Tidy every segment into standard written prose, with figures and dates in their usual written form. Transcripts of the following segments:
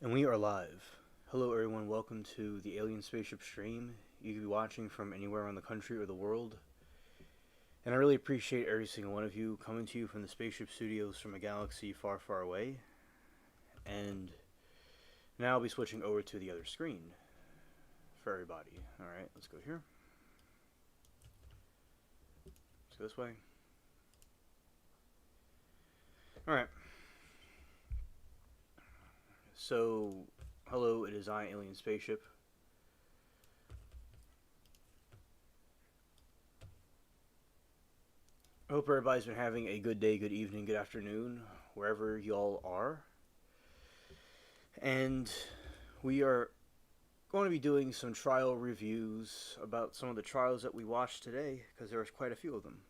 And we are live. Hello, everyone. Welcome to the Alien Spaceship stream. You could be watching from anywhere around the country or the world. And I really appreciate every single one of you coming to you from the Spaceship Studios from a galaxy far, far away. And now I'll be switching over to the other screen for everybody. Alright, let's go here. Let's go this way. Alright. So, hello, it is I, Alien Spaceship. I hope everybody's been having a good day, good evening, good afternoon, wherever y'all are. And we are going to be doing some trial reviews about some of the trials that we watched today, because there was quite a few of them.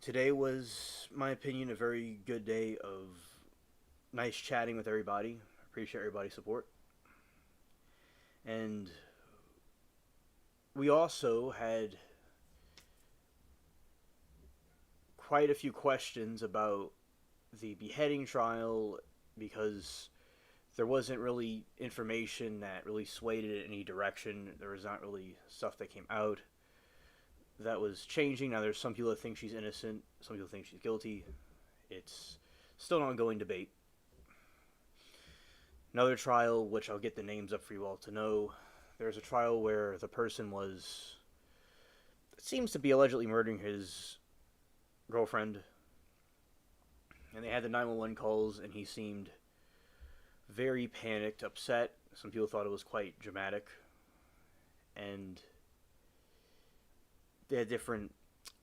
Today was, in my opinion, a very good day of nice chatting with everybody. Appreciate everybody's support. And we also had quite a few questions about the beheading trial, because there wasn't really information that really swayed it in any direction. There was not really stuff that came out that was changing. Now there's some people that think she's innocent, some people think she's guilty. It's still an ongoing debate. Another trial, which I'll get the names up for you all to know, there's a trial where the person was, it seems to be allegedly murdering his girlfriend, and they had the 911 calls, and he seemed very panicked, upset. Some people thought it was quite dramatic, and they had different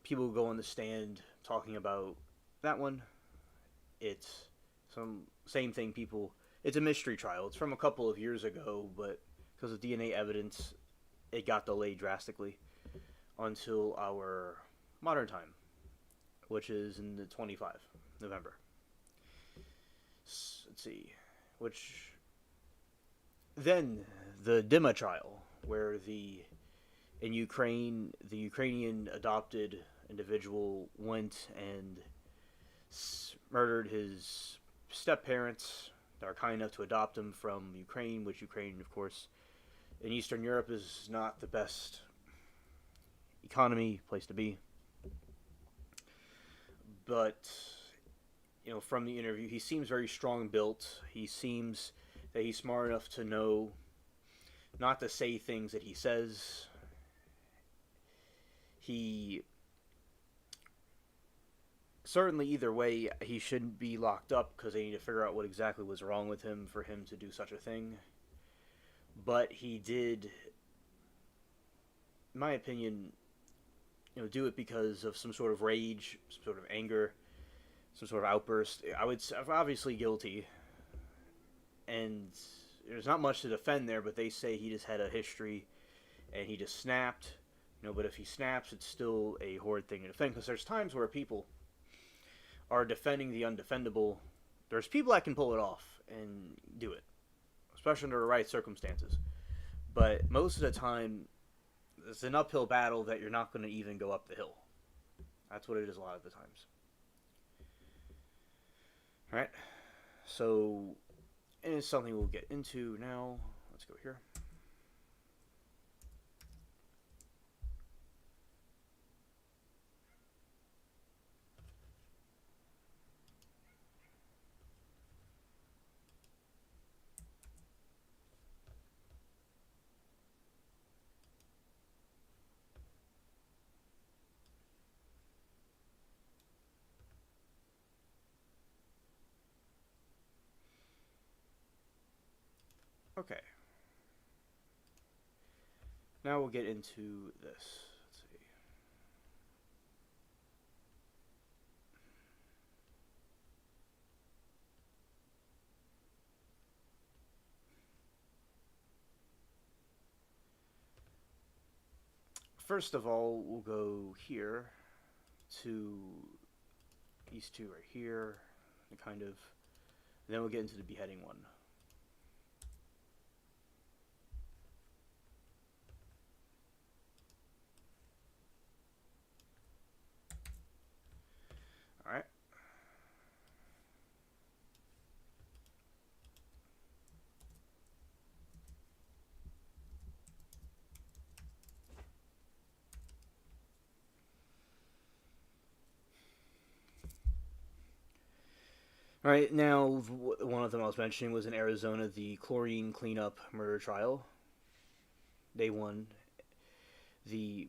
people go on the stand talking about that one. It's some same thing. People, it's a mystery trial. It's from a couple of years ago, but because of DNA evidence, it got delayed drastically until our modern time, which is in the 25 November. Let's see, which then the Dima trial, where in Ukraine, the Ukrainian adopted individual went and murdered his step parents that are kind enough to adopt him from Ukraine, which Ukraine, of course, in Eastern Europe is not the best economy place to be. But, you know, from the interview, he seems very strong built. He seems that he's smart enough to know not to say things that he says. He certainly, either way, he shouldn't be locked up, because they need to figure out what exactly was wrong with him for him to do such a thing. But he did, in my opinion, do it because of some sort of rage, some sort of anger, some sort of outburst. I would say obviously guilty, and there's not much to defend there, but they say he just had a history and he just snapped. But if he snaps, it's still a horrid thing to defend, because there's times where people are defending the undefendable. There's people that can pull it off and do it, especially under the right circumstances. But most of the time, it's an uphill battle that you're not going to even go up the hill. That's what it is a lot of the times. Alright, so, and it's something we'll get into now. Let's go here. Okay. Now we'll get into this. Let's see. First of all, we'll go here to these two right here, and kind of, and then we'll get into the beheading one. Alright, All right, now one of them I was mentioning was in Arizona, the chlorine cleanup murder trial. Day one. The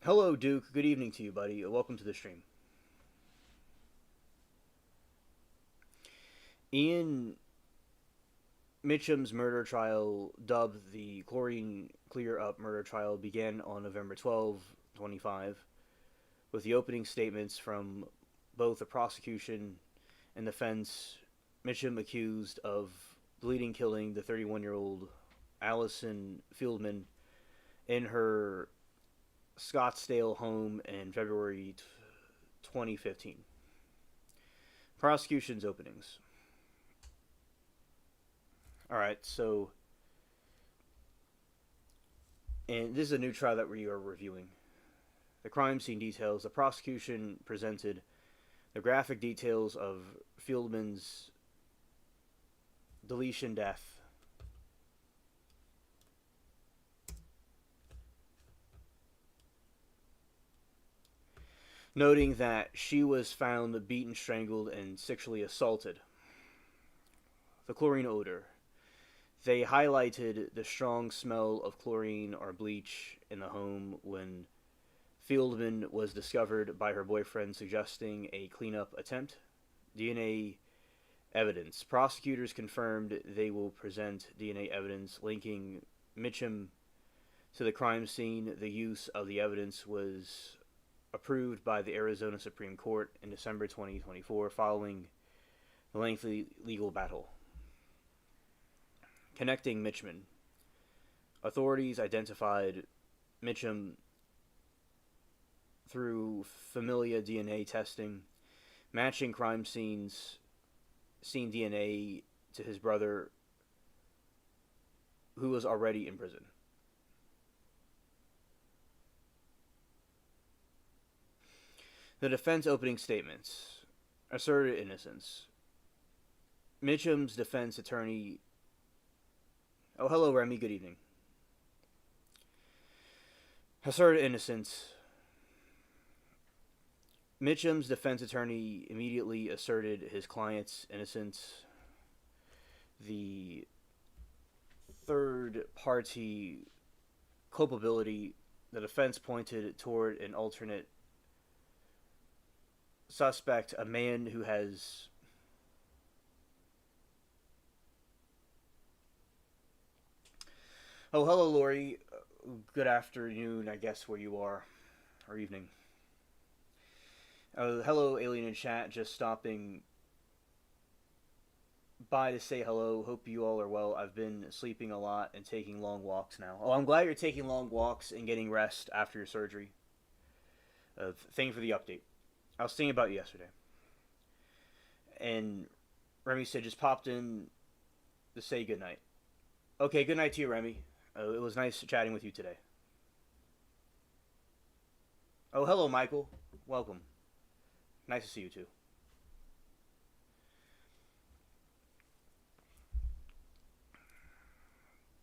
Hello, Duke. Good evening to you, buddy. Welcome to the stream. Ian Mitchum's murder trial, dubbed the Chlorine Clear Up murder trial, began on November 12, 25, with the opening statements from both the prosecution and defense. Mitchum accused of bleeding killing the 31-year-old Allison Fieldman in her Scottsdale home in February 2015. Prosecution's openings. All right, so, and this is a new trial that we are reviewing. The crime scene details. The prosecution presented the graphic details of Fieldman's deletion death, noting that she was found beaten, strangled, and sexually assaulted. The chlorine odor. They highlighted the strong smell of chlorine or bleach in the home when Fieldman was discovered by her boyfriend, suggesting a cleanup attempt. DNA evidence. Prosecutors confirmed they will present DNA evidence linking Mitchum to the crime scene. The use of the evidence was approved by the Arizona Supreme Court in December 2024 following the lengthy legal battle. Connecting Mitchum. Authorities identified Mitchum through familia DNA testing, matching crime scene DNA to his brother, who was already in prison. The defense opening statements asserted innocence. Mitchum's defense attorney. Oh, hello, Remy. Good evening. Asserted innocence. Mitchum's defense attorney immediately asserted his client's innocence. The third party culpability. The defense pointed toward an alternate suspect, a man who has Oh, hello, Lori. Good afternoon, I guess, where you are, or evening. Hello, Alien in Chat. Just stopping by to say hello. Hope you all are well. I've been sleeping a lot and taking long walks now. Oh, I'm glad you're taking long walks and getting rest after your surgery. Thank you for the update. I was thinking about you yesterday. And Remy said just popped in to say goodnight. Okay, good night to you, Remy. It was nice chatting with you today. Oh, hello, Michael. Welcome. Nice to see you too.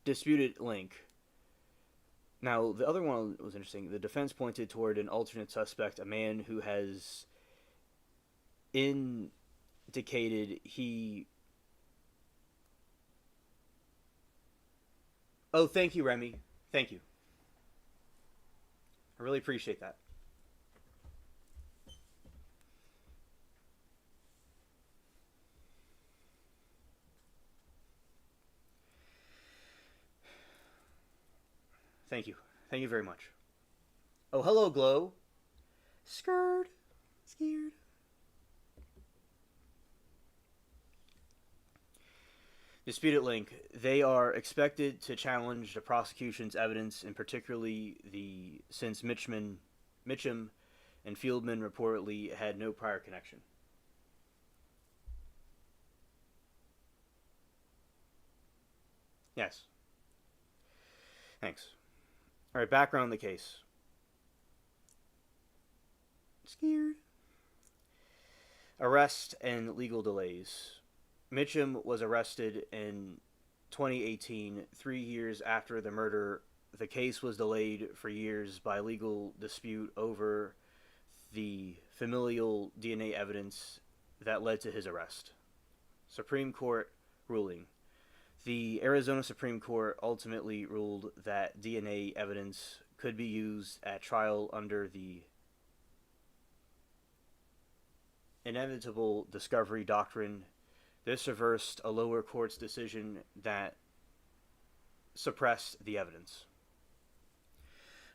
Disputed link. Now, the other one was interesting. The defense pointed toward an alternate suspect, a man who has indicated he. Oh, thank you, Remy. Thank you. I really appreciate that. Thank you. Thank you very much. Oh, hello, Glow. Scared. Disputed link. They are expected to challenge the prosecution's evidence, and particularly since Mitchum and Fieldman reportedly had no prior connection. Yes. Thanks. All right, background on the case. Scared. Arrest and legal delays. Mitchum was arrested in 2018, 3 years after the murder. The case was delayed for years by legal dispute over the familial DNA evidence that led to his arrest. Supreme Court ruling. The Arizona Supreme Court ultimately ruled that DNA evidence could be used at trial under the inevitable discovery doctrine. This reversed a lower court's decision that suppressed the evidence.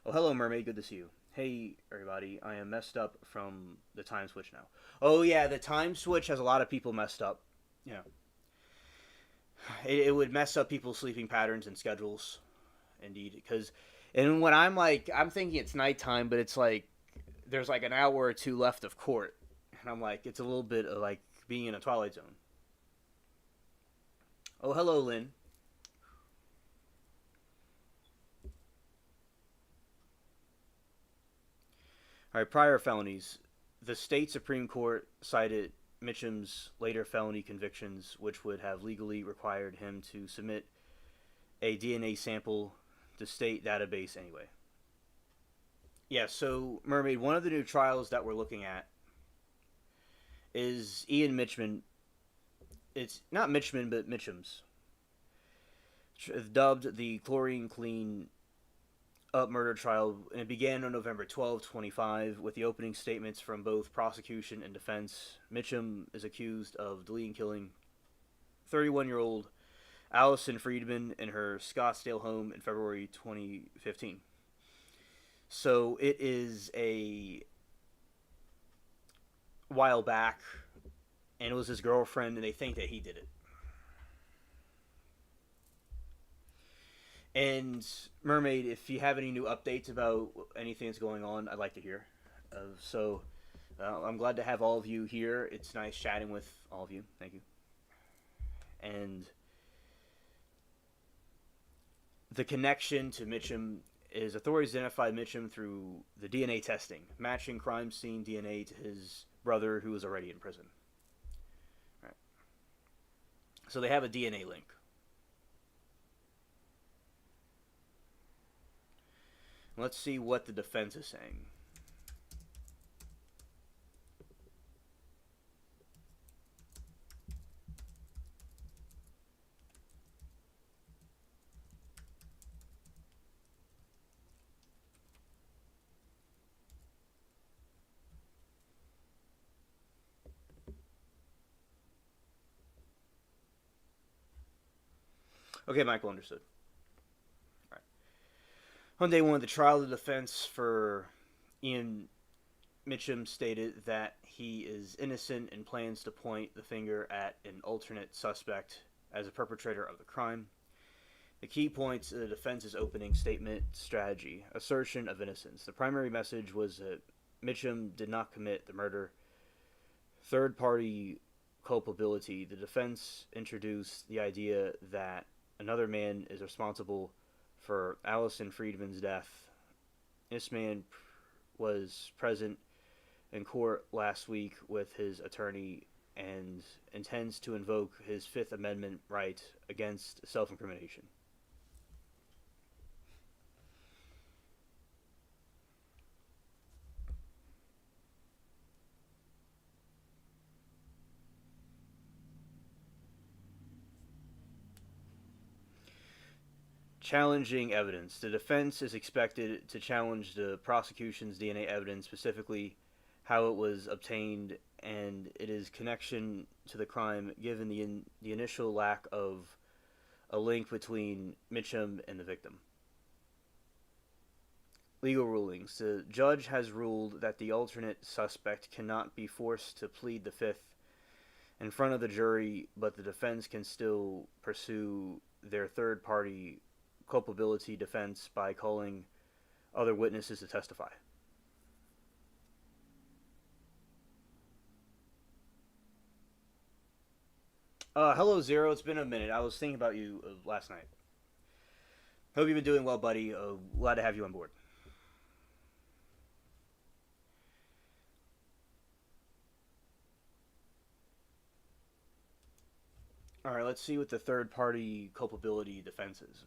Oh, hello, Mermaid. Good to see you. Hey, everybody. I am messed up from the time switch now. Oh, yeah, the time switch has a lot of people messed up. Yeah. It would mess up people's sleeping patterns and schedules. Indeed. Because, and when I'm like, I'm thinking it's nighttime, but it's like, there's like an hour or two left of court. And I'm like, it's a little bit of like being in a Twilight Zone. Oh, hello, Lynn. All right, prior felonies. The state Supreme Court cited Mitchum's later felony convictions, which would have legally required him to submit a DNA sample to state database anyway. Yeah, so, Mermaid, one of the new trials that we're looking at is Ian Mitchum. It's not Mitchum, but Mitchum's. Dubbed the Chlorine Clean Up murder trial, and it began on November 12, 25, with the opening statements from both prosecution and defense. Mitchum is accused of deleting killing 31-year-old Allison Friedman in her Scottsdale home in February 2015. So it is a while back, and it was his girlfriend, and they think that he did it. And Mermaid, if you have any new updates about anything that's going on, I'd like to hear. I'm glad to have all of you here. It's nice chatting with all of you. Thank you. And the connection to Mitchum is authorities identified Mitchum through the DNA testing, matching crime scene DNA to his brother who was already in prison. All right. So they have a DNA link. Let's see what the defense is saying. Okay, Michael, understood. All right. On day one of the trial, the defense for Ian Mitchum stated that he is innocent and plans to point the finger at an alternate suspect as a perpetrator of the crime. The key points of the defense's opening statement strategy: assertion of innocence. The primary message was that Mitchum did not commit the murder. Third-party culpability. The defense introduced the idea that another man is responsible for Allison Friedman's death. This man was present in court last week with his attorney and intends to invoke his Fifth Amendment right against self-incrimination. Challenging evidence. The defense is expected to challenge the prosecution's DNA evidence, specifically how it was obtained and its connection to the crime, given the initial lack of a link between Mitchum and the victim. Legal rulings. The judge has ruled that the alternate suspect cannot be forced to plead the fifth in front of the jury, but the defense can still pursue their third-party culpability defense by calling other witnesses to testify. Hello, Zero. It's been a minute. I was thinking about you last night. Hope you've been doing well, buddy. Glad to have you on board. All right, let's see what the third-party culpability defense is.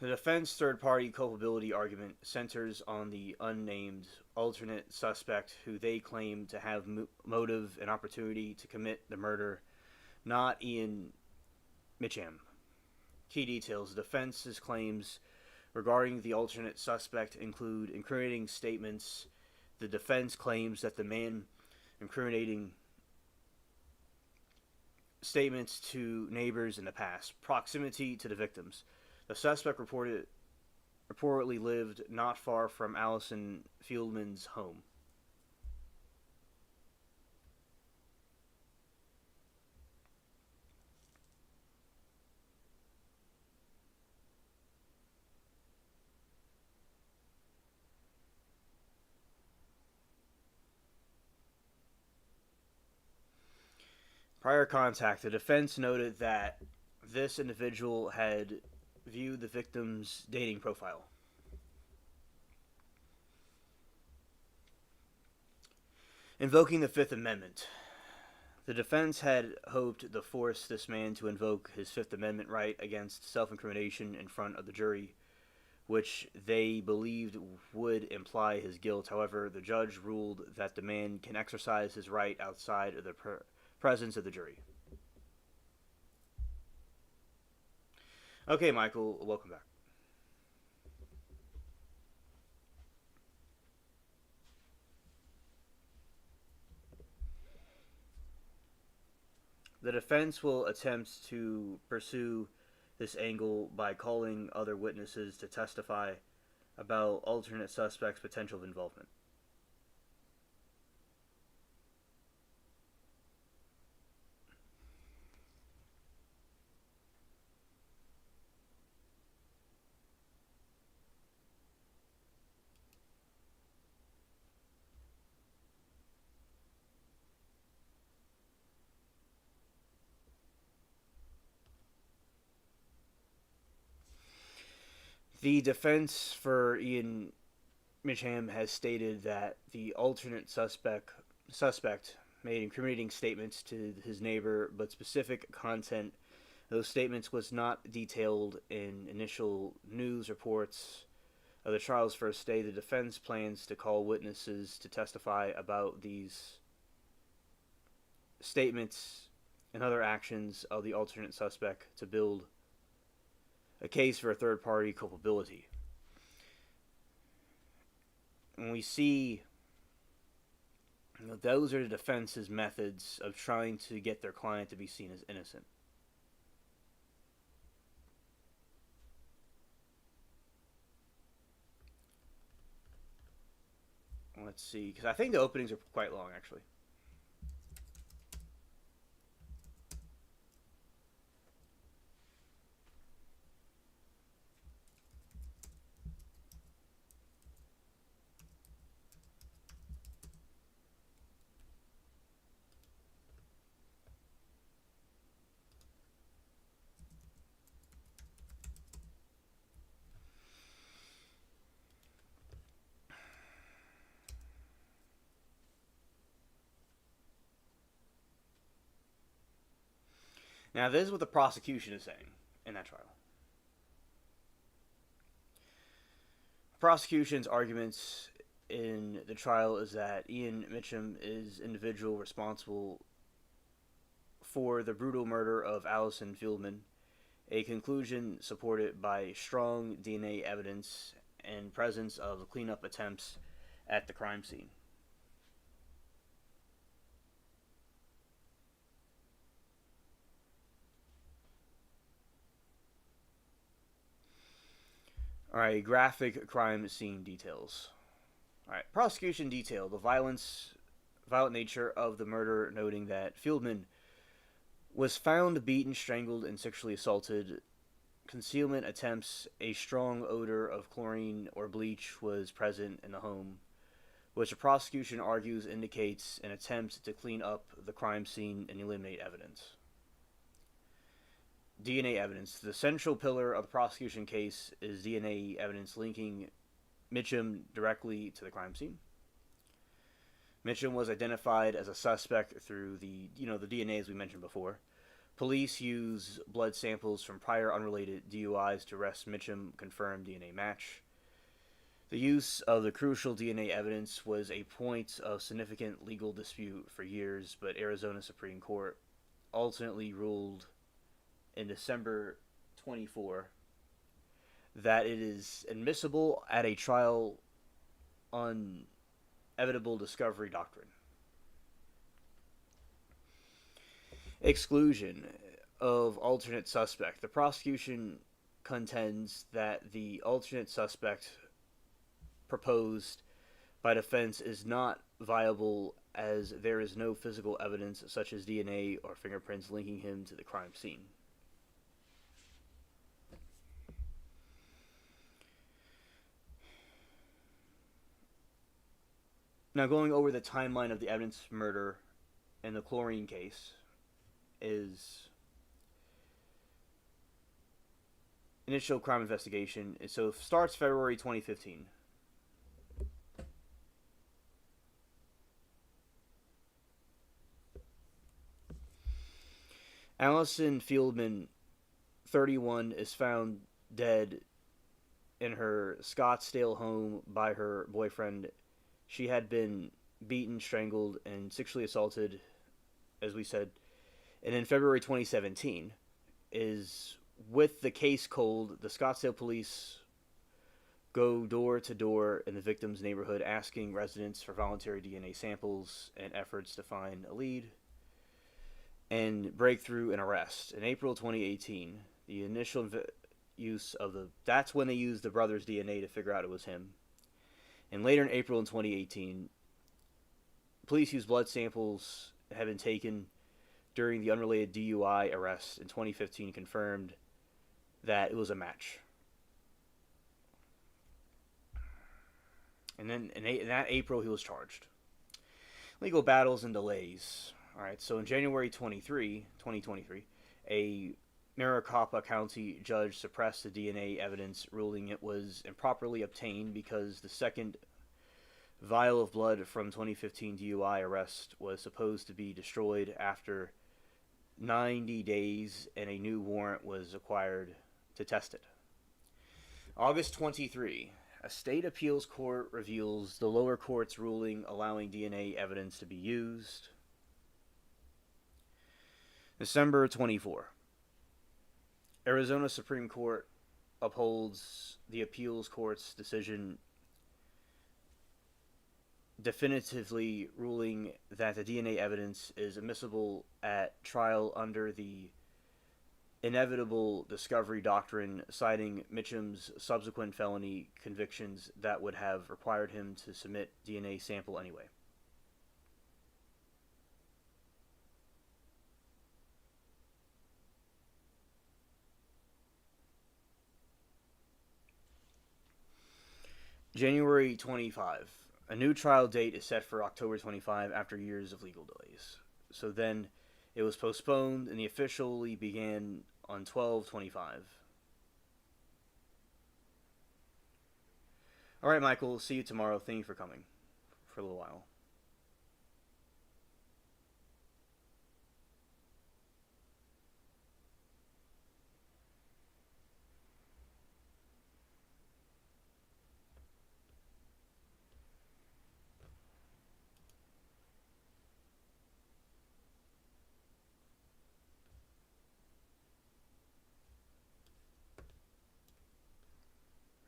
The defense third-party culpability argument centers on the unnamed alternate suspect who they claim to have motive and opportunity to commit the murder, not Ian Mitcham. Key details: the defense's claims regarding the alternate suspect include incriminating statements. The defense claims that the man incriminating statements to neighbors in the past, proximity to the victims. The suspect reportedly lived not far from Allison Fieldman's home. Prior contact. The defense noted that this individual had viewed the victim's dating profile. Invoking the Fifth Amendment. The defense had hoped to force this man to invoke his Fifth Amendment right against self-incrimination in front of the jury, which they believed would imply his guilt. However, the judge ruled that the man can exercise his right outside of the presence of the jury. Okay, Michael, welcome back. The defense will attempt to pursue this angle by calling other witnesses to testify about alternate suspects' potential involvement. The defense for Ian Mitcham has stated that the alternate suspect made incriminating statements to his neighbor, but specific content of those statements was not detailed in initial news reports of the trial's first day. The defense plans to call witnesses to testify about these statements and other actions of the alternate suspect to build a case for a third-party culpability. And we see, those are the defense's methods of trying to get their client to be seen as innocent. Let's see, because I think the openings are quite long, actually. Now, this is what the prosecution is saying in that trial. Prosecution's arguments in the trial is that Ian Mitcham is individual responsible for the brutal murder of Allison Fieldman, a conclusion supported by strong DNA evidence and presence of cleanup attempts at the crime scene. Alright, graphic crime scene details. Alright, prosecution detailed the violent nature of the murder, noting that Fieldman was found beaten, strangled, and sexually assaulted. Concealment attempts, a strong odor of chlorine or bleach was present in the home, which the prosecution argues indicates an attempt to clean up the crime scene and eliminate evidence. DNA evidence. The central pillar of the prosecution case is DNA evidence linking Mitcham directly to the crime scene. Mitcham was identified as a suspect through the DNA as we mentioned before. Police use blood samples from prior unrelated DUIs to arrest Mitchum, confirm DNA match. The use of the crucial DNA evidence was a point of significant legal dispute for years, but Arizona Supreme Court ultimately ruled in December 24 that it is admissible at a trial on inevitable discovery doctrine. Exclusion of alternate suspect. The prosecution contends that the alternate suspect proposed by defense is not viable as there is no physical evidence such as DNA or fingerprints linking him to the crime scene. Now, going over the timeline of the evidence murder and the chlorine case is initial crime investigation. So it starts February 2015. Allison Fieldman, 31, is found dead in her Scottsdale home by her boyfriend. She had been beaten, strangled, and sexually assaulted, as we said. And in February 2017, is with the case cold, the Scottsdale police go door to door in the victim's neighborhood asking residents for voluntary DNA samples and efforts to find a lead and break through an arrest. In April 2018, the initial use of that's when they used the brother's DNA to figure out it was him. And later in April in 2018, police used blood samples that had been taken during the unrelated DUI arrest in 2015 confirmed that it was a match. And then in that April, he was charged. Legal battles and delays. All right, so in January 2023, a Maricopa County judge suppressed the DNA evidence, ruling it was improperly obtained because the second vial of blood from 2015 DUI arrest was supposed to be destroyed after 90 days, and a new warrant was acquired to test it. August 23, a state appeals court reveals the lower court's ruling allowing DNA evidence to be used. December 24, Arizona Supreme Court upholds the appeals court's decision, definitively ruling that the DNA evidence is admissible at trial under the inevitable discovery doctrine, citing Mitchum's subsequent felony convictions that would have required him to submit DNA sample anyway. January 25. A new trial date is set for October 25 after years of legal delays. So then it was postponed and the officially began on 12/25. All right, Michael, see you tomorrow. Thank you for coming for a little while.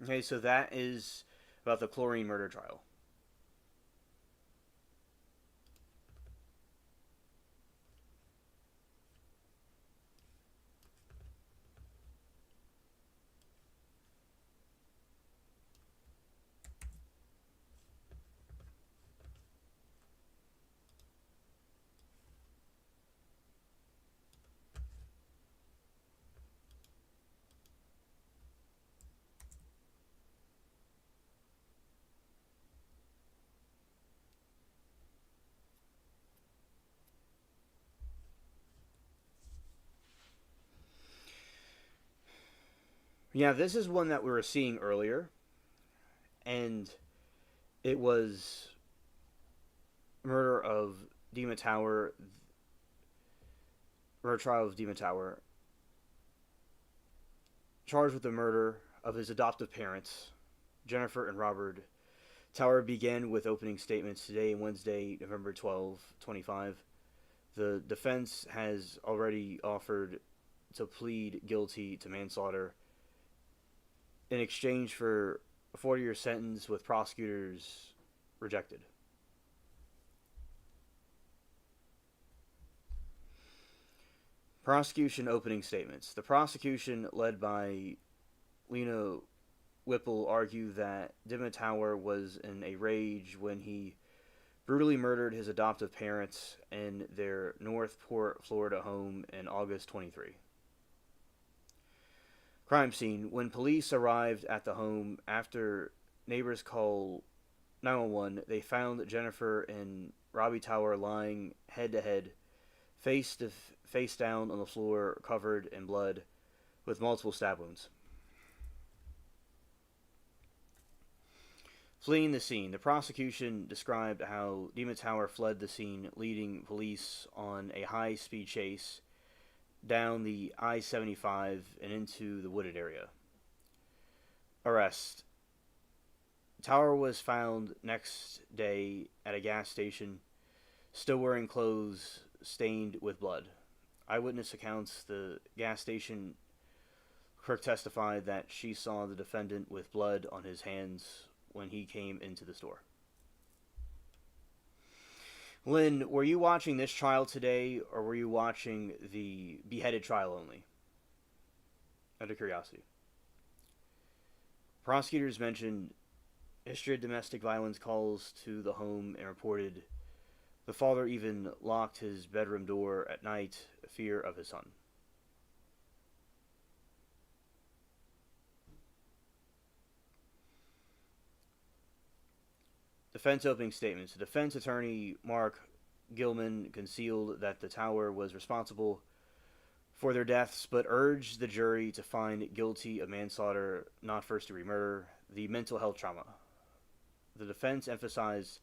Okay, so that is about the chlorine murder trial. Yeah, this is one that we were seeing earlier, and it was murder of Dima Tower. or trial of Demon Tower, charged with the murder of his adoptive parents, Jennifer and Robert Tower, began with opening statements today, Wednesday, November 12, 2025. The defense has already offered to plead guilty to manslaughter in exchange for a 40-year sentence, with prosecutors rejected. Prosecution opening statements. The prosecution, led by Lena Whipple, argued that Tower was in a rage when he brutally murdered his adoptive parents in their Northport, Florida home in August 23. Crime scene. When police arrived at the home after neighbors called 911, they found Jennifer and Robbie Tower lying head to head, face down on the floor, covered in blood, with multiple stab wounds. Fleeing the scene. The prosecution described how Demon Tower fled the scene, leading police on a high-speed chase down the I-75 and into the wooded area. Arrest. Tower was found next day at a gas station, still wearing clothes stained with blood. Eyewitness accounts. The gas station clerk testified that she saw the defendant with blood on his hands when he came into the store. Lynn, were you watching this trial today, or were you watching the Beheaded trial only? Out of curiosity. Prosecutors mentioned history of domestic violence calls to the home and reported the father even locked his bedroom door at night, fear of his son. Defense opening statements. The defense attorney, Mark Gilman, concealed that the Tower was responsible for their deaths, but urged the jury to find guilty of manslaughter, not first-degree murder, the mental health trauma. The defense emphasized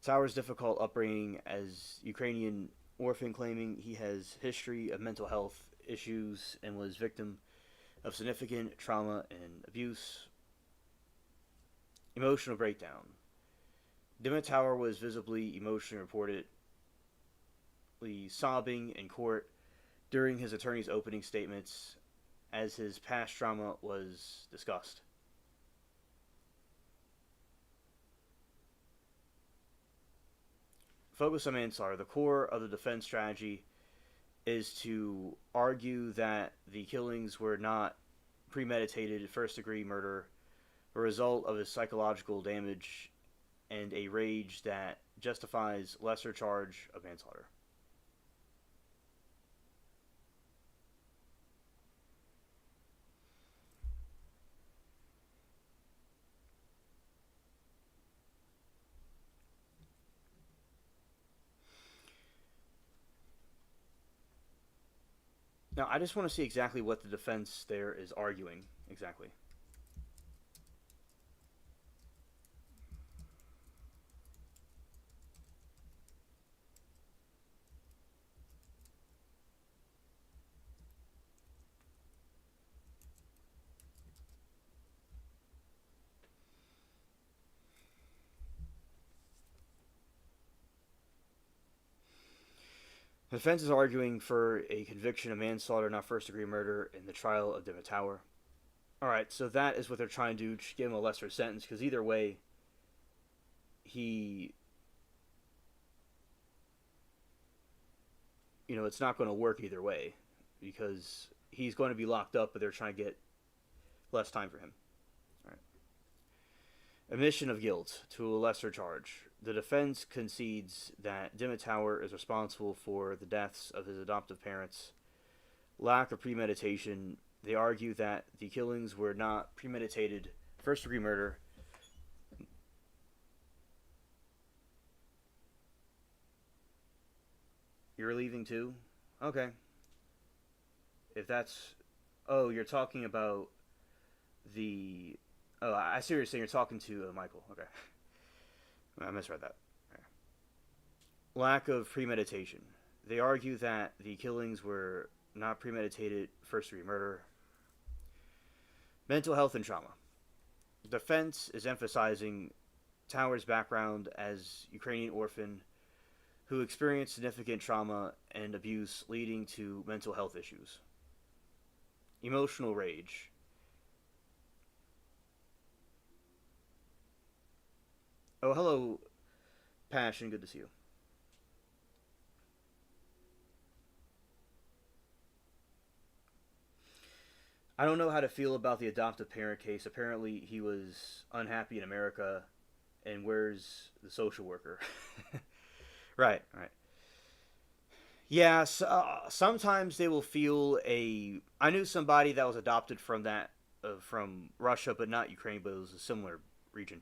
Tower's difficult upbringing as Ukrainian orphan, claiming he has history of mental health issues and was victim of significant trauma and abuse. Emotional breakdown. Demon Tower was visibly emotionally reportedly sobbing in court during his attorney's opening statements as his past trauma was discussed. Focus on manslaughter. The core of the defense strategy is to argue that the killings were not premeditated first-degree murder, a result of his psychological damage and a rage that justifies lesser charge of manslaughter. Now, I just want to see exactly what the defense there is arguing exactly. The defense is arguing for a conviction of manslaughter, not first-degree murder, in the trial of Demon Tower. Alright, so that is what they're trying to do, to give him a lesser sentence, because either way, it's not going to work either way, because he's going to be locked up, but they're trying to get less time for him. Alright. Admission of guilt to a lesser charge. The defense concedes that Demon Tower is responsible for the deaths of his adoptive parents. Lack of premeditation. They argue that the killings were not premeditated first-degree murder. You're leaving too? Okay. If that's... Oh, you're talking about the... Oh, I see what you're saying. You're talking to Michael. Okay. I misread that. Okay. Lack of premeditation. They argue that the killings were not premeditated first degree murder. Mental health and trauma. Defense is emphasizing Tower's background as Ukrainian orphan who experienced significant trauma and abuse leading to mental health issues. Emotional rage. Oh, hello, Passion. Good to see you. I don't know how to feel about the adoptive parent case. Apparently, he was unhappy in America, and where's the social worker? Right, right. Yeah, sometimes they will feel a. I knew somebody that was adopted from from Russia, but not Ukraine, but it was a similar region.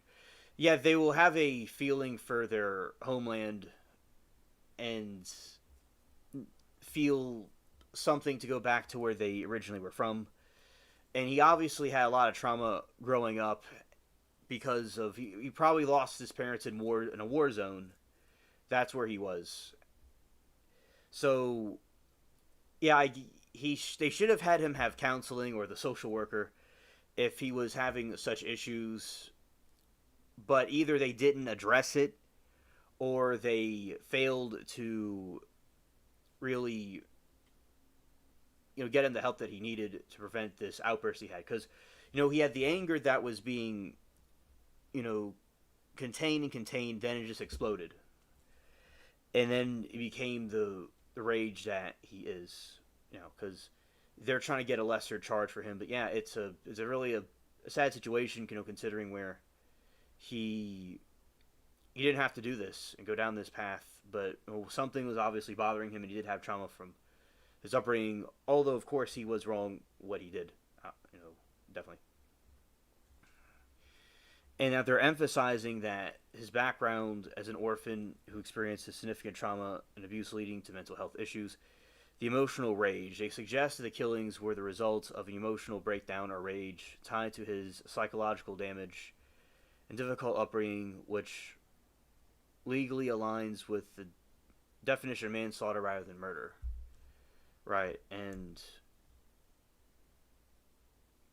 Yeah, they will have a feeling for their homeland and feel something to go back to where they originally were from. And he obviously had a lot of trauma growing up because of he probably lost his parents in a war zone. That's where he was. So yeah, they should have had him have counseling or the social worker if he was having such issues. But either they didn't address it or they failed to really get him the help that he needed to prevent this outburst he had, because he had the anger that was being you know contained and contained, then it just exploded, and then it became the rage that he is, because they're trying to get a lesser charge for him. But yeah, it's a really a sad situation, considering where he didn't have to do this and go down this path, but something was obviously bothering him, and he did have trauma from his upbringing. Although, of course, he was wrong what he did, definitely. And that they're emphasizing that his background as an orphan who experienced significant trauma and abuse leading to mental health issues, the emotional rage. They suggest that the killings were the result of an emotional breakdown or rage tied to his psychological damage and difficult upbringing, which legally aligns with the definition of manslaughter rather than murder. Right, and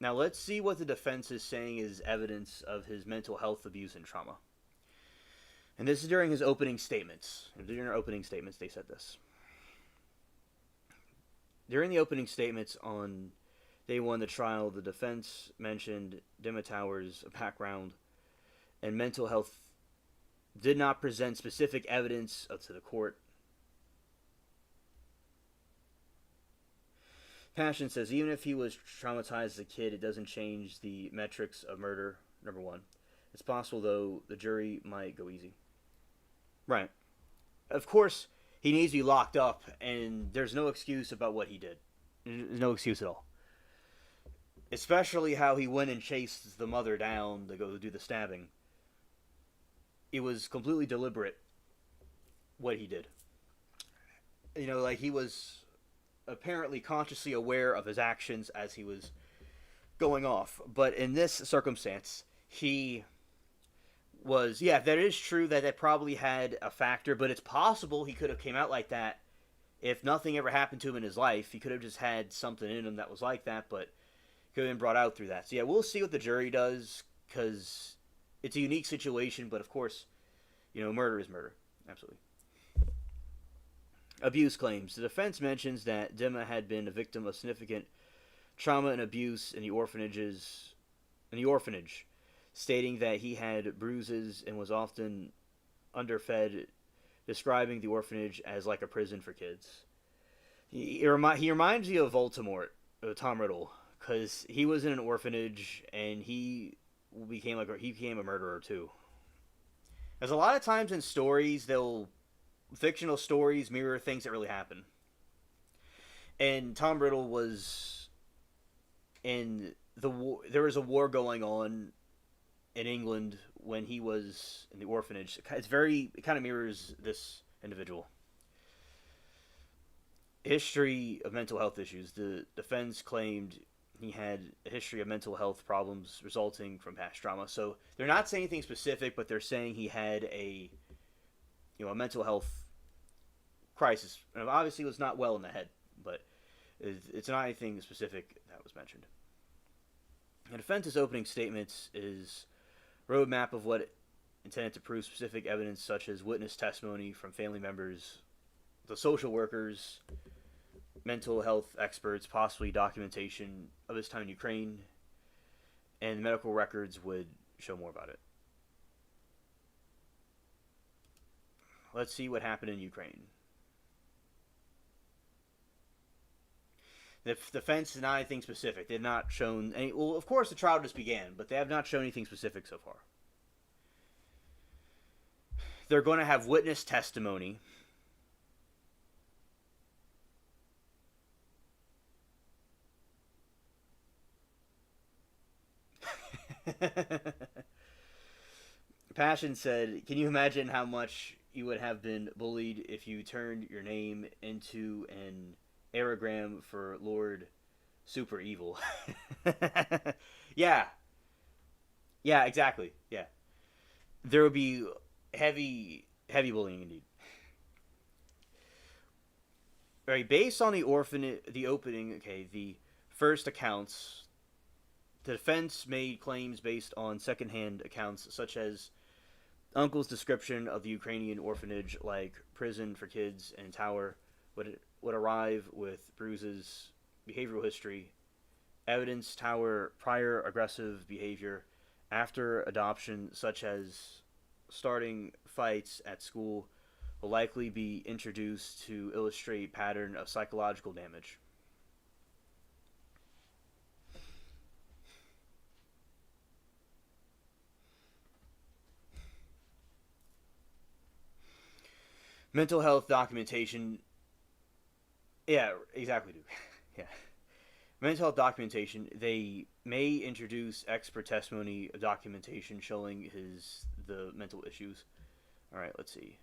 now let's see what the defense is saying is evidence of his mental health abuse and trauma. And this is during his opening statements. During their opening statements, they said this. During the opening statements on day one of the trial, the defense mentioned Tower's background and mental health, did not present specific evidence to the court. Passion says, even if he was traumatized as a kid, it doesn't change the metrics of murder, number one. It's possible, though, the jury might go easy. Right. Of course, he needs to be locked up, and there's no excuse about what he did. There's no excuse at all. Especially how he went and chased the mother down to go do the stabbing. It was completely deliberate what he did. Like he was apparently consciously aware of his actions as he was going off. But in this circumstance, he was, yeah, that is true that probably had a factor, but it's possible he could have came out like that if nothing ever happened to him in his life. He could have just had something in him that was like that, but could have been brought out through that. So yeah, we'll see what the jury does, because it's a unique situation, but of course, murder is murder. Absolutely. Abuse claims. The defense mentions that Dima had been a victim of significant trauma and abuse in the orphanage, stating that he had bruises and was often underfed, describing the orphanage as like a prison for kids. He reminds me of Voldemort, Tom Riddle, because he was in an orphanage and he became a murderer too. There's a lot of times in stories, fictional stories mirror things that really happen. And Tom Riddle was in the war. There was a war going on in England when he was in the orphanage. It kind of mirrors this individual. History of mental health issues. The defense claimed he had a history of mental health problems resulting from past trauma. So they're not saying anything specific, but they're saying he had a mental health crisis. And obviously, was not well in the head, but it's not anything specific that was mentioned. The defense's opening statements is a roadmap of what it intended to prove specific evidence, such as witness testimony from family members, the social workers, mental health experts, possibly documentation of his time in Ukraine, and medical records would show more about it. Let's see what happened in Ukraine. The defense is not anything specific. They have not shown any. Well, of course, the trial just began, but they have not shown anything specific so far. They're going to have witness testimony. Passion said, "Can you imagine how much you would have been bullied if you turned your name into an aerogram for Lord Super Evil?" Yeah, yeah, exactly. Yeah, there would be heavy bullying indeed. Right, based on the opening, okay, the first accounts, the defense made claims based on secondhand accounts, such as uncle's description of the Ukrainian orphanage, like prison for kids and tower, would arrive with bruises, behavioral history, evidence tower prior aggressive behavior after adoption, such as starting fights at school, will likely be introduced to illustrate pattern of psychological damage. Mental health documentation. Yeah, exactly, dude. Yeah. Mental health documentation. They may introduce expert testimony documentation showing the mental issues. All right, let's see.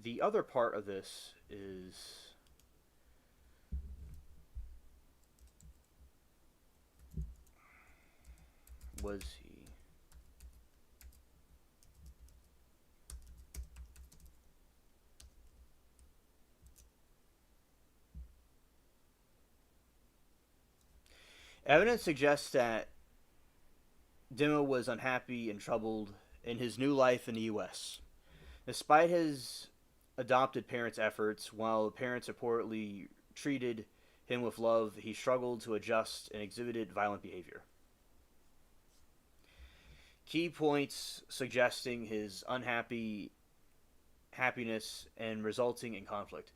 The other part of this is was he evidence suggests that Dima was unhappy and troubled in his new life in the U.S. Despite his adopted parents' efforts, while the parents reportedly treated him with love, he struggled to adjust and exhibited violent behavior. Key points suggesting his happiness and resulting in conflict.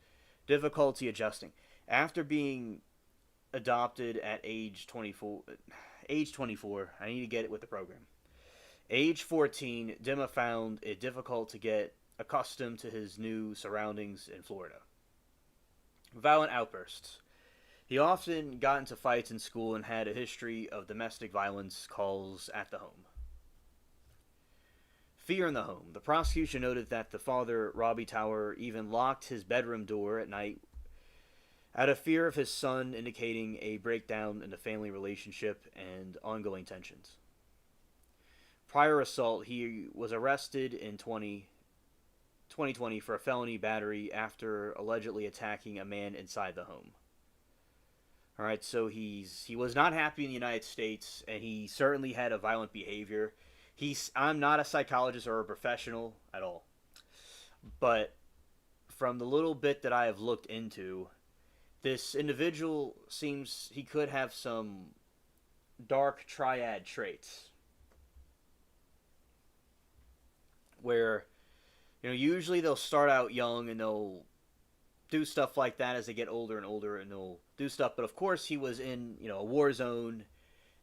Difficulty adjusting. After being adopted at age 24, I need to get it with the program. Age 14, Dima found it difficult to get accustomed to his new surroundings in Florida. Violent outbursts. He often got into fights in school and had a history of domestic violence calls at the home. Fear in the home. The prosecution noted that the father, Robbie Tower, even locked his bedroom door at night out of fear of his son, indicating a breakdown in the family relationship and ongoing tensions. Prior assault. He was arrested in 2020 for a felony battery after allegedly attacking a man inside the home. All right, so he was not happy in the United States, and he certainly had a violent behavior. I'm not a psychologist or a professional at all, but from the little bit that I have looked into, this individual seems he could have some dark triad traits, where usually they'll start out young and they'll do stuff like that as they get older and older, and they'll do stuff. But of course, he was in a war zone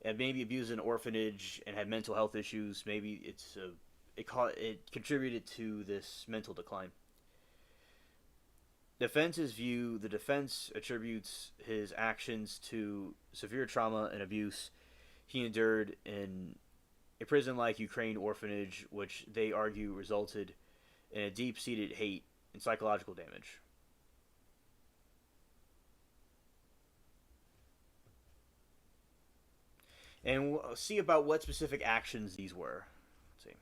and maybe abused an orphanage and had mental health issues. Maybe it contributed to this mental decline. The defense attributes his actions to severe trauma and abuse he endured in a prison-like Ukraine orphanage, which they argue resulted in a deep-seated hate and psychological damage. And we'll see about what specific actions these were. Let's see.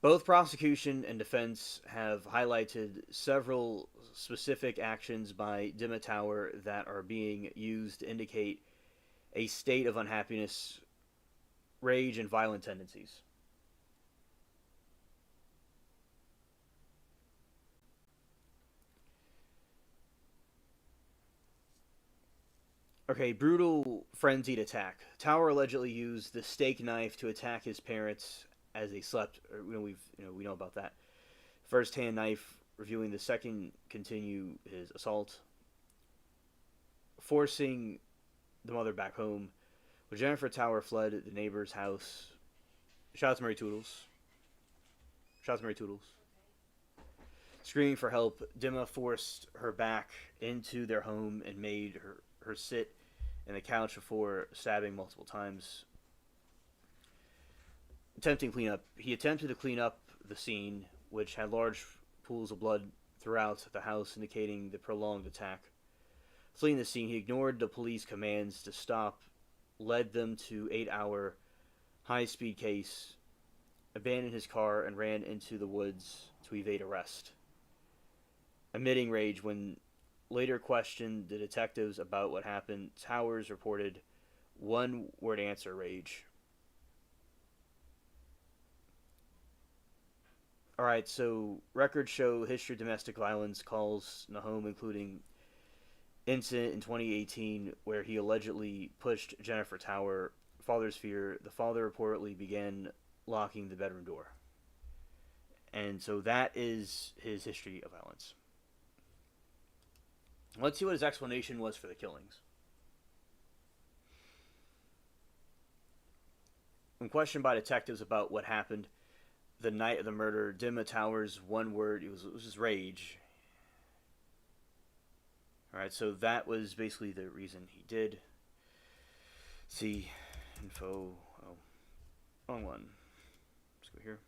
Both prosecution and defense have highlighted several specific actions by Dimma Tower that are being used to indicate a state of unhappiness, rage, and violent tendencies. Okay, brutal, frenzied attack. Tower allegedly used the steak knife to attack his parents as they slept. We know about that. First hand knife reviewing the second continue his assault, forcing the mother back home. When Jennifer Tower fled the neighbor's house, shout out to Mary Toodles. Shout out to Mary Toodles. Screaming for help, Dimma forced her back into their home and made her sit in the couch before stabbing multiple times. Attempting cleanup, he attempted to clean up the scene, which had large pools of blood throughout the house, indicating the prolonged attack. Fleeing the scene, he ignored the police commands to stop, led them to 8-hour high-speed case, abandoned his car, and ran into the woods to evade arrest. Emitting rage when later questioned the detectives about what happened, Towers reported one-word answer: rage. Alright, so records show history of domestic violence calls in the home, including incident in 2018 where he allegedly pushed Jennifer Tower. Father's fear. The father reportedly began locking the bedroom door. And so that is his history of violence. Let's see what his explanation was for the killings. When questioned by detectives about what happened the night of the murder, Dimma Towers' one word, it was just rage. Alright, so that was basically the reason he did. See, info. Oh, wrong one. Let's go here.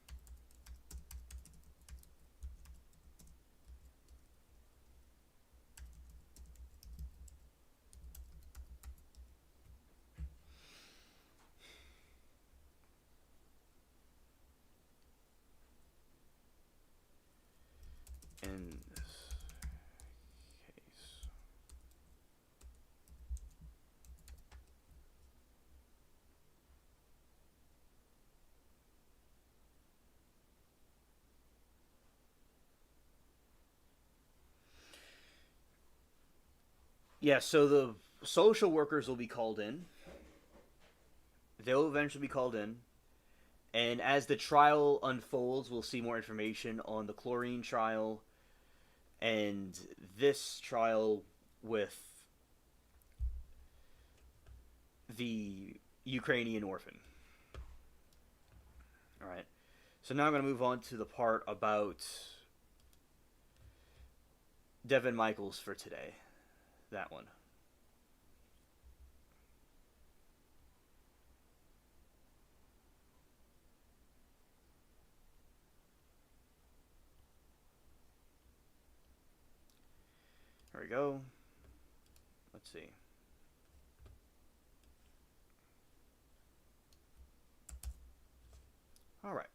In this case. Yeah, so the social workers will be called in. They'll eventually be called in. And as the trial unfolds, we'll see more information on the chlorine trial and this trial with the Ukrainian orphan. Alright. So now I'm going to move on to the part about Devin Michaels for today. That one. There we go. Let's see. All right.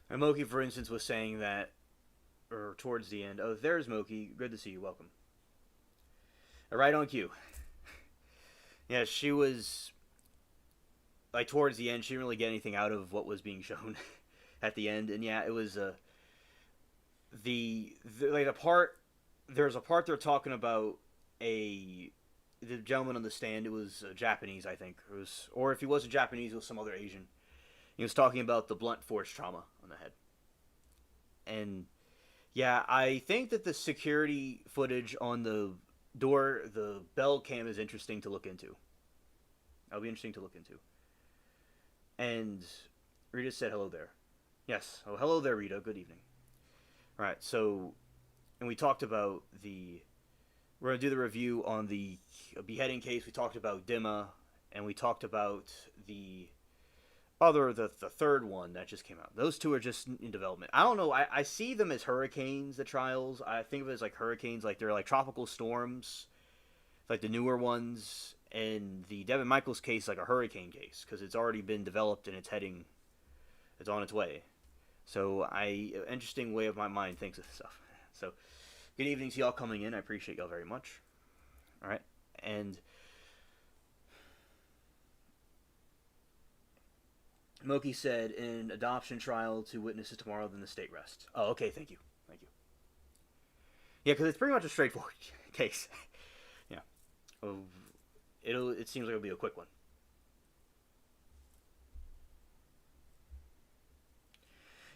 And Moki, for instance, was saying that, or towards the end, oh, there's Moki. Good to see you. Welcome. Right on cue. Yeah, she was, like, towards the end, she didn't really get anything out of what was being shown at the end. And yeah, it was, like, the part, there's a part they're talking about the gentleman on the stand. It was Japanese, I think. It was, or if he wasn't Japanese, it was some other Asian. He was talking about the blunt force trauma on the head. And yeah, I think that the security footage on the door, the bell cam, is interesting to look into. That'll be interesting to look into. And Rita said hello there. Yes. Oh, hello there, Rita. Good evening. All right. So, and we talked about we're going to do the review on the beheading case. We talked about Dimma and we talked about the the third one that just came out. Those two are just in development. I don't know. I see them as hurricanes. The trials. I think of it as like hurricanes, like they're like tropical storms, like the newer ones. And the Devin Michaels case, like a hurricane case, because it's already been developed and it's on its way. So interesting way of my mind thinks of stuff. So, good evening to y'all coming in. I appreciate y'all very much. All right, and Moki said, in adoption trial to witnesses tomorrow, then the state rests. Oh, okay. Thank you. Thank you. Yeah, because it's pretty much a straightforward case. Yeah. Oh, it seems like it'll be a quick one.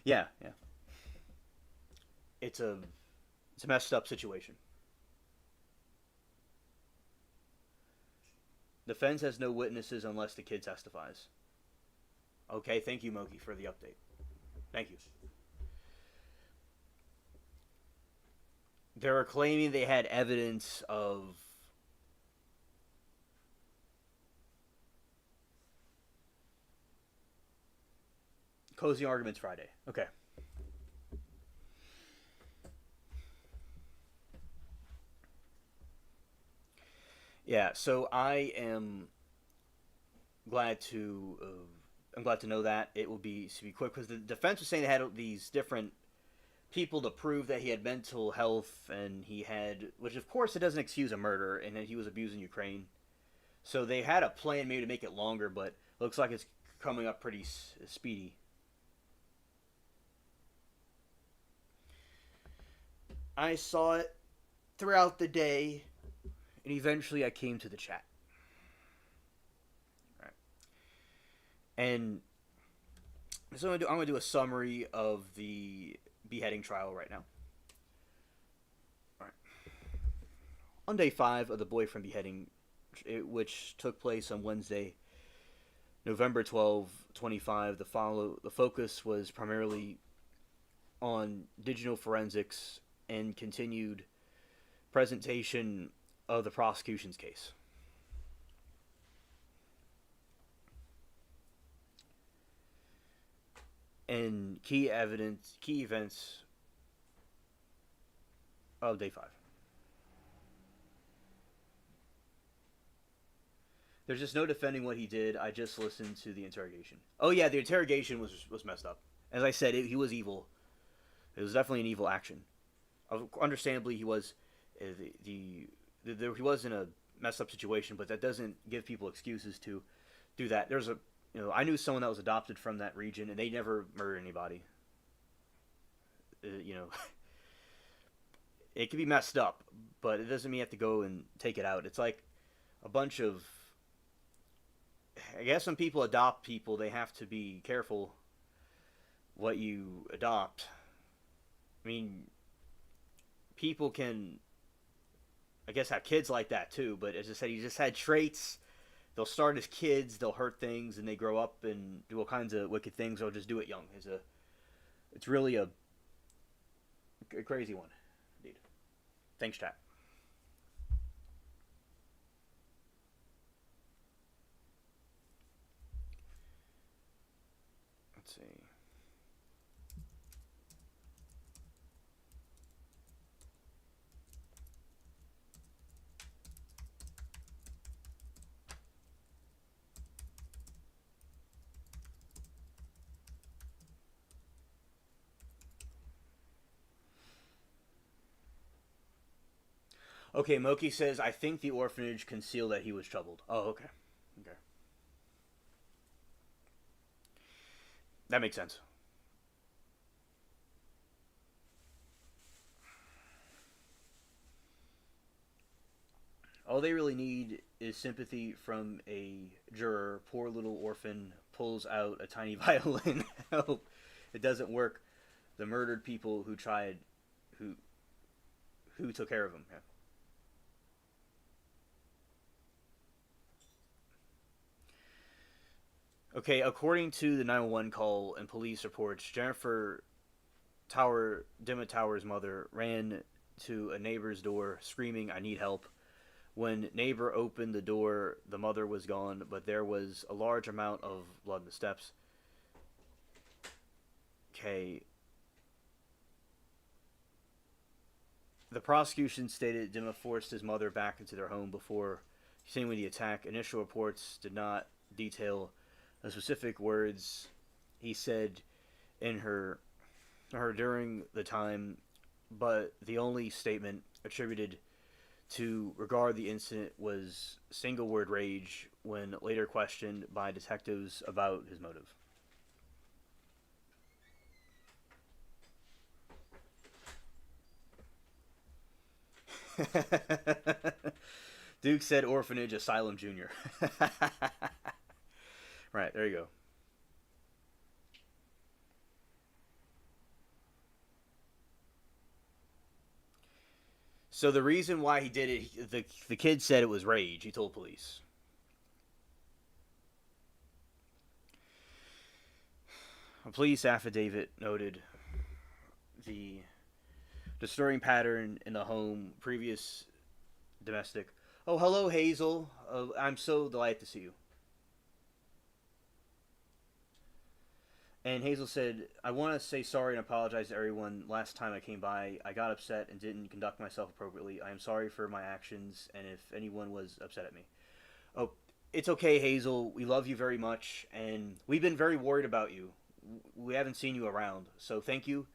Yeah, yeah. It's a it's a messed up situation. Defense has no witnesses unless the kid testifies. Okay, thank you, Moki, for the update. Thank you. They're claiming they had evidence of closing arguments Friday. Okay. Yeah, so glad to I'm glad to know that it will be quick because the defense was saying they had these different people to prove that he had mental health and he had, which of course it doesn't excuse a murder, and that he was abusing Ukraine. So they had a plan maybe to make it longer, but looks like it's coming up pretty speedy. I saw it throughout the day, and eventually I came to the chat. All right. And so I'm going to do a summary of the beheading trial right now. All right. On day 5 of the boyfriend beheading, which took place on Wednesday, November 25, the focus was primarily on digital forensics and continued presentation of the prosecution's case. And key events of day 5. There's just no defending what he did. I just listened to the interrogation. Oh yeah, the interrogation was messed up. As I said, he was evil. It was definitely an evil action. Understandably, he was he was in a messed up situation, but that doesn't give people excuses to do that. I knew someone that was adopted from that region, and they never murdered anybody. You know, it can be messed up, but it doesn't mean you have to go and take it out. It's like a bunch of, I guess when people adopt people, they have to be careful what you adopt. I mean, people can, I guess, have kids like that too, but as I said, he just had traits. They'll start as kids, they'll hurt things, and they grow up and do all kinds of wicked things, or just do it young. It's really a crazy one, indeed. Thanks, chat. Let's see. Okay, Moki says, I think the orphanage concealed that he was troubled. Oh, okay. Okay. That makes sense. All they really need is sympathy from a juror. Poor little orphan pulls out a tiny violin. Help. It doesn't work. The murdered people who who took care of him. Yeah. Okay, according to the 911 call and police reports, Jennifer Dimmock Tower's mother ran to a neighbor's door screaming, I need help. When neighbor opened the door, the mother was gone, but there was a large amount of blood in the steps. Okay. The prosecution stated Dimma forced his mother back into their home before continuing the attack. Initial reports did not detail the specific words he said in her during the time, but the only statement attributed to regard the incident was single word rage when later questioned by detectives about his motive. Duke said orphanage asylum junior. Right, there you go. So the reason why he did it, the kid said it was rage. He told police. A police affidavit noted the disturbing pattern in the home, previous domestic. Oh, hello, Hazel. I'm so delighted to see you. And Hazel said, I want to say sorry and apologize to everyone. Last time I came by, I got upset and didn't conduct myself appropriately. I am sorry for my actions and if anyone was upset at me. Oh, it's okay, Hazel. We love you very much, and we've been very worried about you. We haven't seen you around, so thank you.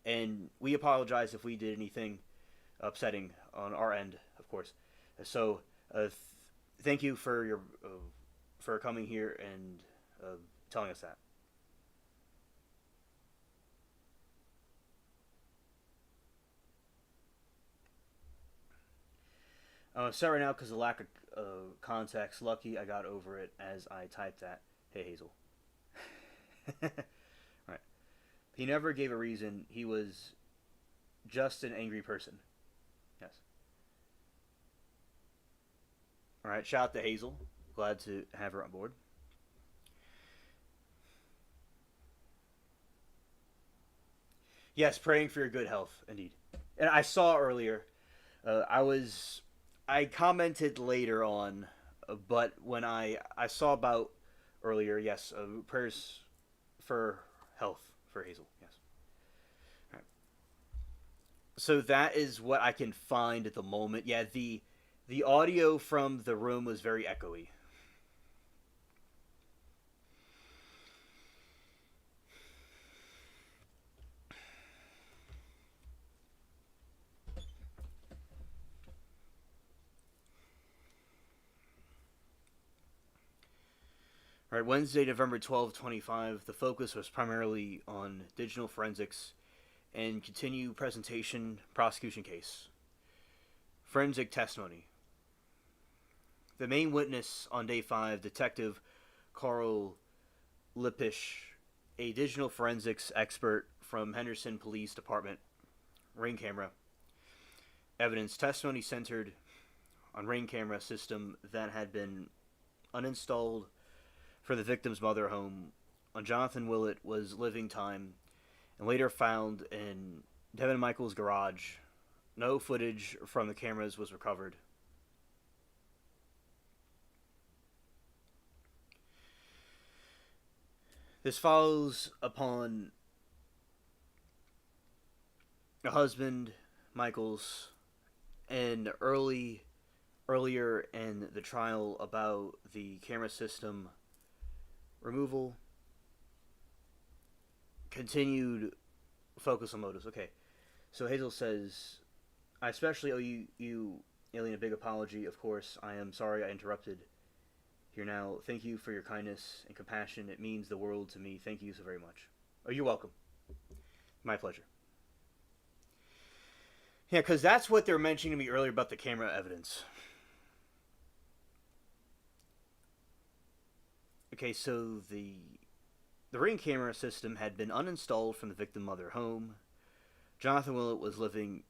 And we apologize if we did anything upsetting on our end, of course. So, thank you for your for coming here and telling us that. Upset right now because of lack of context. Lucky I got over it as I typed that. Hey, Hazel. Right. He never gave a reason. He was just an angry person. Yes. All right. Shout out to Hazel. Glad to have her on board. Yes, praying for your good health, indeed. And I saw earlier. I was. I commented later on, but when I saw about earlier, yes, prayers for health for Hazel. Yes. All right. So that is what I can find at the moment. Yeah, the audio from the room was very echoey. All right, Wednesday, November 12th, 25. The focus was primarily on digital forensics and continue presentation prosecution case. Forensic testimony. The main witness on day 5, Detective Carl Lippisch, a digital forensics expert from Henderson Police Department, Ring camera. Evidence testimony centered on ring camera system that had been uninstalled for the victim's mother home on Jonathan Willett was living time and later found in Devin Michaels' garage. No footage from the cameras was recovered. This follows upon a husband, Michaels, and earlier in the trial about the camera system removal. Continued focus on motives. Okay, so Hazel says, I especially owe you, Alien, a big apology. Of course, I am sorry I interrupted here now. Thank you for your kindness and compassion. It means the world to me. Thank you so very much. Oh, you're welcome. My pleasure. Yeah, because that's what they were mentioning to me earlier about the camera evidence. Okay, so the ring camera system had been uninstalled from the victim mother home. Jonathan Willett was living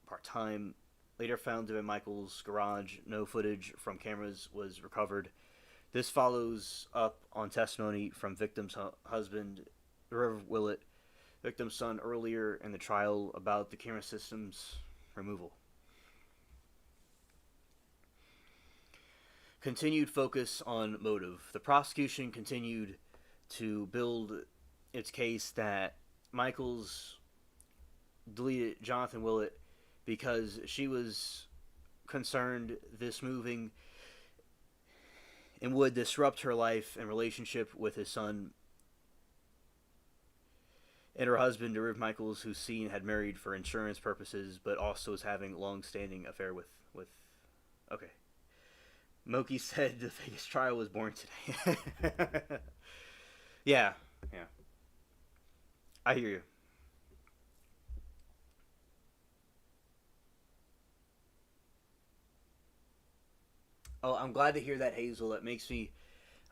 part-time. Later found in Michael's garage. No footage from cameras was recovered. This follows up on testimony from victim's husband, Reverend Willett, victim's son, earlier in the trial about the camera system's removal. continued focus on motive. The prosecution continued to build its case that Michaels deleted Jonathan Willett because she was concerned this moving and would disrupt her life and relationship with his son and her husband, Riv Michaels, who Scene had married for insurance purposes, but also was having a long-standing affair with. Okay. Moki said the Vegas trial was born today. Yeah, yeah. I hear you. Oh, I'm glad to hear that, Hazel. That makes me.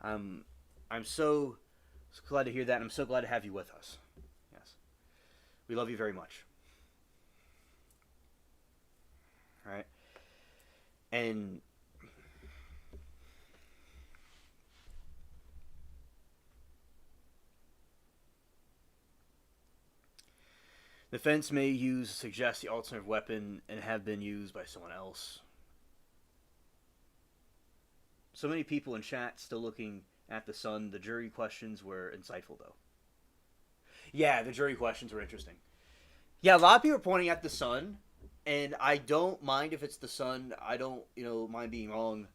Um, I'm so glad to hear that. I'm so glad to have you with us. Yes, we love you very much. All right, and the fence may suggest the alternative weapon and have been used by someone else. So many people in chat still looking at the sun. The jury questions were insightful, though. Yeah, the jury questions were interesting. Yeah, a lot of people are pointing at the sun, and I don't mind if it's the sun. I don't, mind being wrong.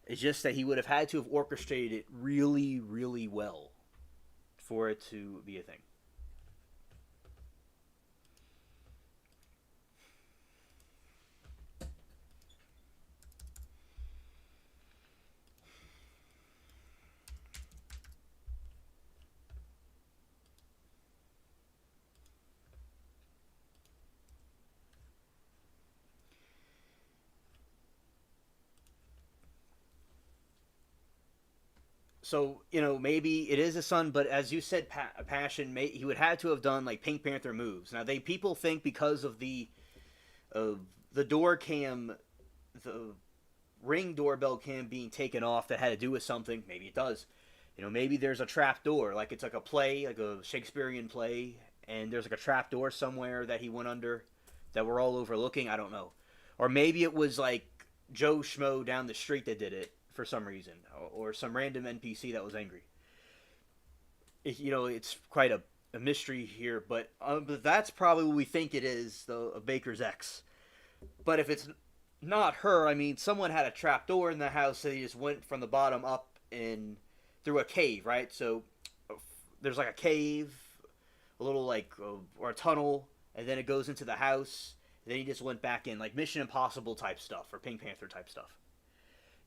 It's just that he would have had to have orchestrated it really, really well for it to be a thing. So maybe it is a sun, but as you said, passion. He would have to have done like Pink Panther moves. Now people think because of the door cam, the ring doorbell cam being taken off, that had to do with something. Maybe it does. Maybe there's a trap door, like it's like a play, like a Shakespearean play, and there's like a trap door somewhere that he went under, that we're all overlooking. I don't know, or maybe it was like Joe Schmo down the street that did it for some reason, or some random NPC that was angry. It's quite a mystery here, but that's probably what we think it is, though, of Baker's ex. But if it's not her, I mean, someone had a trap door in the house, so they just went from the bottom up and through a cave, right? So there's like a cave, a little like or a tunnel, and then it goes into the house. And then he just went back in, like Mission Impossible type stuff or Pink Panther type stuff.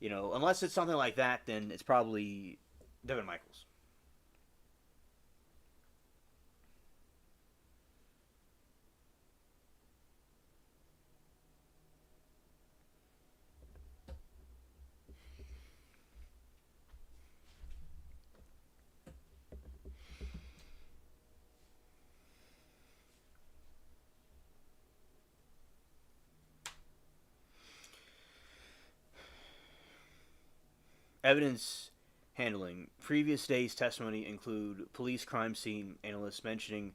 Unless it's something like that, then it's probably Devin Michaels. Evidence handling. Previous day's testimony include police crime scene analysts mentioning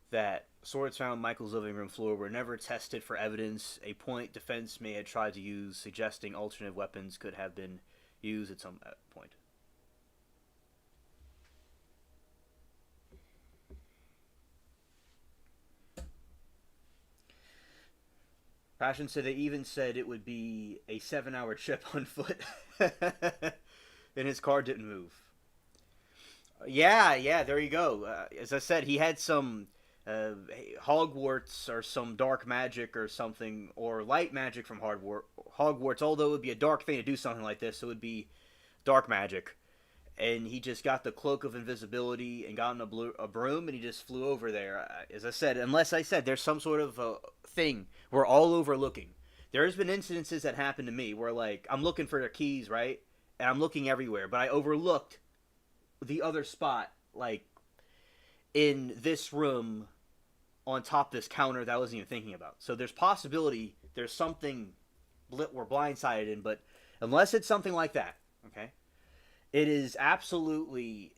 that swords found in Michael's living room floor were never tested for evidence, a point defense may have tried to use, suggesting alternate weapons could have been used at some point. Passion said they even said it would be a 7-hour trip on foot, and his car didn't move. Yeah, there you go. As I said, he had some Hogwarts or some dark magic or something, or light magic from Hogwarts, although it would be a dark thing to do something like this, so it would be dark magic. And he just got the cloak of invisibility and got on a broom, and he just flew over there. As I said, unless I said there's some sort of thing we're all overlooking. There's been incidences that happened to me where, like, I'm looking for the keys, right? And I'm looking everywhere, but I overlooked the other spot, like, in this room on top of this counter that I wasn't even thinking about. So there's possibility there's something we're blindsided in, but unless it's something like that, okay? It is absolutely,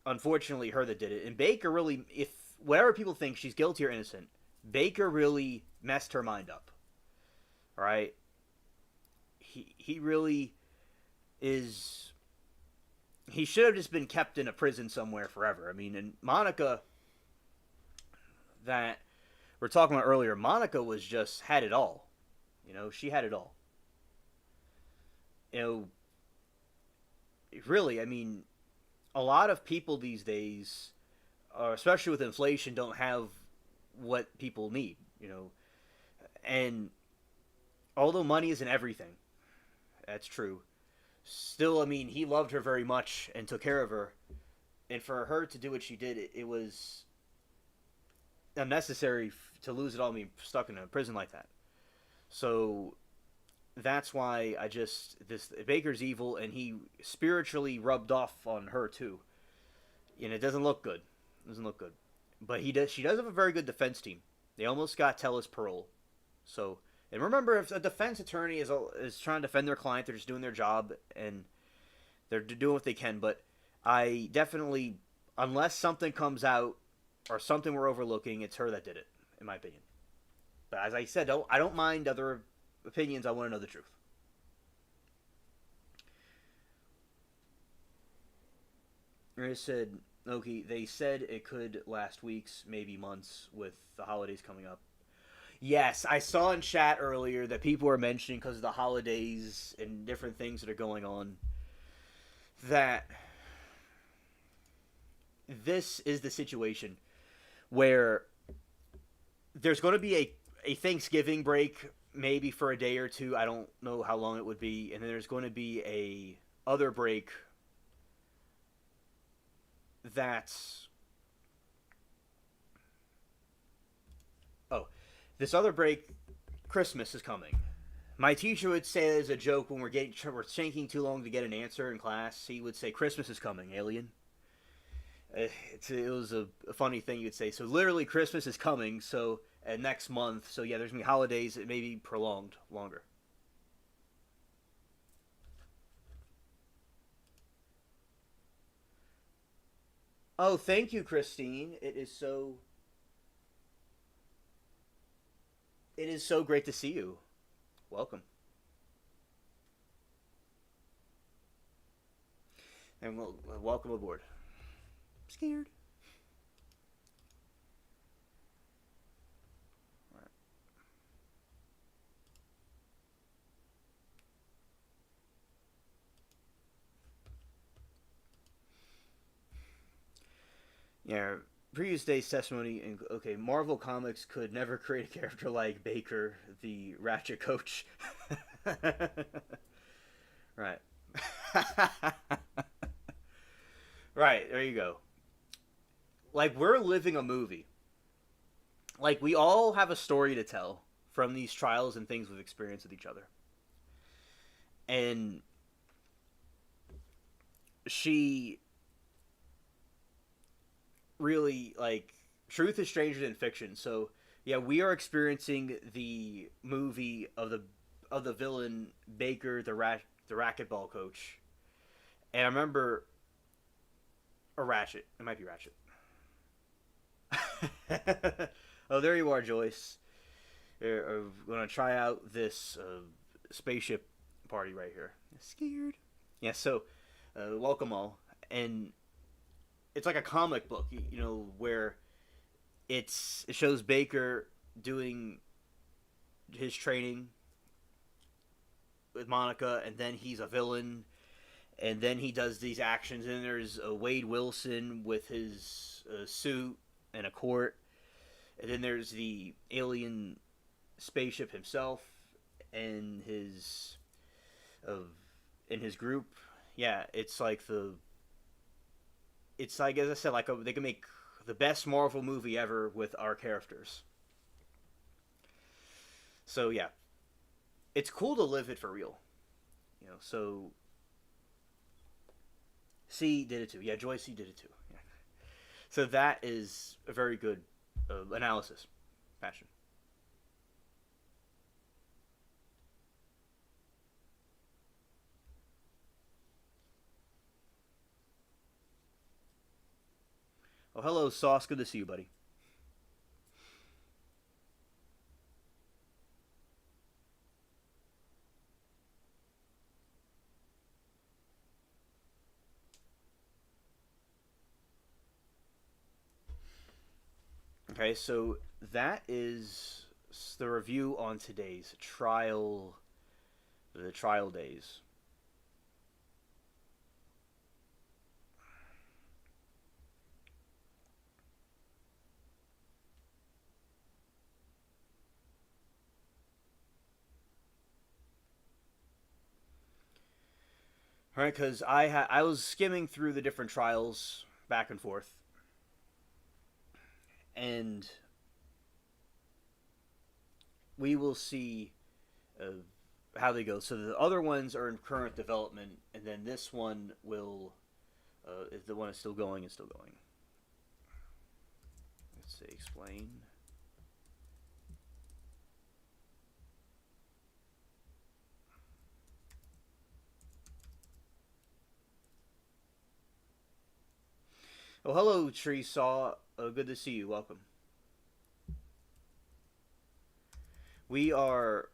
unfortunately, her that did it. And Baker really, if whatever people think she's guilty or innocent, Baker really messed her mind up. All right? He really is he should have just been kept in a prison somewhere forever. I mean, and Monica, that we're talking about earlier, Monica was just had it all. You know, she had it all. You know, really, I mean, a lot of people these days, especially with inflation, don't have what people need. You know, and although money isn't everything, that's true. Still, I mean, he loved her very much and took care of her, and for her to do what she did, it was unnecessary to lose it all. I mean, stuck in a prison like that. So that's why I just this Baker's evil, and he spiritually rubbed off on her too. And it doesn't look good. It doesn't look good. But he does. She does have a very good defense team. They almost got Tellis parole. So, and remember, if a defense attorney is trying to defend their client, they're just doing their job and they're doing what they can. But I definitely, unless something comes out or something we're overlooking, it's her that did it, in my opinion. But as I said, I don't mind other opinions. I want to know the truth. I said, okay, they said it could last weeks, maybe months, with the holidays coming up. Yes, I saw in chat earlier that people were mentioning because of the holidays and different things that are going on that this is the situation where there's going to be a Thanksgiving break maybe for a day or two. I don't know how long it would be. And then there's going to be a other break that's... Oh, this other break, Christmas is coming. My teacher would say as a joke when we're taking too long to get an answer in class, he would say, "Christmas is coming, alien." It was a funny thing you'd say. So literally, Christmas is coming. So next month. So yeah, there's gonna be holidays. It may be prolonged longer. Oh, thank you, Christine. It is so great to see you. Welcome. And welcome aboard. I'm scared. Right. Yeah, previous day's testimony. Okay, Marvel Comics could never create a character like Baker, the Ratchet coach. Right. Right, there you go. Like, we're living a movie. Like, we all have a story to tell from these trials and things we've experienced with each other. And she really, like, truth is stranger than fiction. So, yeah, we are experiencing the movie of the villain Baker, the racquetball coach. And I remember a Ratchet. It might be Ratchet. Oh, there you are, Joyce. I'm gonna try out this spaceship party right here. Scared. Yeah. So, welcome all, and it's like a comic book, where it shows Baker doing his training with Monica, and then he's a villain, and then he does these actions, and there's Wade Wilson with his suit and a court, and then there's the alien spaceship himself and his in his group. Yeah, it's like, as I said, like they can make the best Marvel movie ever with our characters. So yeah, it's cool to live it for real. So C did it too. Yeah, Joyce C did it too. Yeah. So that is a very good analysis. Passion. Oh, hello, Sauce. Good to see you, buddy. Okay, so that is the review on today's trial, the trial days. All right, because I was skimming through the different trials back and forth, and we will see uh, how they go. So the other ones are in current development, and then this one will, if the one is still going, is still going. Let's say explain. Oh, hello, Tree Saw. Good to see you. Welcome. We are,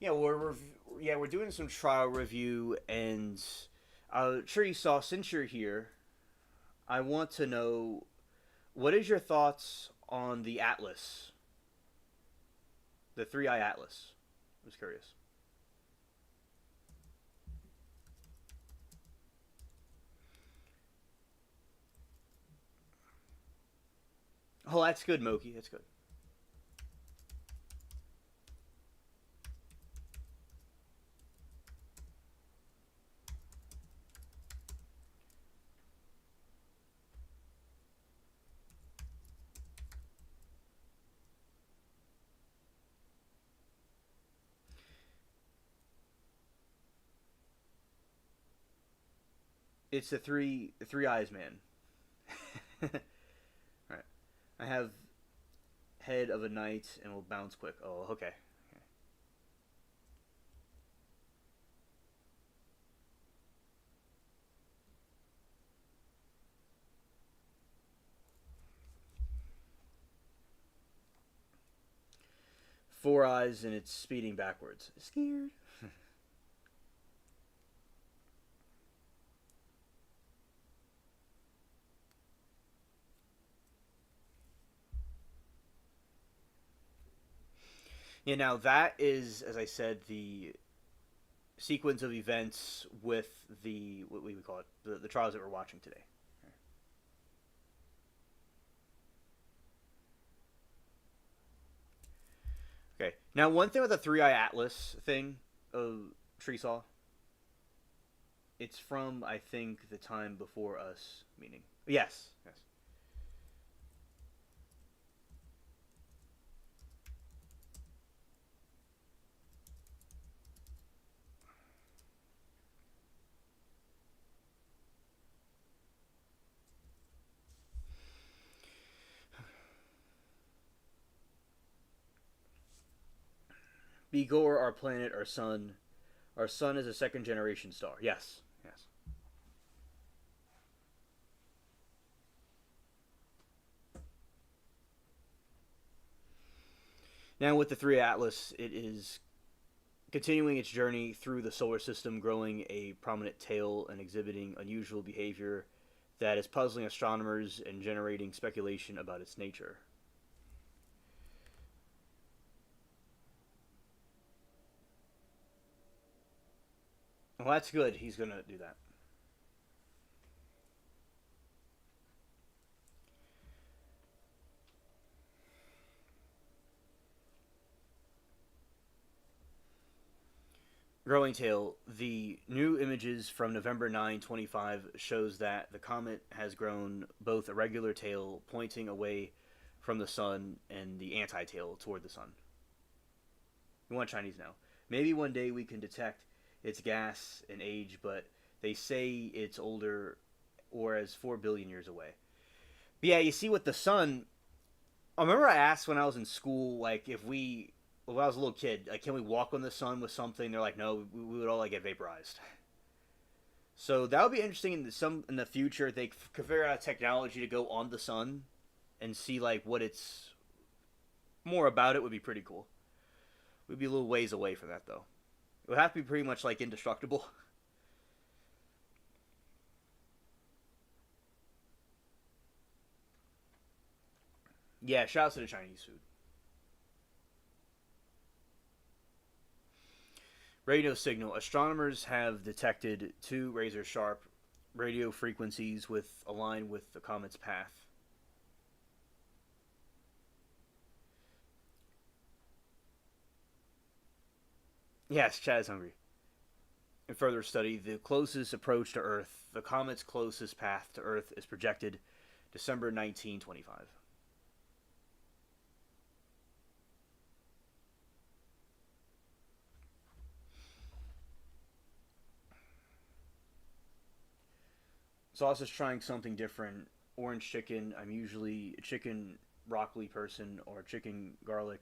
yeah, we're doing some trial review, and Tree Saw. Since you're here, I want to know what is your thoughts on the Atlas, the 3i Atlas. I was curious. Oh, that's good, Moki. That's good. It's the three eyes man. All right. I have head of a knight and will bounce quick. Oh, okay. Four eyes and it's speeding backwards. Scared. Yeah, now that is, as I said, the sequence of events with the what we would call it, the trials that we're watching today. Okay. Now, one thing with the three eye atlas thing of Tree Saw, it's from I think the time before us. Meaning, yes, yes. Begor, our planet, our sun. Our sun is a second generation star. Yes, yes. Now with the three atlas, it is continuing its journey through the solar system, growing a prominent tail and exhibiting unusual behavior that is puzzling astronomers and generating speculation about its nature. Well, that's good. He's going to do that. Growing tail. The new images from November 9, 2025 shows that the comet has grown both a regular tail pointing away from the sun and the anti-tail toward the sun. We want Chinese now. Maybe one day we can detect its gas and age, but they say it's older or as 4 billion years away. But yeah, you see with the sun, I remember I asked when I was in school, like if we, when I was a little kid, like can we walk on the sun with something? They're like, no, we would all like get vaporized. So that would be interesting in the future. If they could figure out technology to go on the sun and see like what it's more about. It would be pretty cool. We'd be a little ways away from that though. It would have to be pretty much like indestructible. Yeah, shouts to the Chinese food. Radio signal. Astronomers have detected two razor sharp radio frequencies with align with the comet's path. Yes, Chad is hungry. In further study, the closest approach to Earth, the comet's closest path to Earth, is projected December 1925. Sauce is trying something different. Orange chicken. I'm usually a chicken broccoli person or chicken garlic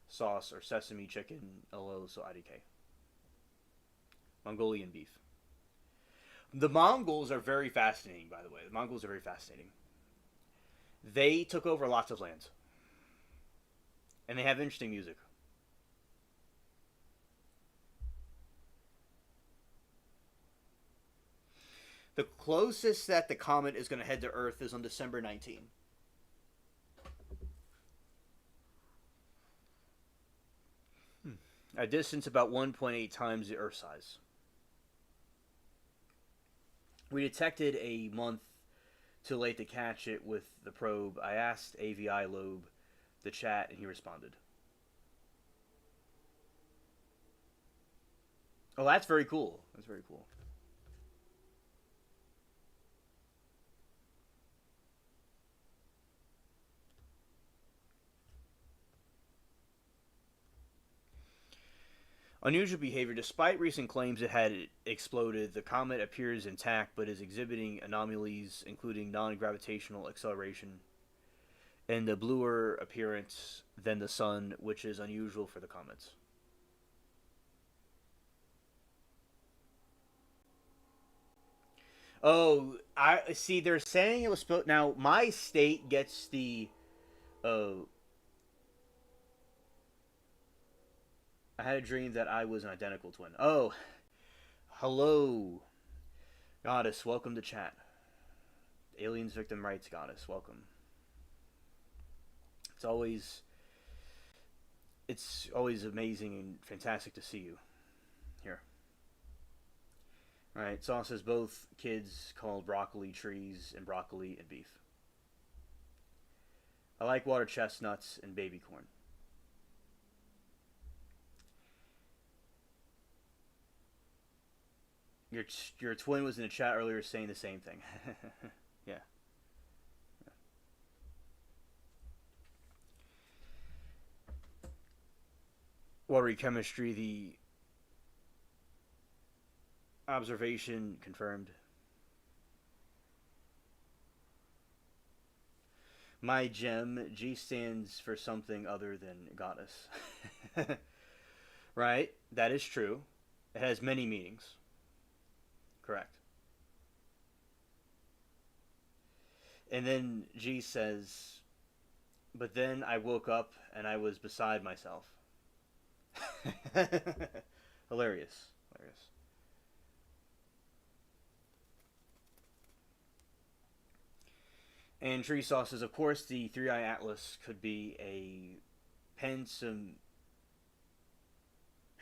sauce or sesame chicken. LO so IDK. Mongolian beef. The Mongols are very fascinating, by the way. The Mongols are very fascinating. They took over lots of lands, and they have interesting music. The closest that the comet is going to head to Earth is on December 19. A distance about 1.8 times the Earth size. We detected a month too late to catch it with the probe. I asked AVI Loeb the chat, and he responded. Oh, that's very cool. That's very cool. Unusual behavior. Despite recent claims it had exploded, the comet appears intact but is exhibiting anomalies, including non gravitational acceleration and a bluer appearance than the sun, which is unusual for the comets. Oh, I see. They're saying it was supposed. Now, my state gets the. Uh, I had a dream that I was an identical twin. Oh, hello, goddess. Welcome to chat. Aliens victim rights goddess. Welcome. It's always it's always amazing and fantastic to see you here. All right, Saw says both kids called broccoli trees and broccoli and beef. I like water chestnuts and baby corn. Your your twin was in the chat earlier saying the same thing. Yeah. Watery chemistry. The observation confirmed. My gem, G stands for something other than goddess. Right? That is true. It has many meanings. Correct. And then G says, but then I woke up and I was beside myself. Hilarious. Hilarious. And Tree Sauce says, of course, the Three Eye Atlas could be a Pansem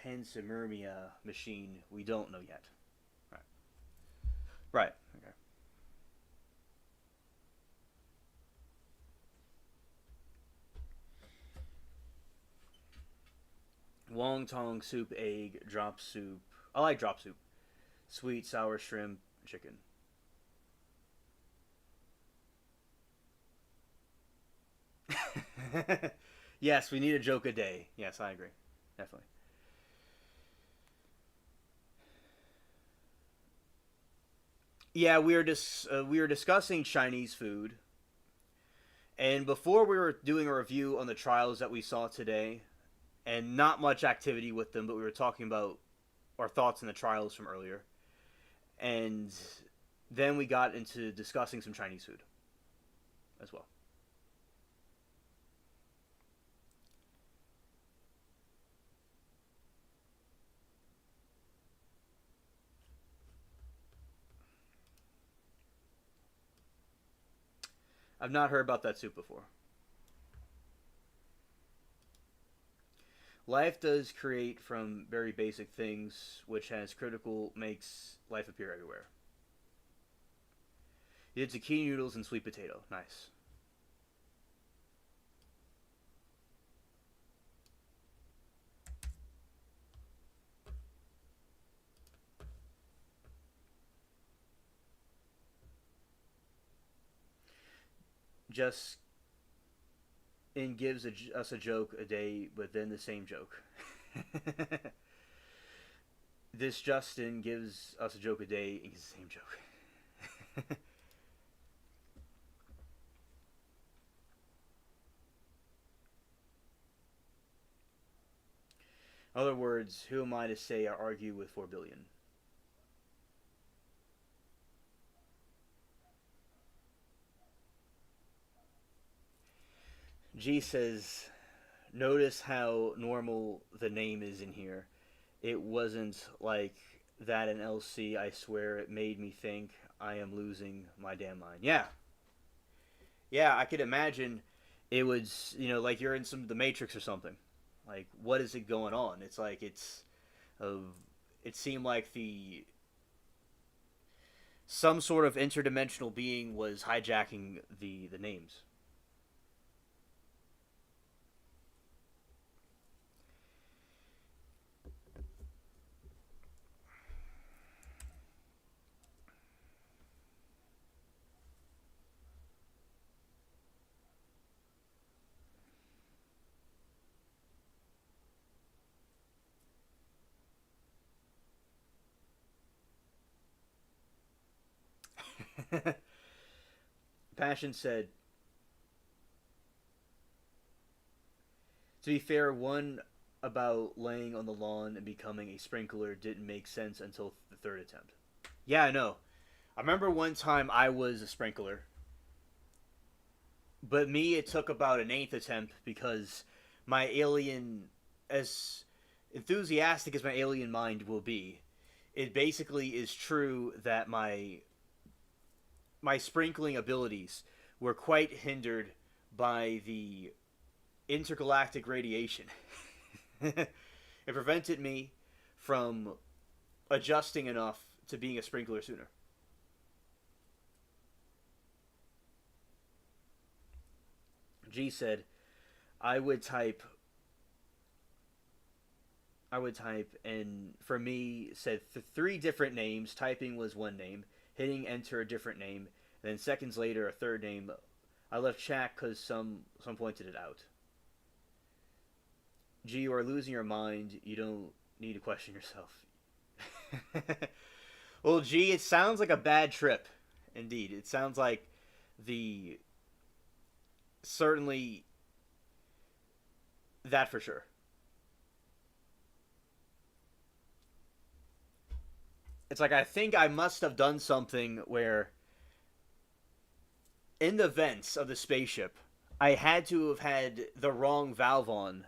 panspermia machine. We don't know yet. Right. Right. Okay. Wonton soup, egg, drop soup. I like drop soup. Sweet, sour shrimp, chicken. Yes, we need a joke a day. Yes, I agree. Definitely. Yeah, we were discussing Chinese food, and before we were doing a review on the trials that we saw today, and not much activity with them, but we were talking about our thoughts on the trials from earlier, and then we got into discussing some Chinese food as well. I've not heard about that soup before. Life does create from very basic things, which has critical makes life appear everywhere. You did zucchini noodles and sweet potato. Nice. Just and gives us a joke a day, but then the same joke. This Justin gives us a joke a day and gives the same joke. Other words, who am I to say or argue with 4 billion? G says, notice how normal the name is in here. It wasn't like that in LC. I swear it made me think I am losing my damn mind. Yeah. Yeah, I could imagine it was, like you're in the Matrix or something. Like, what is it going on? It's like uh, it seemed like the some sort of interdimensional being was hijacking the names. Passion said, to be fair, one about laying on the lawn and becoming a sprinkler didn't make sense until the third attempt. Yeah, I know. I remember one time I was a sprinkler, but me, it took about an eighth attempt because my alien, as enthusiastic as my alien mind will be, it basically is true that my sprinkling abilities were quite hindered by the intergalactic radiation. It prevented me from adjusting enough to being a sprinkler sooner. G said, I would type and for me said three different names. Typing was one name, hitting enter a different name, and then seconds later a third name. I left chat because some pointed it out. G, you are losing your mind. You don't need to question yourself. Well, G, it sounds like a bad trip. Indeed, it sounds like the certainly that for sure. It's like I think I must have done something where in the vents of the spaceship, I had to have had the wrong valve on.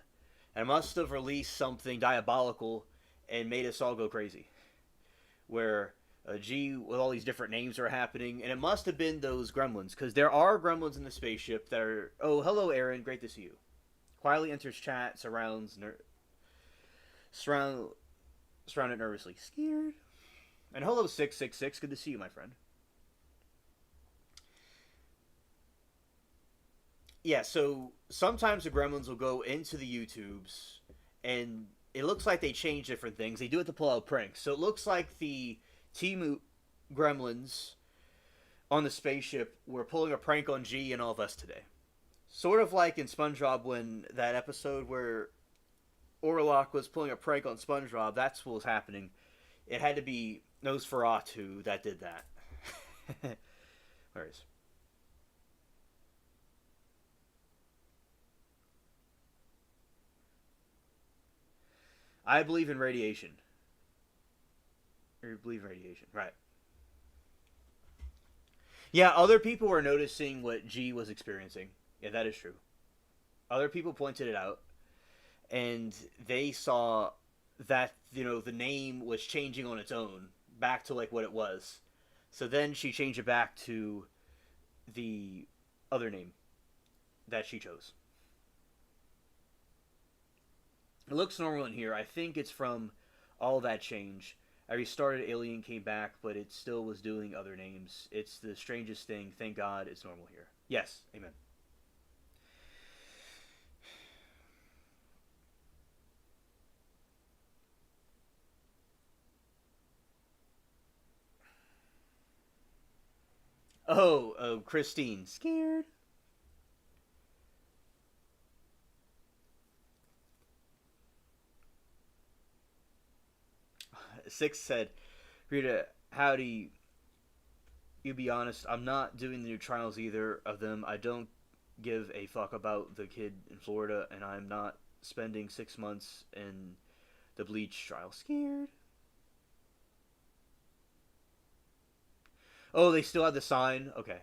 I must have released something diabolical and made us all go crazy. Where G with all these different names are happening, and it must have been those gremlins because there are gremlins in the spaceship that are. Oh, hello, Aaron. Great to see you. Quietly enters chat, surround surrounded nervously, scared. And hello, 666. Good to see you, my friend. Yeah, so sometimes the gremlins will go into the YouTubes and it looks like they change different things. They do it to pull out pranks. So it looks like the Timu gremlins on the spaceship were pulling a prank on G and all of us today. Sort of like in SpongeBob when that episode where Orlock was pulling a prank on SpongeBob, that's what was happening. It had to be Nosferatu that did that. Where is? I believe in radiation. Or believe in radiation, right? Yeah, other people were noticing what G was experiencing. Yeah, that is true. Other people pointed it out, and they saw that the name was changing on its own back to like what it was. So then she changed it back to the other name that she chose. It looks normal in here. I think it's from all that change. I restarted Alien, came back, but it still was doing other names. It's the strangest thing. Thank God it's normal here. Yes, amen. Oh, Christine. Scared? Six said, Rita, howdy. You be honest, I'm not doing the new trials either of them. I don't give a fuck about the kid in Florida, and I'm not spending 6 months in the Bleach trial. Scared? Oh, they still have the sign? Okay.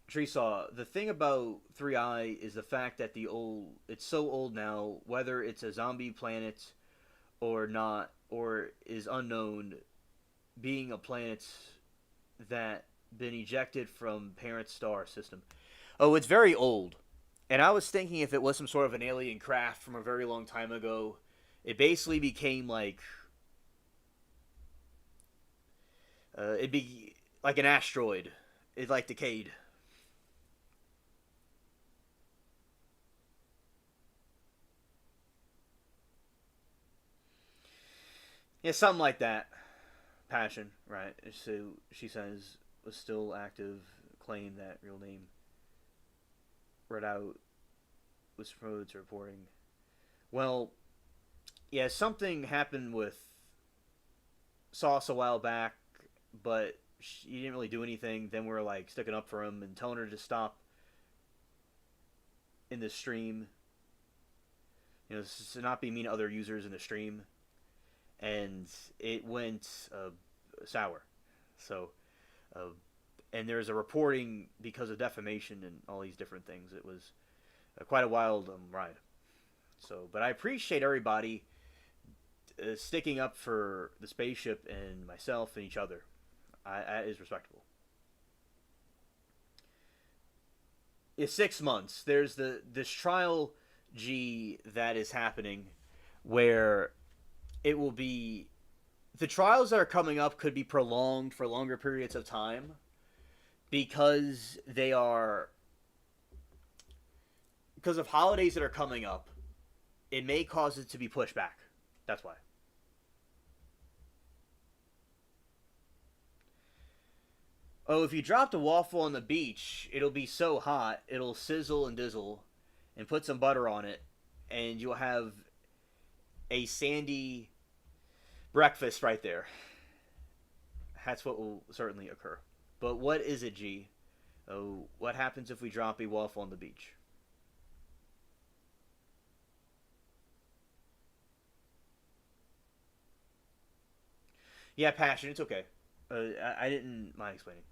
Treesaw, the thing about 3i is the fact that it's so old now, whether it's a zombie planet or not, or is unknown, being a planet that been ejected from parent star system. Oh, it's very old. And I was thinking if it was some sort of an alien craft from a very long time ago, it basically became like it'd be like an asteroid. It like decayed. Yeah, something like that. Passion, right? So she says was still active. Claim that real name read out was promoted to reporting. Well, yeah, something happened with Sauce a while back, but he didn't really do anything. Then we're like sticking up for him and telling her to stop in the stream. To not be mean to other users in the stream, and it went sour. So, uh, and there's a reporting because of defamation and all these different things. It was quite a wild ride. So, but I appreciate everybody sticking up for the spaceship and myself and each other. That is respectable. It's 6 months. There's this trial G that is happening, where it will be the trials that are coming up could be prolonged for longer periods of time because they are because of holidays that are coming up. It may cause it to be pushed back. That's why. Oh, if you drop the waffle on the beach, it'll be so hot, it'll sizzle and dizzle, and put some butter on it, and you'll have a sandy breakfast right there. That's what will certainly occur. But what is it, G? Oh, what happens if we drop a waffle on the beach? Yeah, passion. It's okay. I didn't mind explaining.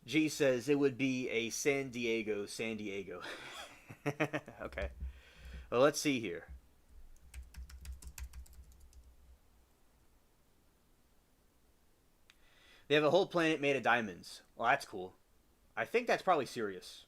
G says it would be a San Diego, San Diego. Okay. Well, let's see here. They have a whole planet made of diamonds. Well, that's cool. I think that's probably serious.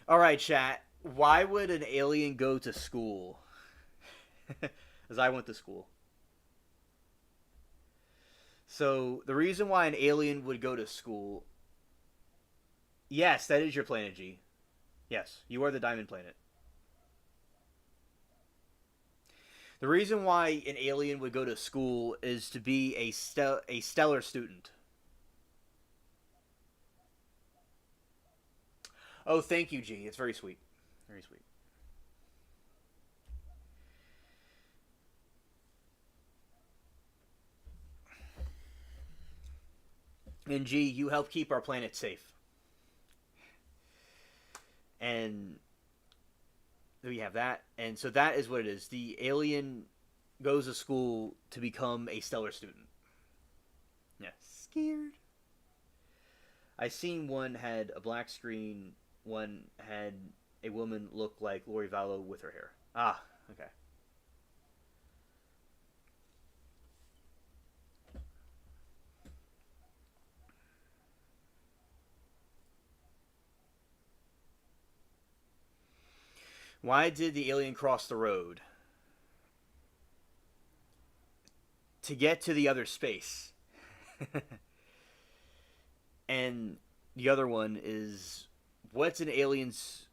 All right, chat. Why would an alien go to school? As I went to school. So the reason why an alien would go to school. Yes, that is your planet, G. Yes, you are the diamond planet. The reason why an alien would go to school is to be a stellar student. Oh, thank you, G. It's very sweet. Very sweet. And G, you help keep our planet safe. And we have that. And so that is what it is. The alien goes to school to become a stellar student. Yeah. Scared. I seen one had a black screen, one had a woman look like Lori Vallow with her hair. Ah, okay. Why did the alien cross the road? To get to the other space. And the other one is what's an alien's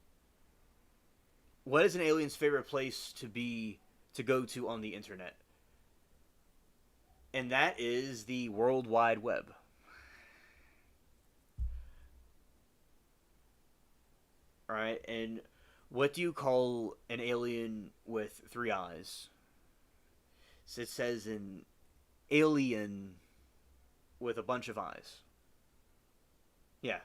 what is an alien's favorite place to go to on the internet? And that is the World Wide Web. All right, and what do you call an alien with three eyes? So it says an alien with a bunch of eyes. Yeah.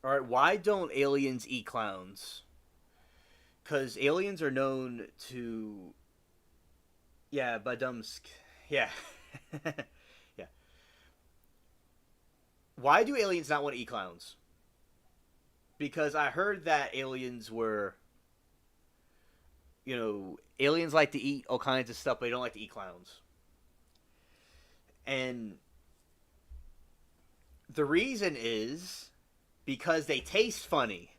All right. Why don't aliens eat clowns? Because aliens are known to. Yeah, Badumsk. Yeah. Yeah. Why do aliens not want to eat clowns? Because I heard that aliens were. Aliens like to eat all kinds of stuff, but they don't like to eat clowns. And the reason is because they taste funny.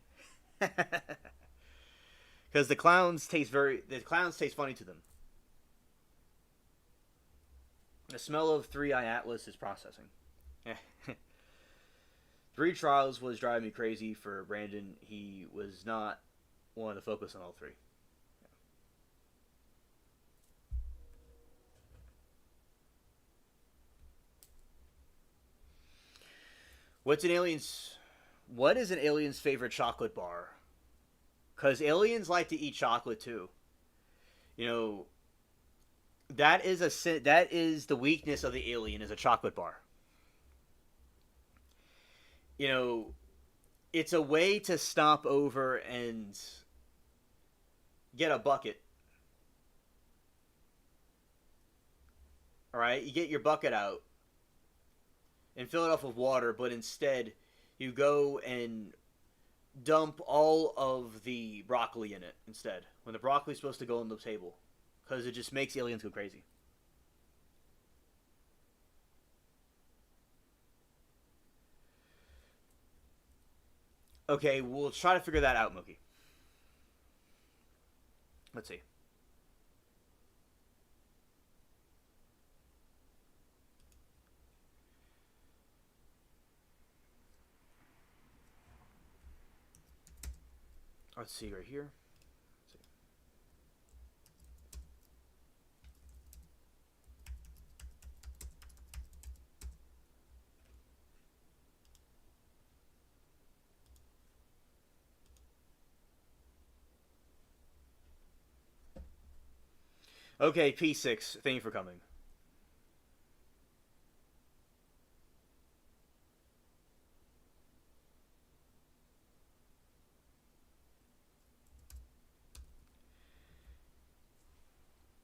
Because the clowns taste funny to them. The smell of Three Eye Atlas is processing. Three Trials was driving me crazy for Brandon. He was not wanting to focus on all three. What is an alien's favorite chocolate bar? Because aliens like to eat chocolate too. You know, that is the weakness of the alien is a chocolate bar. You know, it's a way to stop over and get a bucket. All right, you get your bucket out and fill it up with water, but instead you go and dump all of the broccoli in it instead. When the broccoli's supposed to go on the table, because it just makes aliens go crazy. Okay, we'll try to figure that out, Mookie. Let's see. Let's see right here. Let's see. Okay, P6. Thank you for coming.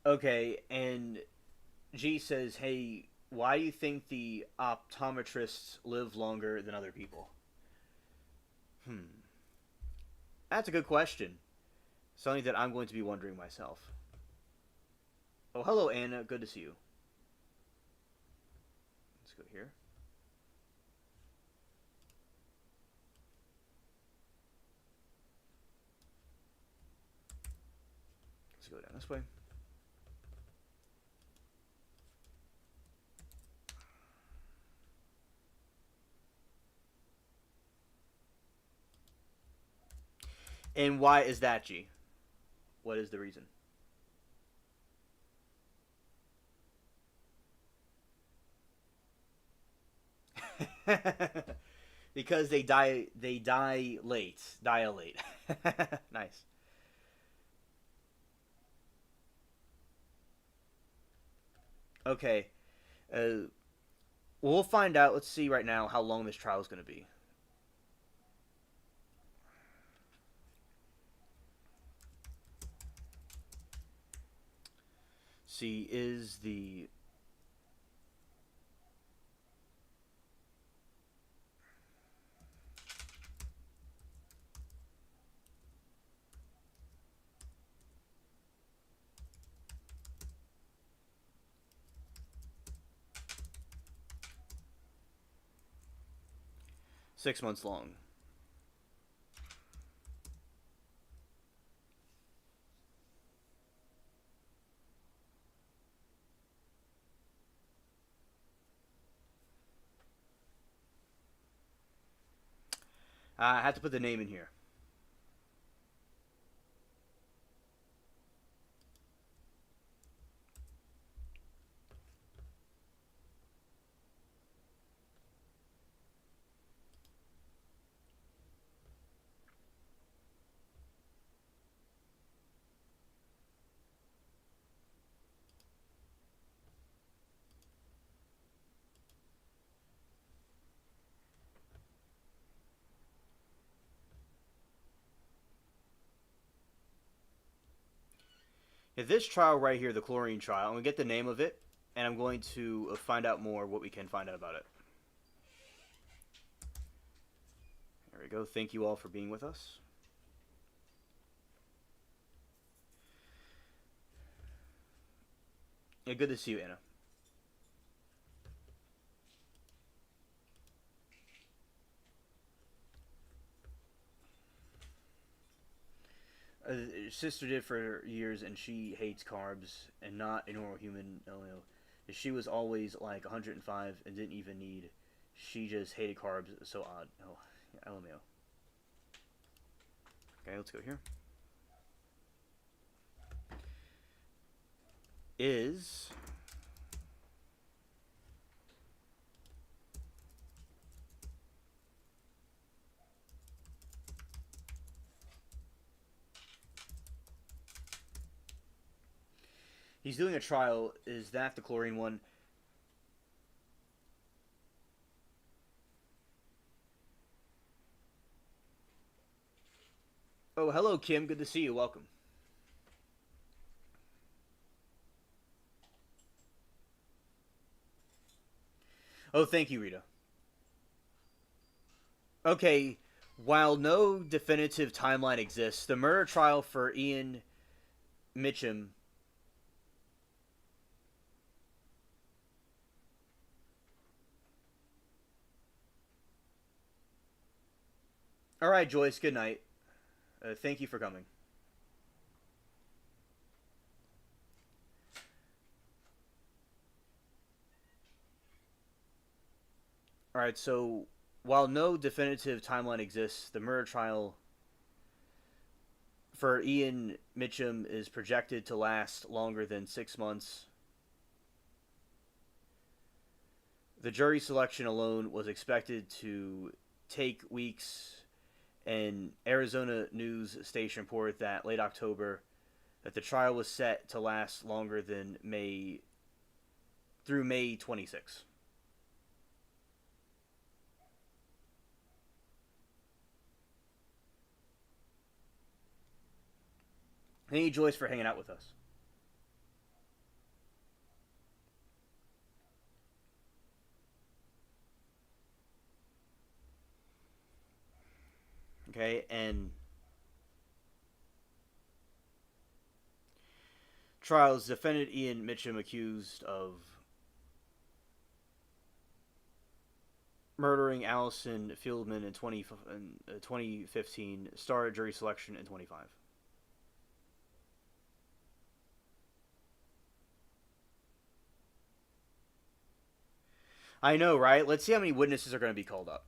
Okay, and G says, "Hey, why do you think the optometrists live longer than other people?" Hmm, that's a good question. Something that I'm going to be wondering myself. Oh, hello, Anna. Good to see you. Let's go here. Let's go down this way. And why is that, G? What is the reason? Because they die late. Dilate. Nice. Okay. Uh, we'll find out. Let's see right now how long this trial is going to be. See, is the 6 months long? I have to put the name in here. If this trial right here, the chlorine trial, I'm going to get the name of it, and I'm going to find out more what we can find out about it. There we go. Thank you all for being with us. Yeah, good to see you, Anna. Your sister did for years, and she hates carbs and not a normal human. She was always like 105 and didn't even need. She just hated carbs. So odd. Oh, LMAO. Okay, let's go here. Is he's doing a trial? Is that the chlorine one? Oh, hello, Kim. Good to see you. Welcome. Oh, thank you, Rita. Okay, while no definitive timeline exists, the murder trial for Ian Mitchum. All right, Joyce. Good night. Thank you for coming. All right, so while no definitive timeline exists, the murder trial for Ian Mitchum is projected to last longer than 6 months. The jury selection alone was expected to take weeks. An Arizona news station reported that late October that the trial was set to last longer than May 26. Thank you, Joyce, for hanging out with us. Okay, and trials defendant Ian Mitchum accused of murdering Allison Fieldman in 2015 started jury selection in 25. I know, right? Let's see how many witnesses are going to be called up.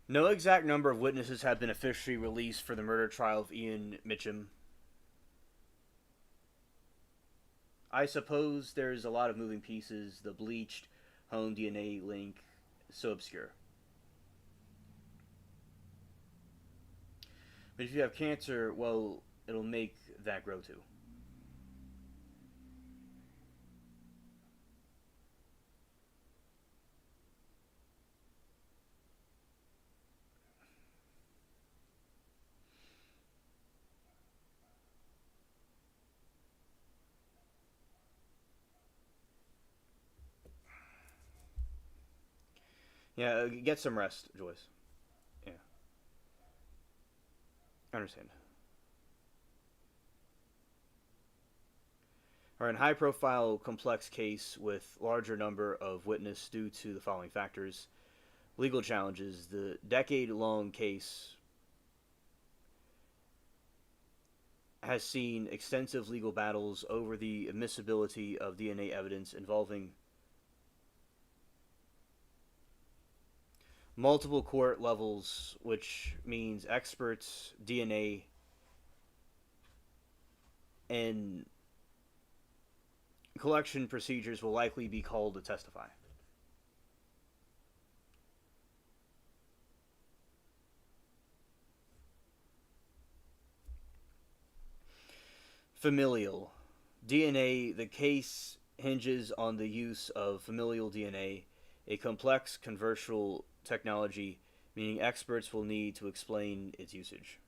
No exact number of witnesses have been officially released for the murder trial of Ian Mitchum. I suppose there's a lot of moving pieces. The bleached home DNA link is so obscure. But if you have cancer, well, it'll make that grow too. Yeah, get some rest, Joyce. Yeah, I understand. Or in high-profile, complex case with larger number of witnesses due to the following factors: legal challenges. The decade-long case has seen extensive legal battles over the admissibility of DNA evidence involving multiple court levels, which means experts, DNA, and collection procedures will likely be called to testify. Familial DNA. The case hinges on the use of familial DNA, a complex controversial technology, meaning experts will need to explain its usage.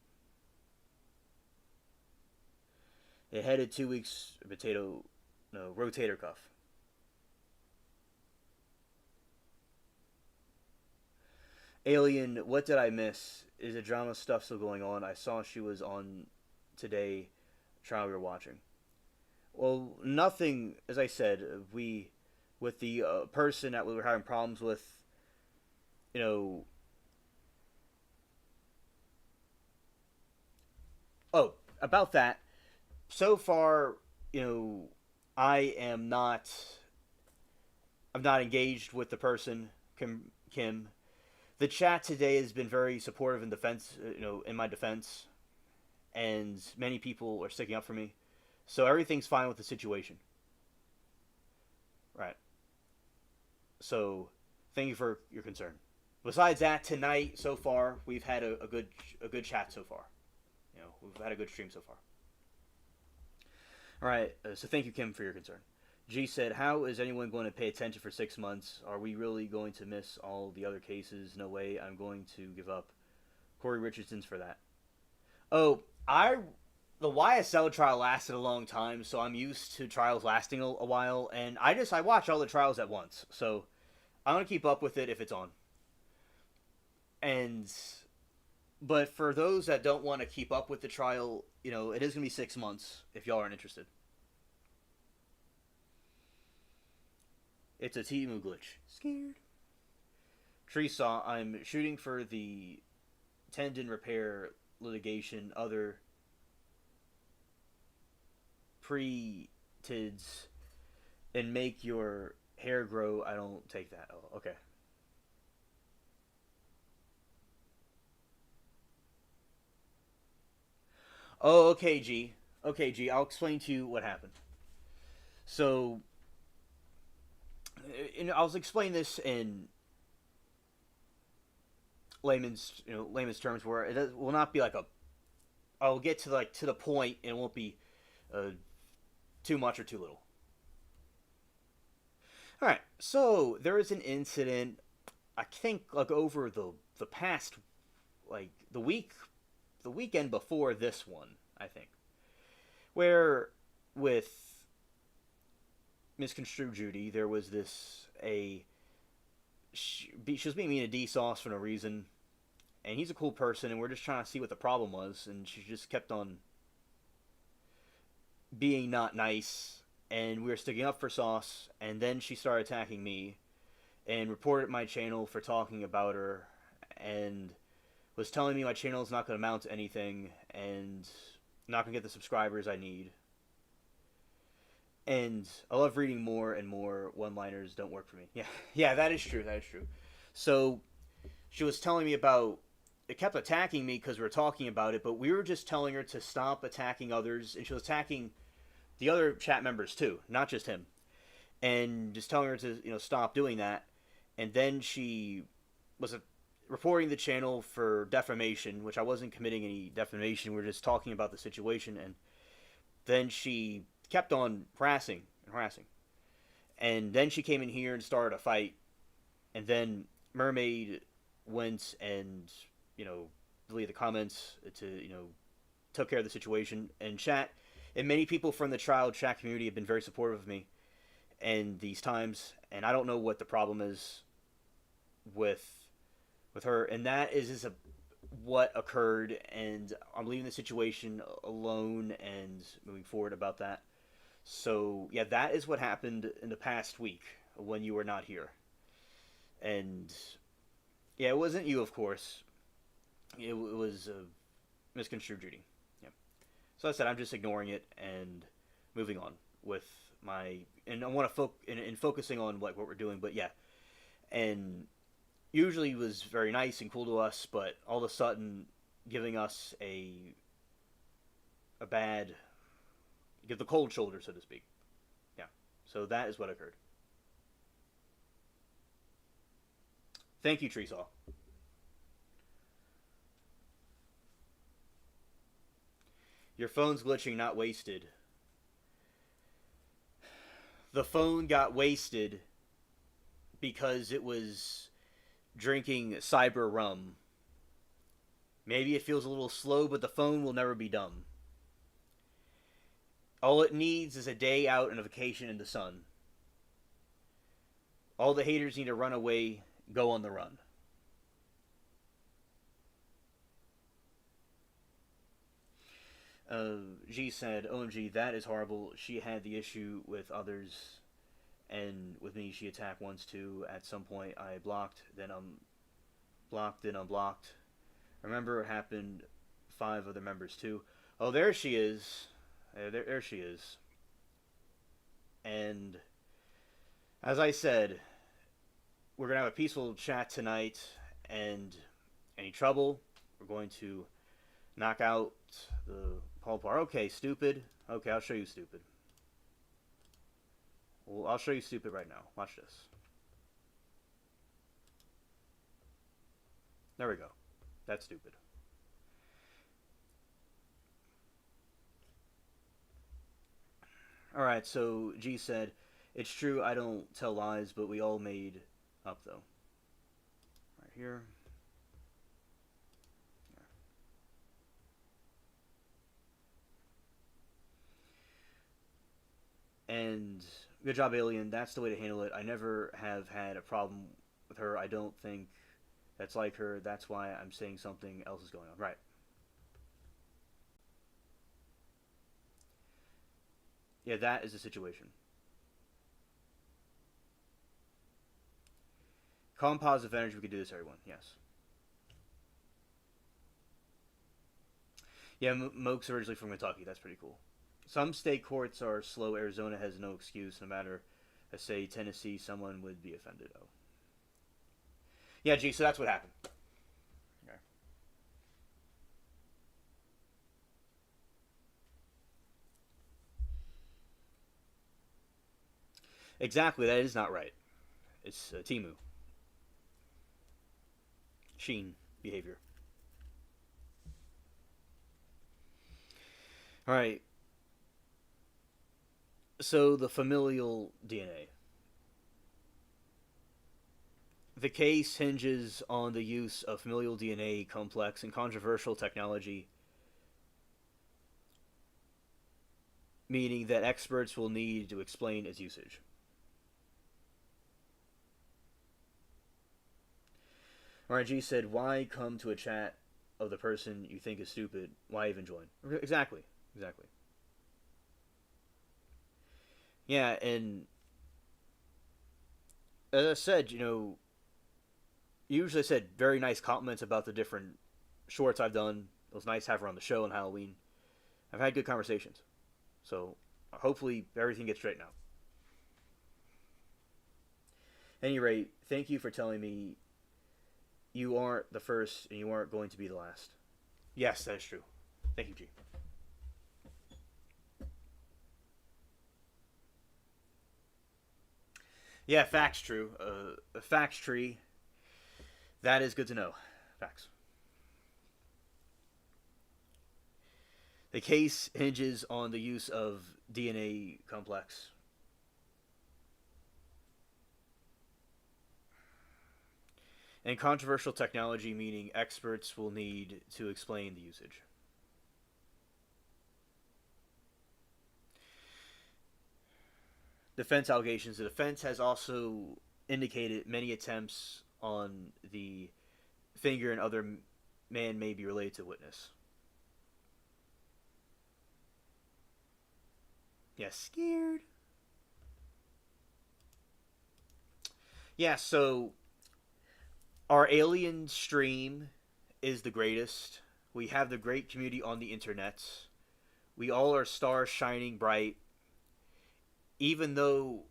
It headed 2 weeks potato, no, rotator cuff. Alien, what did I miss? Is the drama stuff still going on? I saw she was on today, trial we were watching. Well, nothing. As I said, we with the person that we were having problems with, you know. Oh, about that. So far, you know, I am not. I'm not engaged with the person, Kim. The chat today has been very supportive in defense. In my defense, and many people are sticking up for me. So everything's fine with the situation. Right. So thank you for your concern. Besides that, tonight so far we've had a good chat so far. We've had a good stream so far. All right. So thank you, Kim, for your concern. G said, "How is anyone going to pay attention for 6 months? Are we really going to miss all the other cases? No way. I'm going to give up." Corey Richardson's for that. Oh, the YSL trial lasted a long time, so I'm used to trials lasting a while, and I watch all the trials at once, so I'm gonna keep up with it if it's on. And but for those that don't want to keep up with the trial, it is gonna be 6 months if y'all aren't interested. It's a Timu glitch. Scared. Tree saw. I'm shooting for the tendon repair litigation. Other pre-tids and make your hair grow. I don't take that. Oh, okay. Oh, okay, G. Okay, G. I'll explain to you what happened. So, I'll explain this in layman's terms, where it will not be like a. I'll get to the point, and it won't be too much or too little. All right. So there is an incident. I think like over the past the weekend before this one, I think, where with Misconstrued Judy, there was she was being mean to D Sauce for no reason, and he's a cool person, and we're just trying to see what the problem was, and she just kept on being not nice, and we were sticking up for Sauce, and then she started attacking me, and reported my channel for talking about her, and was telling me my channel is not going to amount to anything, and not going to get the subscribers I need. And I love reading more and more one-liners don't work for me. Yeah, yeah, that is true. That is true. So She was telling me about it kept attacking me because we were talking about it, but we were just telling her to stop attacking others, and she was attacking the other chat members too, not just him, and just telling her to stop doing that. And then she was reporting the channel for defamation, which I wasn't committing any defamation. We were just talking about the situation, and then she kept on harassing and harassing. And then she came in here and started a fight, and then Mermaid went and deleted the comments to took care of the situation. And chat and many people from the trial chat community have been very supportive of me in these times, and I don't know what the problem is with her, and that is what occurred, and I'm leaving the situation alone and moving forward about that. So yeah, that is what happened in the past week when you were not here. And yeah, it wasn't you, of course. It was misconstrued Judy. Yeah. So I said I'm just ignoring it and moving on with my, and I want to in focusing on like what we're doing. But yeah, and usually was very nice and cool to us, but all of a sudden giving us a bad, give the cold shoulder, so to speak. Yeah. So that is what occurred. Thank you, Treesaw. Your phone's glitching, not wasted. The phone got wasted because it was drinking cyber rum. Maybe it feels a little slow, but the phone will never be dumb. All it needs is a day out and a vacation in the sun. All the haters need to run away, go on the run. G said, OMG, that is horrible. She had the issue with others, and with me, she attacked once too. At some point, I blocked, then blocked, then unblocked. Remember, it happened 5 other members too. Oh, there she is. There she is. And as I said, we're going to have a peaceful chat tonight, and any trouble, we're going to knock out the Paul Bar. Okay, stupid. Okay, I'll show you stupid. Well, I'll show you stupid right now. Watch this. There we go. That's stupid. Alright, so G said, it's true I don't tell lies, but we all made up, though. Right here. And good job, Alien. That's the way to handle it. I never have had a problem with her. I don't think that's like her. That's why I'm saying something else is going on. Right. Yeah, that is the situation. Calm, positive energy. We could do this, everyone. Yes. Yeah, Moke's originally from Kentucky. That's pretty cool. Some state courts are slow. Arizona has no excuse. No matter, I say Tennessee, someone would be offended. Oh. Yeah, G. So that's what happened. Okay. Exactly. That is not right. It's Timu. Sheen behavior. All right. So the familial DNA. The case hinges on the use of familial DNA, complex and controversial technology, meaning that experts will need to explain its usage. RG said, why come to a chat of the person you think is stupid? Why even join? Exactly. Exactly. Yeah, and as I said, usually I said very nice compliments about the different shorts I've done. It was nice to have her on the show on Halloween. I've had good conversations. So hopefully everything gets straightened out. At any rate, thank you for telling me You aren't the first, and you aren't going to be the last. Yes, that is true. Thank you, G. Yeah, facts true. A facts tree. That is good to know. Facts. The case hinges on the use of DNA complex. And controversial technology, meaning experts will need to explain the usage. Defense allegations. The defense has also indicated many attempts on the finger and other man may be related to witness. Yeah, scared. Yeah, so our alien stream is the greatest. We have the great community on the internet. We all are stars shining bright. Even though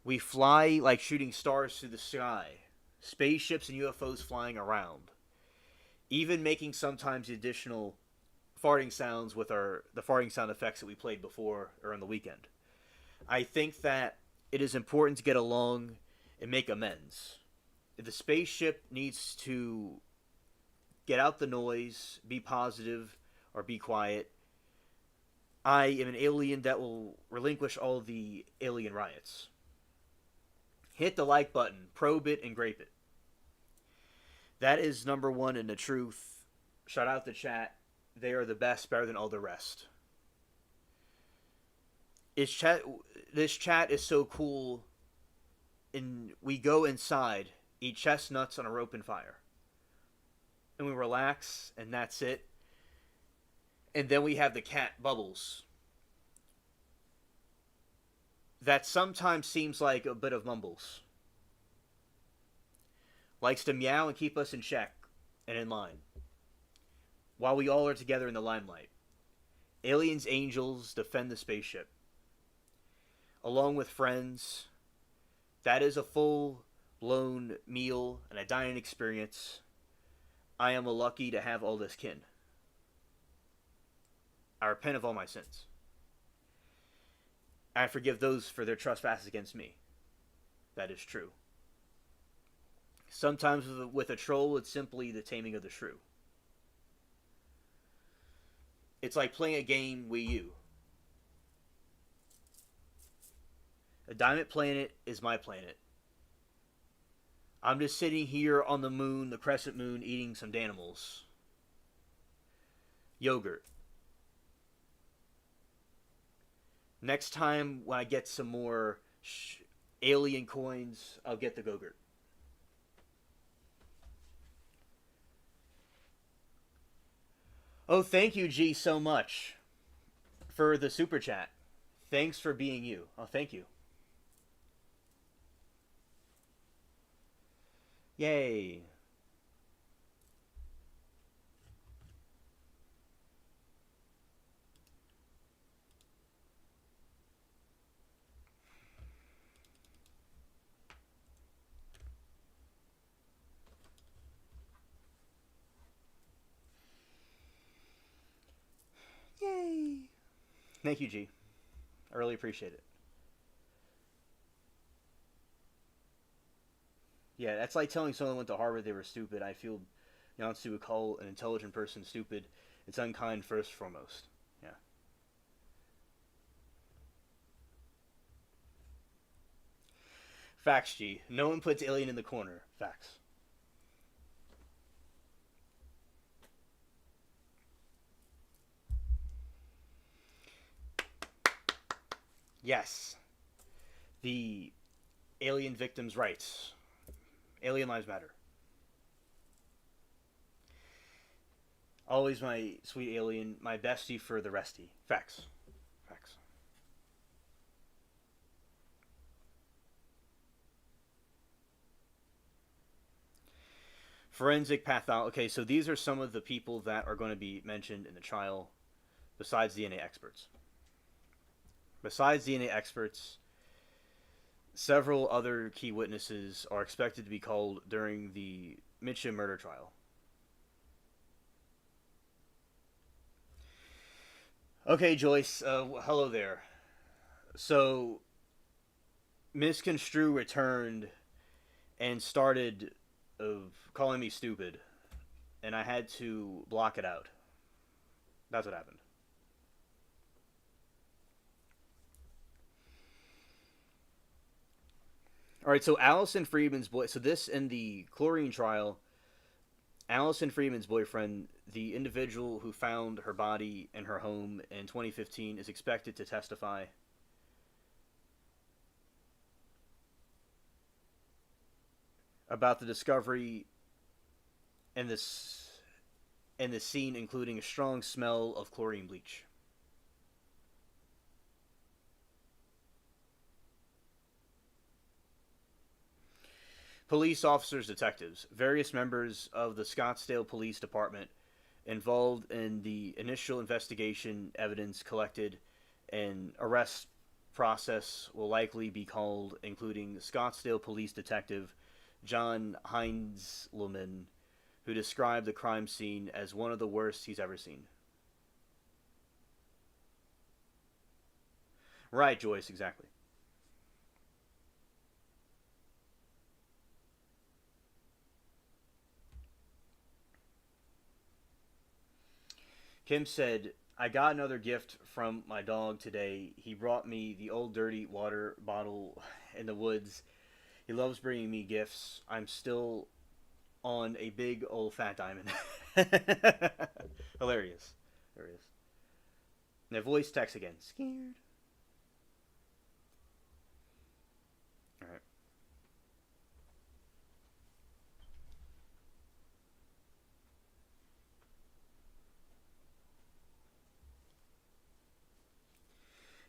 we fly like shooting stars through the sky, spaceships and UFOs flying around, even making sometimes additional farting sounds with the farting sound effects that we played before or on the weekend. I think that it is important to get along and make amends. If the spaceship needs to get out the noise, be positive, or be quiet, I am an alien that will relinquish all the alien riots. Hit the like button, probe it, and grape it. That is number one in the truth. Shout out the chat. They are the best, better than all the rest. This chat is so cool. And we go inside, eat chestnuts on a rope and fire. And we relax, and that's it. And then we have the cat Bubbles. That sometimes seems like a bit of mumbles. Likes to meow and keep us in check and in line. While we all are together in the limelight. Aliens, angels defend the spaceship. Along with friends. That is a full-blown meal and a dining experience. I am lucky to have all this kin. I repent of all my sins. I forgive those for their trespasses against me. That is true. Sometimes with a troll, it's simply the taming of the shrew. It's like playing a game Wii U. A diamond planet is my planet. I'm just sitting here on the moon, the crescent moon, eating some Danimals. Yogurt. Next time when I get some more alien coins, I'll get the Gogurt. Oh, thank you, G, so much for the super chat. Thanks for being you. Oh, thank you. Yay. Yay. Thank you, G. I really appreciate it. Yeah, that's like telling someone who went to Harvard they were stupid. I feel Yansu would call an intelligent person stupid. It's unkind first and foremost. Yeah. Facts, G. No one puts alien in the corner. Facts. Yes. The alien victims' rights. Alien lives matter. Always my sweet alien, my bestie for the restie. Facts. Facts. Forensic pathology. Okay, so these are some of the people that are going to be mentioned in the trial besides DNA experts. Besides DNA experts, several other key witnesses are expected to be called during the Mitchum murder trial. Okay, Joyce. Hello there. So, Misconstrue returned and started calling me stupid, and I had to block it out. That's what happened. All right, so Allison Friedman's boy. So this in the chlorine trial, Allison Friedman's boyfriend, the individual who found her body in her home in 2015, is expected to testify about the discovery and this and the scene, including a strong smell of chlorine bleach. Police officers, detectives, various members of the Scottsdale Police Department involved in the initial investigation, evidence collected, and arrest process will likely be called, including Scottsdale Police Detective John Heinzelman, who described the crime scene as one of the worst he's ever seen. Right, Joyce, exactly. Kim said, I got another gift from my dog today. He brought me the old dirty water bottle in the woods. He loves bringing me gifts. I'm still on a big old fat diamond. Hilarious. Hilarious. And their voice text again. Scared. All right.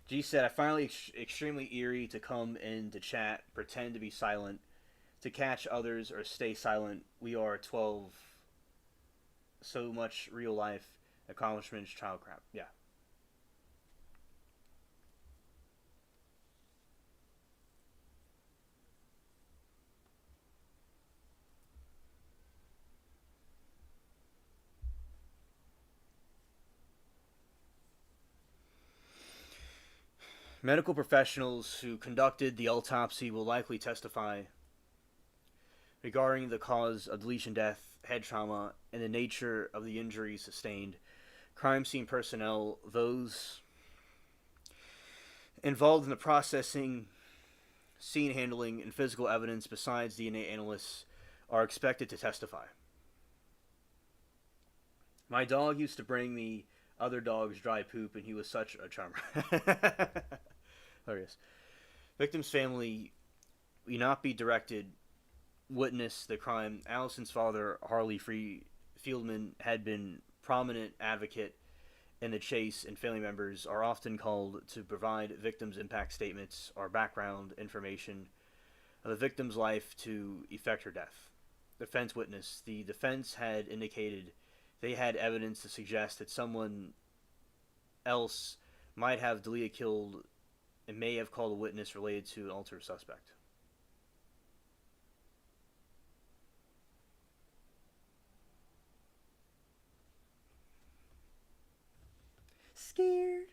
G said, I finally extremely eerie to come in to chat, pretend to be silent, to catch others or stay silent. We are 12. So much real life accomplishments, child crap. Yeah. Medical professionals who conducted the autopsy will likely testify regarding the cause of deletion death, head trauma, and the nature of the injuries sustained. Crime scene personnel, those involved in the processing, scene handling, and physical evidence besides DNA analysts, are expected to testify. My dog used to bring me other dogs' dry poop, and he was such a charmer. Hilarious. Victim's family will not be directed witness the crime. Allison's father, Harley Fieldman, had been prominent advocate in the chase, and family members are often called to provide victims' impact statements or background information of the victim's life to effect her death. Defense witness. The defense had indicated they had evidence to suggest that someone else might have Delia killed and may have called a witness related to an altered suspect. Scared.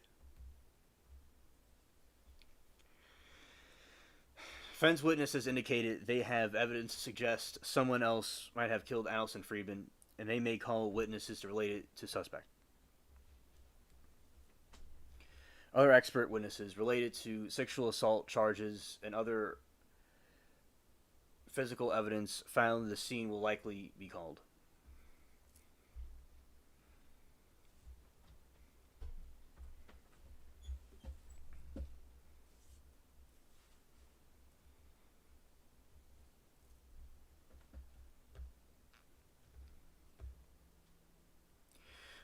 Defense witnesses indicated they have evidence to suggest someone else might have killed Allison Friedman, and they may call witnesses related to suspect. Other expert witnesses related to sexual assault charges and other physical evidence found in the scene will likely be called.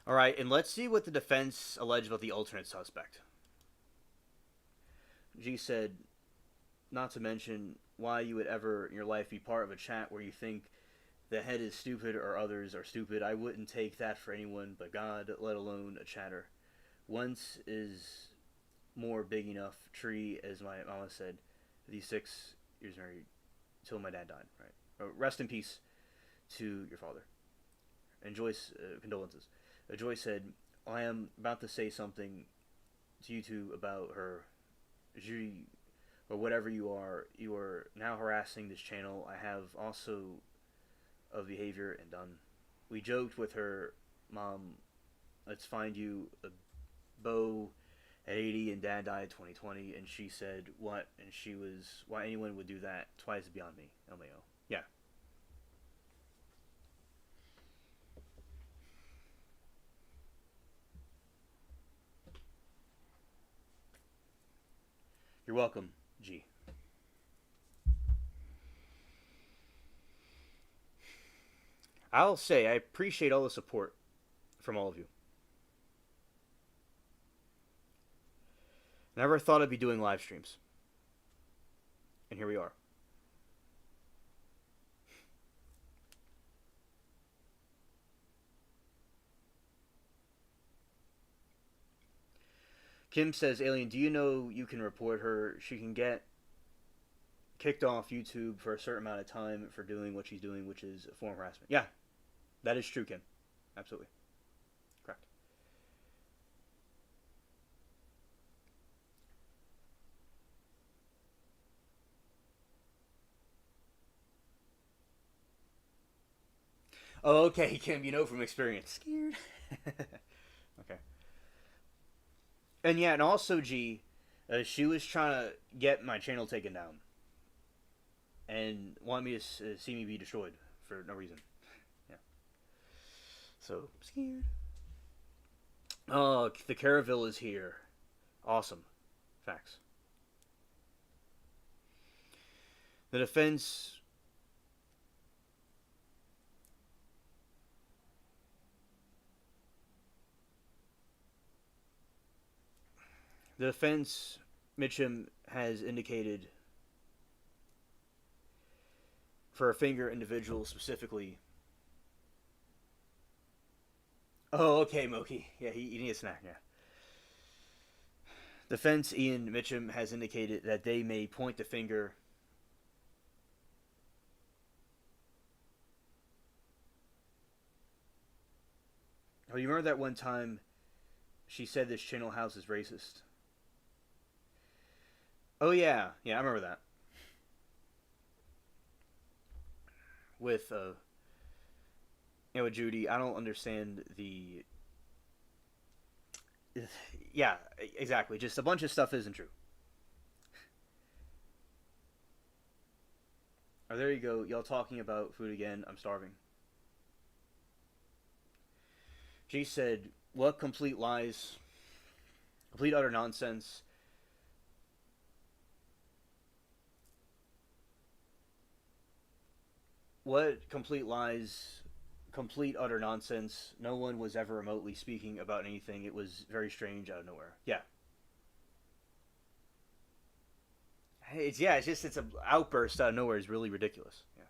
All right, and let's see what the defense alleged about the alternate suspect. G said, not to mention why you would ever in your life be part of a chat where you think the head is stupid or others are stupid. I wouldn't take that for anyone but God, let alone a chatter. Once is more big enough tree, as my mama said. These 6 years married till my dad died. Right. Rest in peace to your father. And Joyce, condolences. Joyce said, I am about to say something to you two about her. Judy, or whatever you are now harassing this channel. I have also of behavior and done. We joked with her mom, let's find you a beau at 80 and dad died 2020, and she said, what? And she was, why anyone would do that? Twice beyond me. LMAO. Yeah. You're welcome, G. I'll say I appreciate all the support from all of you. Never thought I'd be doing live streams. And here we are. Kim says, Alien, do you know you can report her? She can get kicked off YouTube for a certain amount of time for doing what she's doing, which is a form of harassment. Yeah, that is true, Kim. Absolutely. Correct. Oh, okay, Kim, you know from experience. Scared. Okay. And yeah, and also, G, she was trying to get my channel taken down. And want me to see me be destroyed for no reason. Yeah. So, scared. Oh, the Caraville is here. Awesome. Facts. The defense. The defense, Mitchum has indicated for a finger individual specifically. Oh, okay, Moki. Yeah, he needs a snack, yeah. Defense Ian Mitchum has indicated that they may point the finger. Oh, you remember that one time she said this channel house is racist? Oh, yeah. Yeah, I remember that. With, with Judy, I don't understand the... Yeah, exactly. Just a bunch of stuff isn't true. Oh, there you go. Y'all talking about food again. I'm starving. She said, what complete lies, complete utter nonsense. What complete lies, complete utter nonsense. No one was ever remotely speaking about anything. It was very strange out of nowhere. Yeah. It's an outburst out of nowhere. Is really ridiculous. Yeah.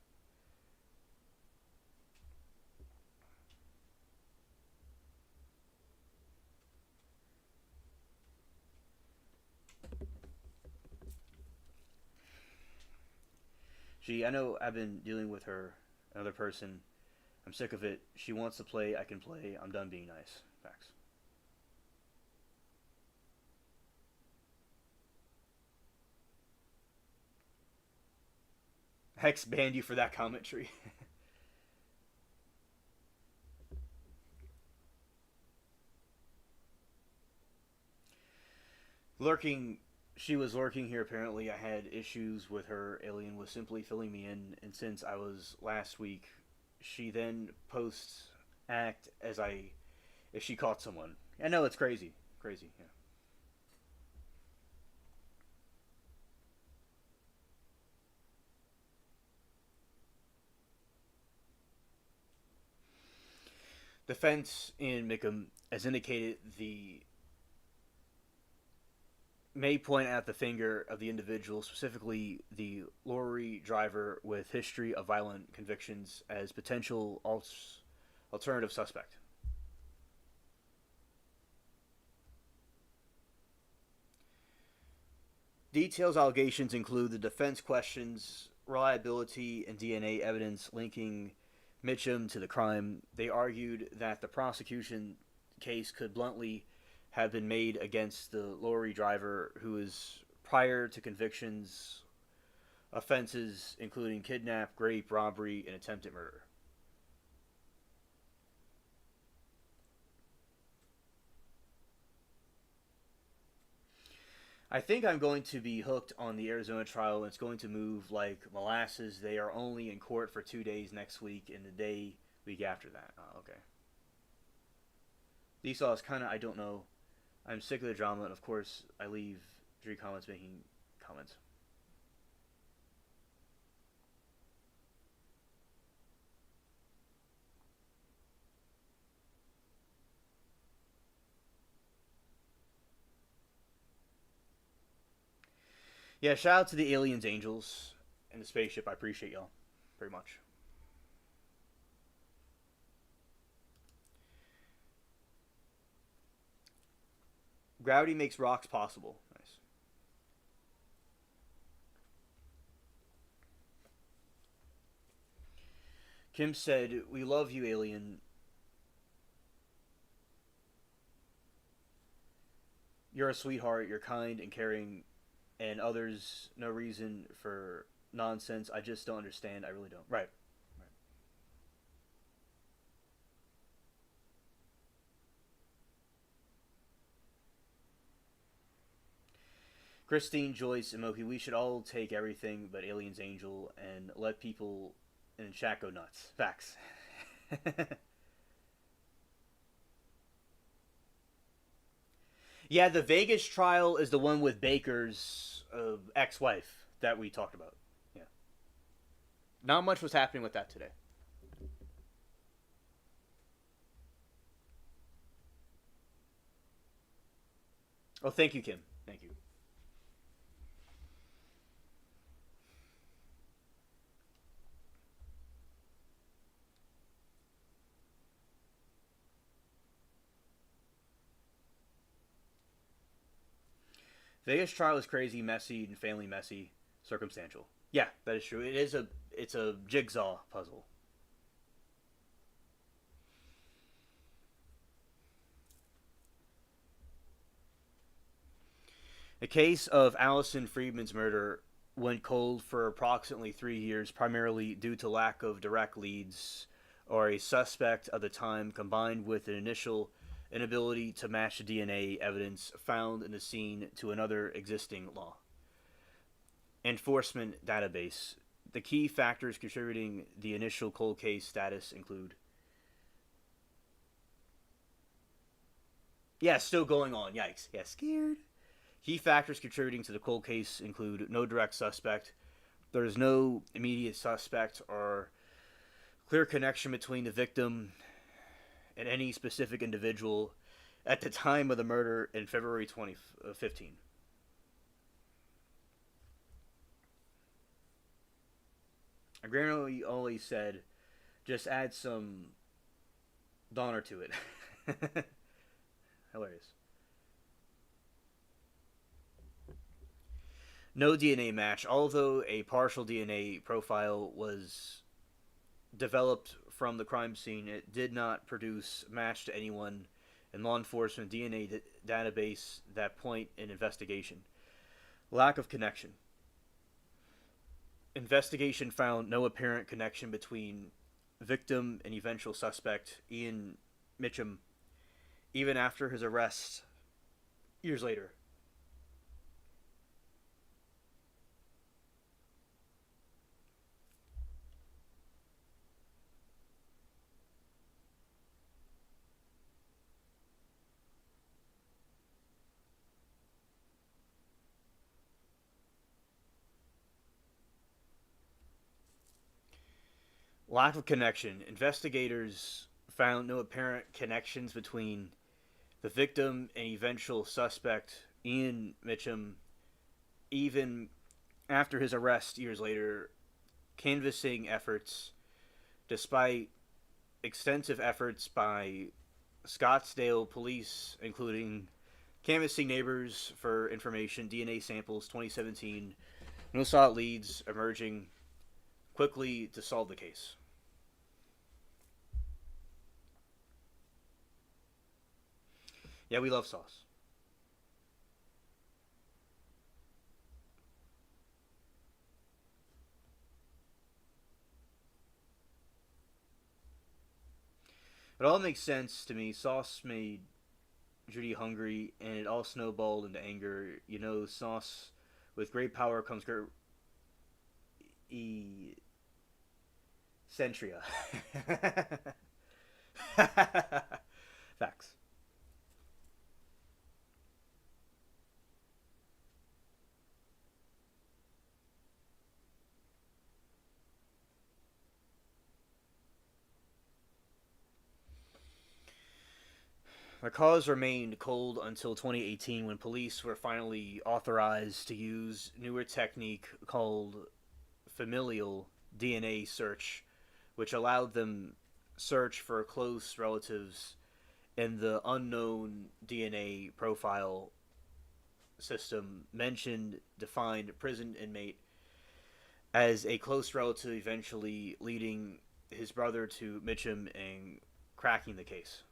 I know I've been dealing with her, another person. I'm sick of it. She wants to play. I can play. I'm done being nice. Facts. Hex banned you for that commentary. Lurking, she was lurking here apparently. I had issues with her. Alien was simply filling me in, and since I was last week, she then posts act as I if she caught someone. I know it's crazy. Crazy, yeah. Defense in Mickham has indicated the may point at the finger of the individual, specifically the lorry driver with history of violent convictions, as potential alternative suspect. Details allegations include the defense questions reliability and DNA evidence linking Mitchum to the crime. They argued that the prosecution case could bluntly have been made against the lorry driver who is prior to convictions offenses including kidnap, rape, robbery, and attempted murder. I think I'm going to be hooked on the Arizona trial, and it's going to move like molasses. They are only in court for 2 days next week, and the day week after that. Oh, okay. Esau is kind of, I don't know. I'm sick of the drama, and of course, I leave 3 comments making comments. Yeah, shout out to the aliens, angels, and the spaceship. I appreciate y'all very much. Gravity makes rocks possible. Nice. Kim said, "We love you, alien. You're a sweetheart. You're kind and caring, and others no reason for nonsense. I just don't understand. I really don't." Right. Right. Christine, Joyce, and Moki, we should all take everything but aliens, angel, and let people in chat go nuts. Facts. Yeah, the Vegas trial is the one with Baker's ex-wife that we talked about. Yeah, not much was happening with that today. Oh, thank you, Kim. Thank you. Vegas trial is crazy, messy, and family messy, circumstantial. Yeah, that is true. It's a jigsaw puzzle. The case of Allison Friedman's murder went cold for approximately 3 years, primarily due to lack of direct leads or a suspect at the time, combined with an initial inability to match the DNA evidence found in the scene to another existing law enforcement database. The key factors contributing the initial cold case status include, yeah, still going on. Yikes. Yeah, scared. Key factors contributing to the cold case include no direct suspect. There is no immediate suspect or clear connection between the victim and any specific individual at the time of the murder in February 2015. I granted only said just add some Donner to it. Hilarious. No DNA match, although a partial DNA profile was developed from the crime scene. It did not produce match to anyone in law enforcement DNA database that point in investigation. Lack of connection. Investigation found no apparent connection between victim and eventual suspect Ian Mitchum, even after his arrest years later. Lack of connection. Investigators found no apparent connections between the victim and eventual suspect Ian Mitchum, even after his arrest years later. Canvassing efforts, despite extensive efforts by Scottsdale police, including canvassing neighbors for information, DNA samples, 2017, no solid leads emerging quickly to solve the case. Yeah, we love sauce. It all makes sense to me. Sauce made Judy hungry, and it all snowballed into anger. You know, sauce with great power comes great Centria. Facts. My cause remained cold until 2018 when police were finally authorized to use newer technique called familial DNA search, which allowed them search for close relatives in the unknown DNA profile system mentioned defined prison inmate as a close relative, eventually leading his brother to Mitchum and cracking the case.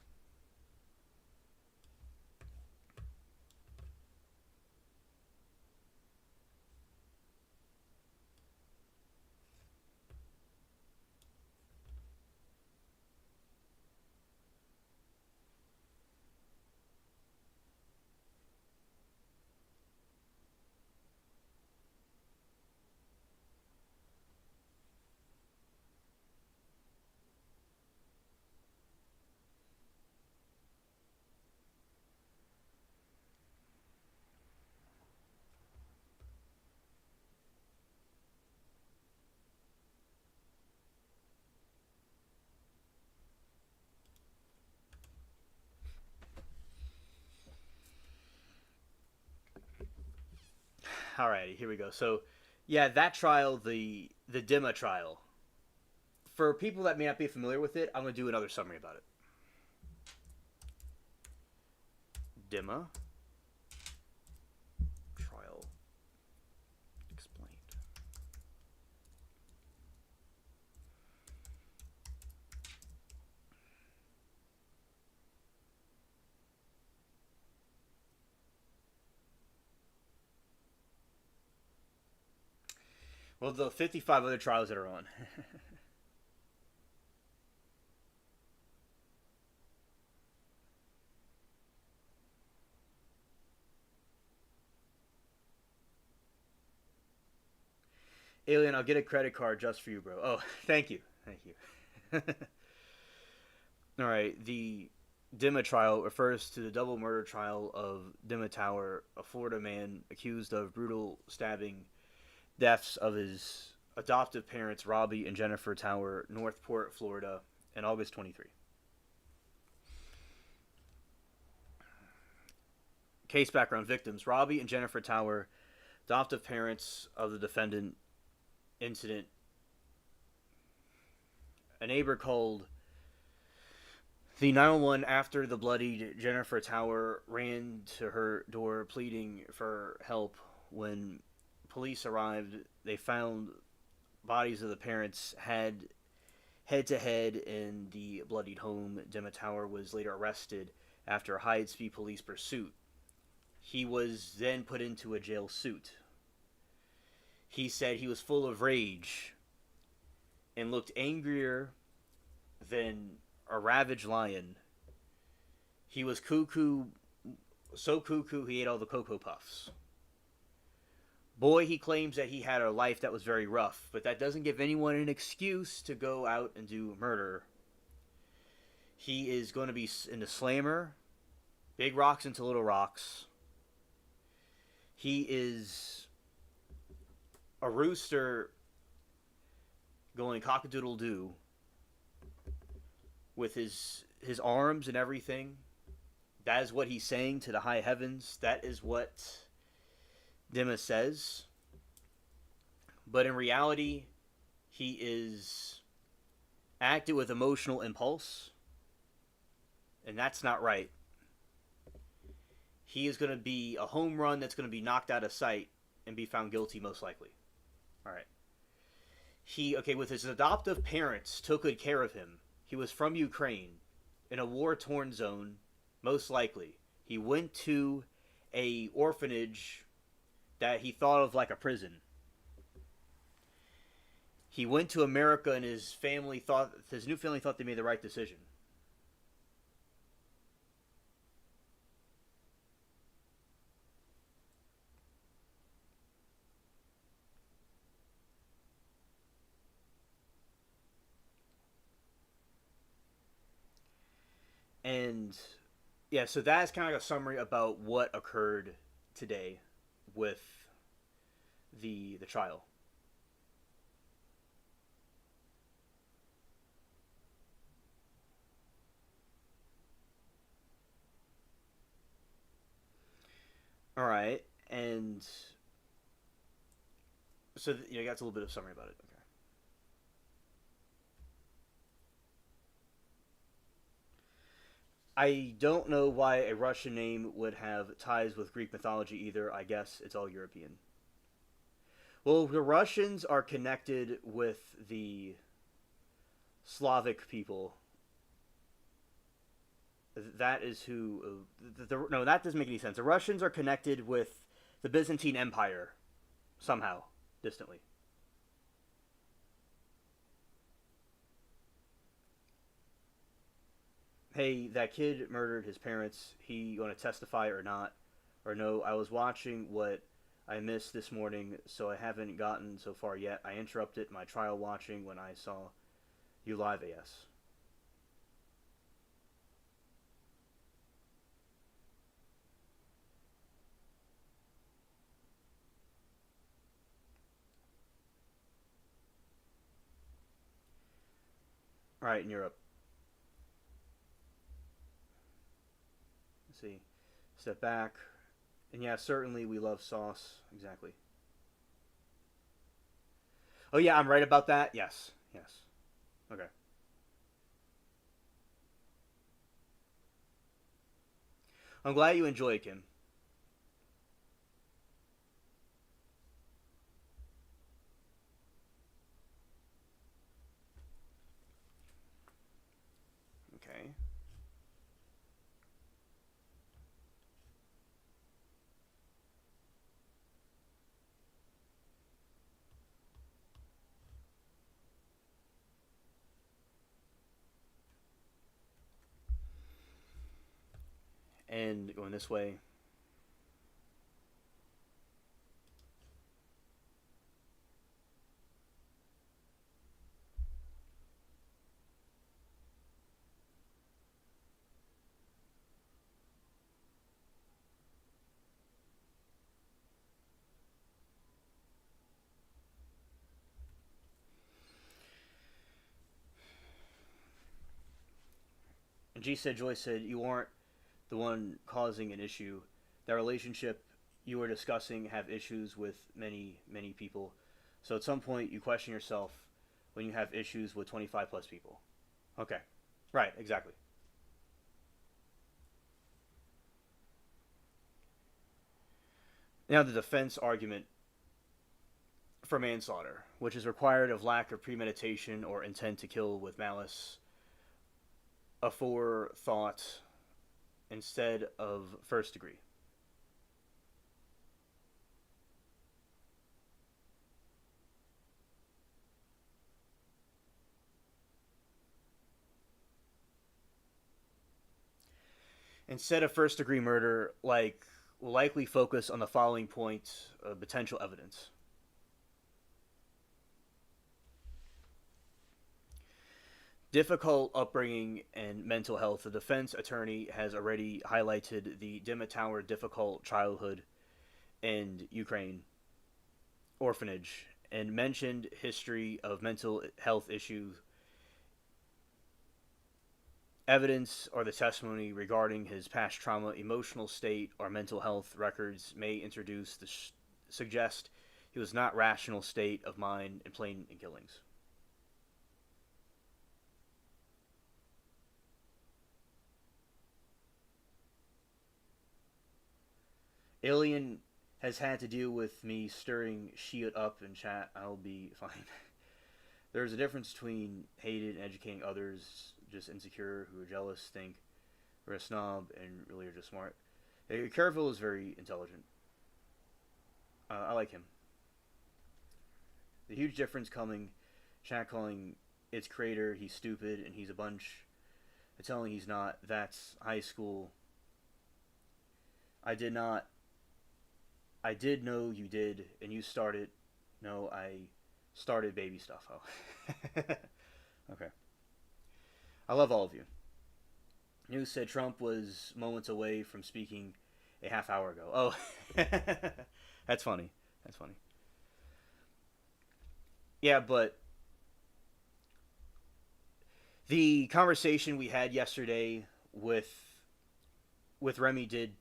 Alrighty, here we go. So, yeah, that trial, the Dima trial. For people that may not be familiar with it, I'm going to do another summary about it. Dima trial explained. Well, the 55 other trials that are on. Alien, I'll get a credit card just for you, bro. Oh, thank you. Thank you. All right, the Dima trial refers to the double murder trial of Dima Tower, a Florida man accused of brutal stabbing deaths of his adoptive parents, Robbie and Jennifer Tower, Northport, Florida, in August 23. Case background: victims Robbie and Jennifer Tower, adoptive parents of the defendant. Incident: a neighbor called the 911 after the bloodied Jennifer Tower ran to her door pleading for help. When police arrived, they found bodies of the parents had head to head in the bloodied home. Dema Tower was later arrested after a high speed police pursuit. He was then put into a jail suit. He said he was full of rage and looked angrier than a ravaged lion. He was cuckoo, so cuckoo he ate all the Cocoa Puffs. Boy, he claims that he had a life that was very rough, but that doesn't give anyone an excuse to go out and do murder. He is going to be in the slammer, big rocks into little rocks. He is a rooster going cock-a-doodle-doo with his arms and everything. That is what he's saying to the high heavens. That is what Dima says. But in reality, he is acted with emotional impulse, and that's not right. He is going to be a home run that's going to be knocked out of sight and be found guilty most likely. All right. With his adoptive parents, took good care of him. He was from Ukraine, in a war-torn zone, most likely. He went to a orphanage that he thought of like a prison. He went to America, and his new family thought they made the right decision. And yeah, so that's kind of like a summary about what occurred today with the trial. All right, and so you know, that's a little bit of summary about it. Okay. I don't know why a Russian name would have ties with Greek mythology either. I guess it's all European. Well, the Russians are connected with the Slavic people. That is who. No, that doesn't make any sense. The Russians are connected with the Byzantine Empire somehow, distantly. Hey, that kid murdered his parents. He going to testify or not? Or no, I was watching what I missed this morning, so I haven't gotten so far yet. I interrupted my trial watching when I saw you live, AS. All right, in Europe. Let's see. Step back. And yeah, certainly we love sauce. Exactly. Oh yeah, I'm right about that. Yes. Yes. Okay. I'm glad you enjoy it, Kim. Okay. And going this way. And G said, Joy said, you aren't the one causing an issue. That relationship you were discussing have issues with many people. So at some point you question yourself when you have issues with 25 plus people. Okay. Right, exactly. Now the defense argument for manslaughter, which is required of lack of premeditation or intent to kill with malice, aforethought instead of first degree. Instead of first degree murder, like, will likely focus on the following points of potential evidence. Difficult upbringing and mental health. The defense attorney has already highlighted the Dimitar difficult childhood in Ukraine orphanage and mentioned history of mental health issues. Evidence or the testimony regarding his past trauma, emotional state, or mental health records may introduce the suggest he was not rational state of mind in plain and killings. Alien has had to deal with me stirring shit up in chat. I'll be fine. There's a difference between hated and educating others, just insecure, who are jealous, think we're a snob, and really are just smart. Caraville is very intelligent. I like him. The huge difference coming, chat calling its creator, he's stupid and he's a bunch. Telling he's not. That's high school. I did not. I did know you did, and you started. No, I started baby stuff. Oh. Okay. I love all of you. News said Trump was moments away from speaking a half hour ago. Oh. That's funny. That's funny. Yeah, but the conversation we had yesterday with Remy did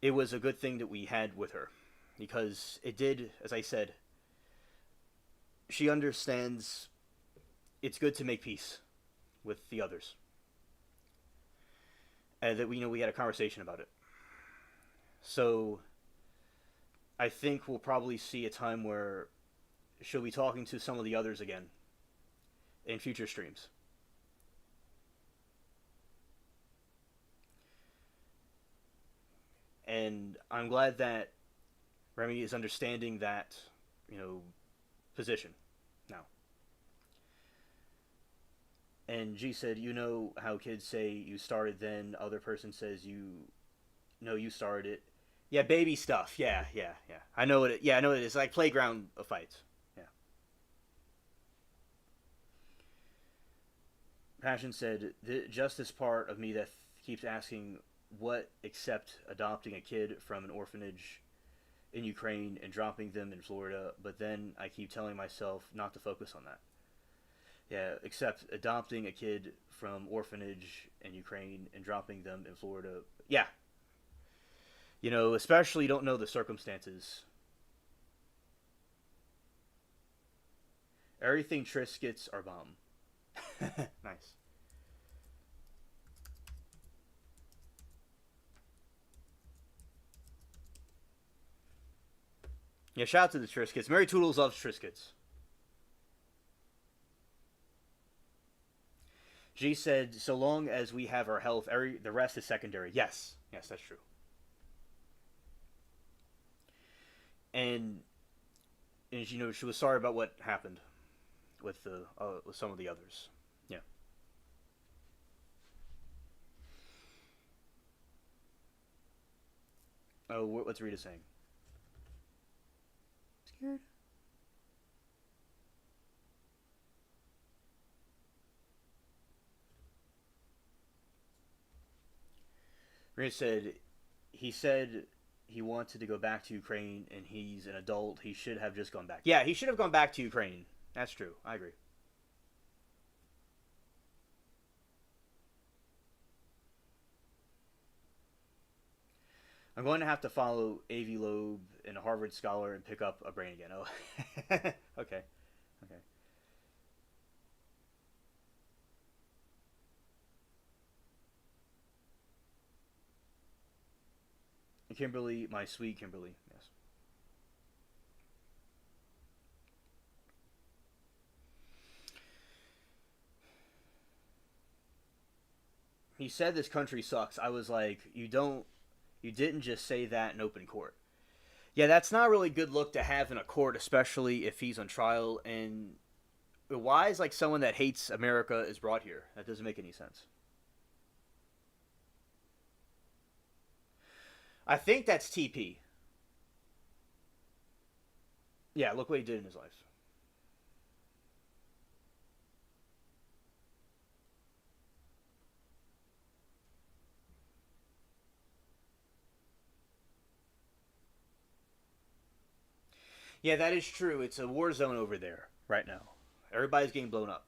it was a good thing that we had with her because it did, as I said, she understands it's good to make peace with the others. And that we had a conversation about it. So I think we'll probably see a time where she'll be talking to some of the others again in future streams. And I'm glad that Remy is understanding that, position now. And G said, you know how kids say you started then, other person says you started it. Yeah, baby stuff. Yeah. I know it. Yeah, I know it is like playground fights. Yeah. Passion said, just this part of me that keeps asking what except adopting a kid from an orphanage in Ukraine and dropping them in Florida, but then I keep telling myself not to focus on that. Yeah, except adopting a kid from orphanage in Ukraine and dropping them in Florida. Yeah. Especially don't know the circumstances. Everything Triscuits are bomb. Nice. Yeah, shout out to the Triscuits. Mary Toodles loves Triscuits. G said, so long as we have our health, the rest is secondary. Yes, that's true. And she was sorry about what happened with some of the others. Yeah. Oh, what's Rita saying? Scared? Rita said, he said he wanted to go back to Ukraine and he's an adult. He should have just gone back. Yeah, he should have gone back to Ukraine. That's true. I agree. I'm going to have to follow Avi Loeb and a Harvard scholar and pick up a brain again. Oh, okay. And Kimberly, my sweet Kimberly, yes. He said this country sucks. I was like, you didn't just say that in open court. Yeah, that's not a really good look to have in a court, especially if he's on trial. And why is like someone that hates America is brought here? That doesn't make any sense. I think that's TP. Yeah, look what he did in his life. Yeah, that is true. It's a war zone over there right now. Everybody's getting blown up.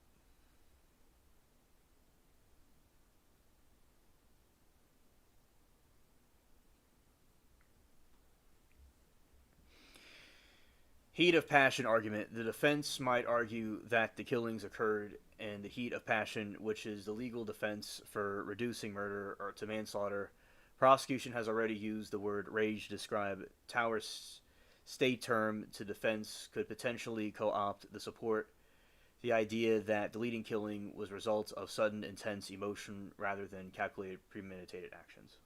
Heat of passion argument. The defense might argue that the killings occurred in the heat of passion, which is the legal defense for reducing murder or to manslaughter. Prosecution has already used the word rage to describe Tower's state term to defense could potentially co-opt the support the idea that deleting killing was a result of sudden intense emotion rather than calculated premeditated actions.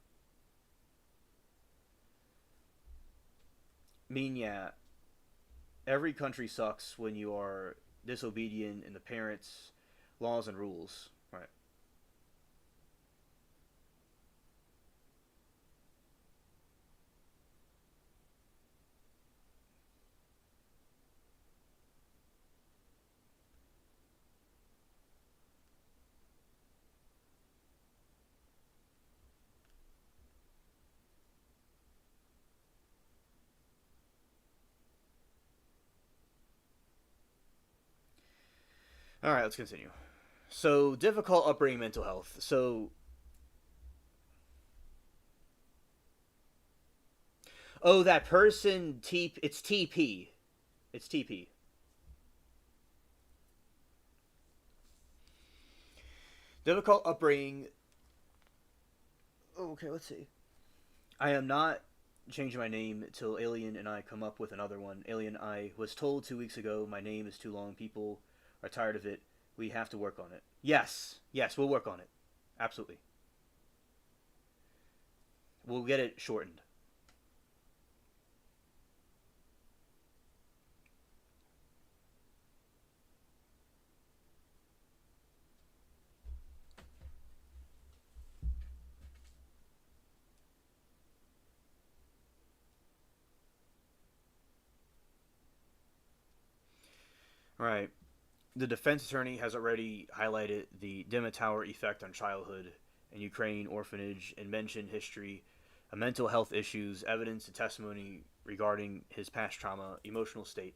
I mean, yeah, every country sucks when you are disobedient in the parents' laws and rules. Right. All right, let's continue. So, difficult upbringing, mental health. So, oh, that person, it's TP. It's TP. Difficult upbringing. Oh, okay, let's see. I am not changing my name till Alien and I come up with another one. Alien, I was told 2 weeks ago my name is too long. People are tired of it. We have to work on it. Yes, yes, we'll work on it. Absolutely. We'll get it shortened. All right. The defense attorney has already highlighted the Dima Tower effect on childhood in Ukraine orphanage and mentioned history, mental health issues, evidence, and testimony regarding his past trauma, emotional state,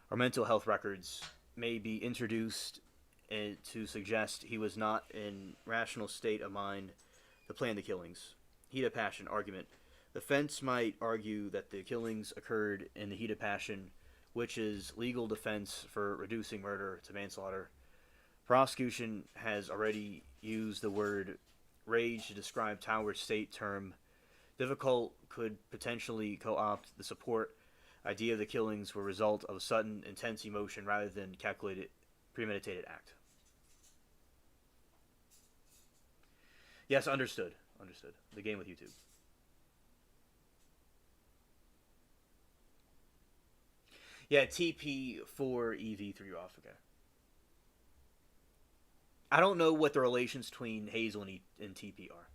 or mental health records may be introduced to suggest he was not in rational state of mind to plan the killings. Heat of passion argument. The defense might argue that the killings occurred in the heat of passion, which is legal defense for reducing murder to manslaughter. Prosecution has already used the word rage to describe Tower's state term. Difficult could potentially co-opt the support idea of the killings were a result of a sudden, intense emotion rather than calculated, premeditated act. Yes, understood. Understood. The game with YouTube. Yeah, TP for EV3 off. Okay. I don't know what the relations between Hazel and TP are.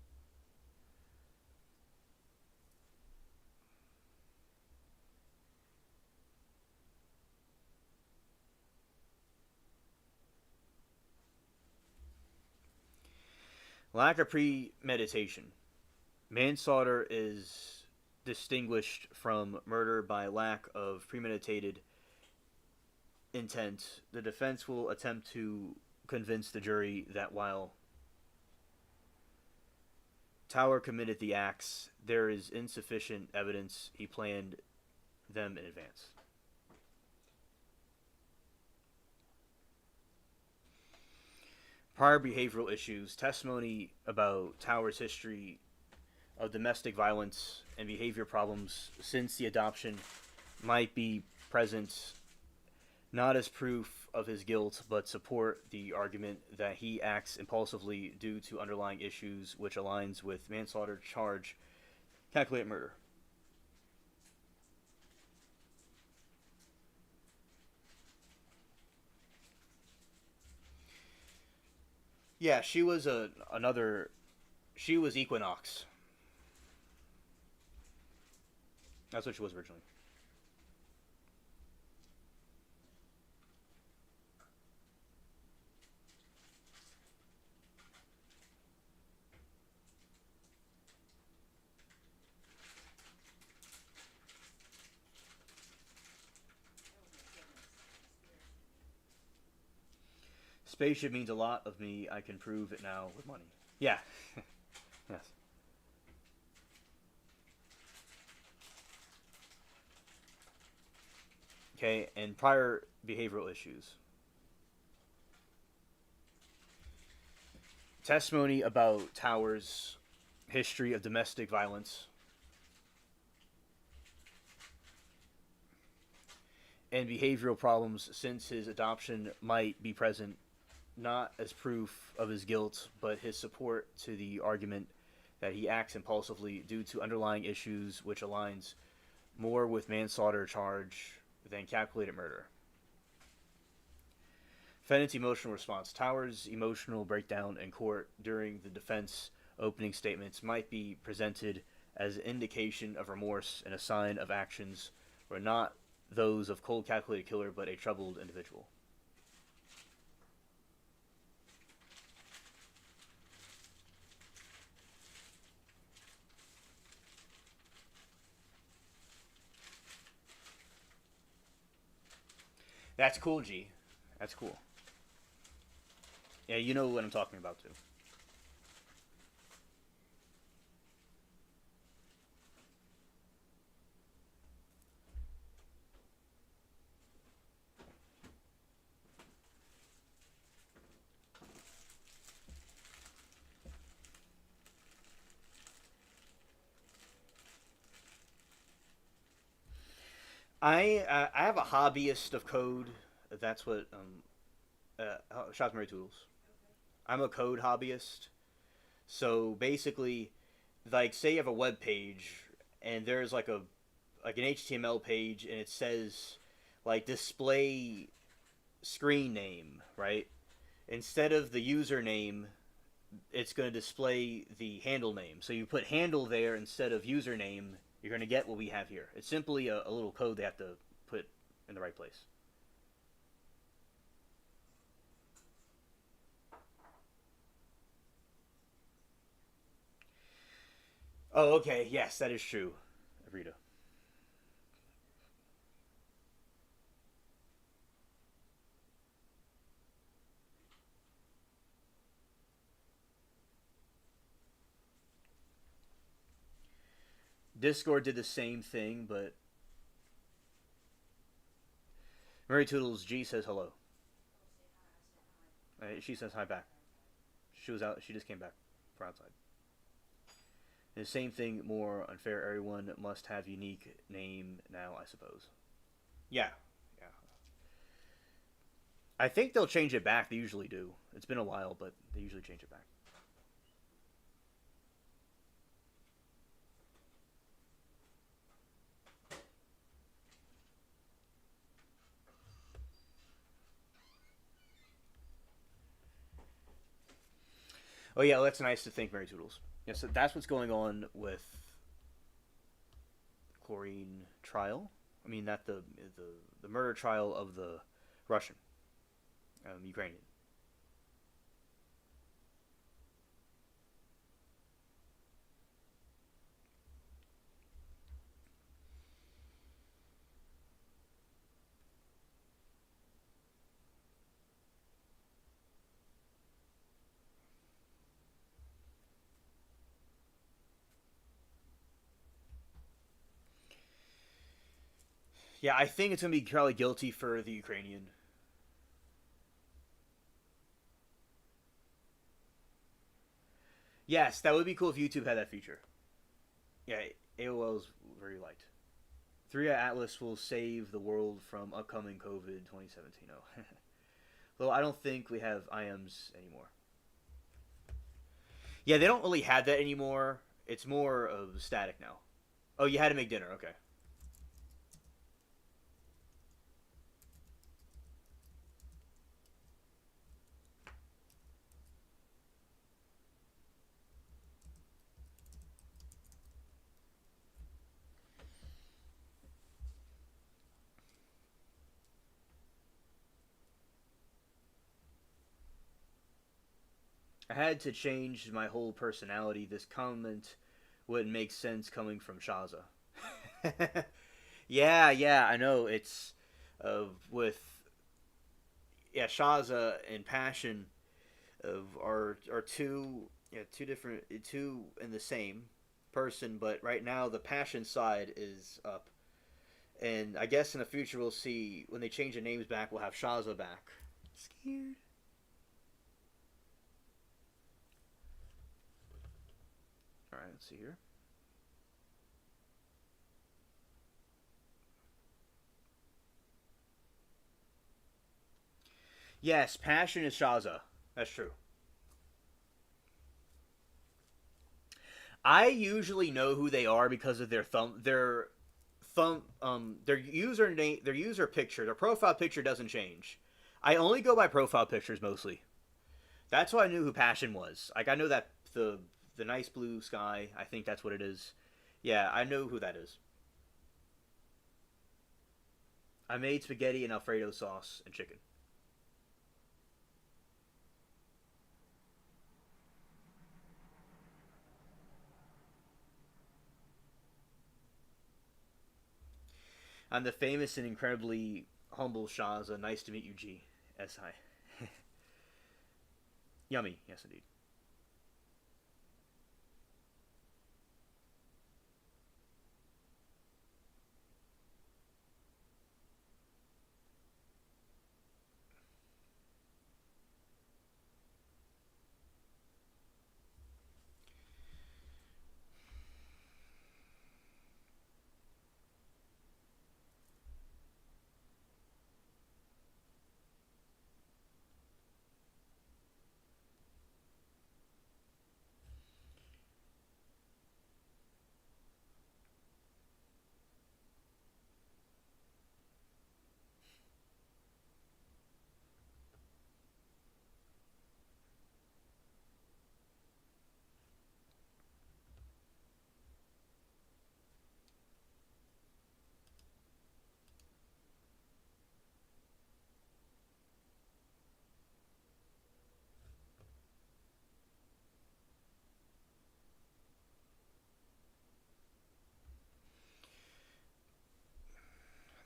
Lack of premeditation. Manslaughter is distinguished from murder by lack of premeditated intent. The defense will attempt to convince the jury that while Tower committed the acts, there is insufficient evidence he planned them in advance. Prior behavioral issues, testimony about Tower's history of domestic violence and behavior problems since the adoption might be present, not as proof of his guilt, but support the argument that he acts impulsively due to underlying issues, which aligns with manslaughter charge, calculated murder. Yeah, she was another. She was Equinox. That's what she was originally. Spaceship means a lot of me. I can prove it now with money. Yeah. Yes. Okay, and prior behavioral issues. Testimony about Tower's history of domestic violence and behavioral problems since his adoption might be present, not as proof of his guilt, but his support to the argument that he acts impulsively due to underlying issues which aligns more with manslaughter charge than calculated murder. Defendant's emotional response. Tower's emotional breakdown in court during the defense opening statements might be presented as an indication of remorse and a sign of actions were not those of cold calculated killer but a troubled individual. That's cool, G. That's cool. Yeah, you know what I'm talking about too. I have a hobbyist of code. That's what Shots Mary Toodles. I'm a code hobbyist. So basically, like say you have a web page and there's like an HTML page and it says like display screen name, right? Instead of the username, it's going to display the handle name. So you put handle there instead of username, you're going to get what we have here. It's simply a little code they have to put in the right place. Oh, okay. Yes, that is true, Rita. Discord did the same thing, but Mary Toodles G says hello. She says hi back. She was out. She just came back from outside. And the same thing, more unfair. Everyone must have unique name now, I suppose. Yeah, yeah. I think they'll change it back. They usually do. It's been a while, but they usually change it back. Oh yeah, well, that's nice to think, Mary Toodles. Yeah, so that's what's going on with chlorine trial. I mean, that the murder trial of the Russian, Ukrainian. Yeah, I think it's gonna be probably guilty for the Ukrainian. Yes, that would be cool if YouTube had that feature. Yeah, AOL's very light. 3 Atlas will save the world from upcoming COVID 2017. Oh. Though I don't think we have IMs anymore. Yeah, they don't really have that anymore. It's more of static now. Oh, you had to make dinner. Okay. I had to change my whole personality. This comment wouldn't make sense coming from Shaza. Yeah, yeah, I know. It's with yeah, Shaza and Passion are two different two in the same person, but right now the Passion side is up, and I guess in the future we'll see when they change the names back. We'll have Shaza back. Scared. All right, let's see here. Yes, Passion is Shaza. That's true. I usually know who they are because of their their username, their user picture, their profile picture doesn't change. I only go by profile pictures mostly. That's why I knew who Passion was. Like I know that the nice blue sky. I think that's what it is. Yeah, I know who that is. I made spaghetti and Alfredo sauce and chicken. I'm the famous and incredibly humble Shaza. Nice to meet you, G. S. Hi. Yummy. Yes, indeed.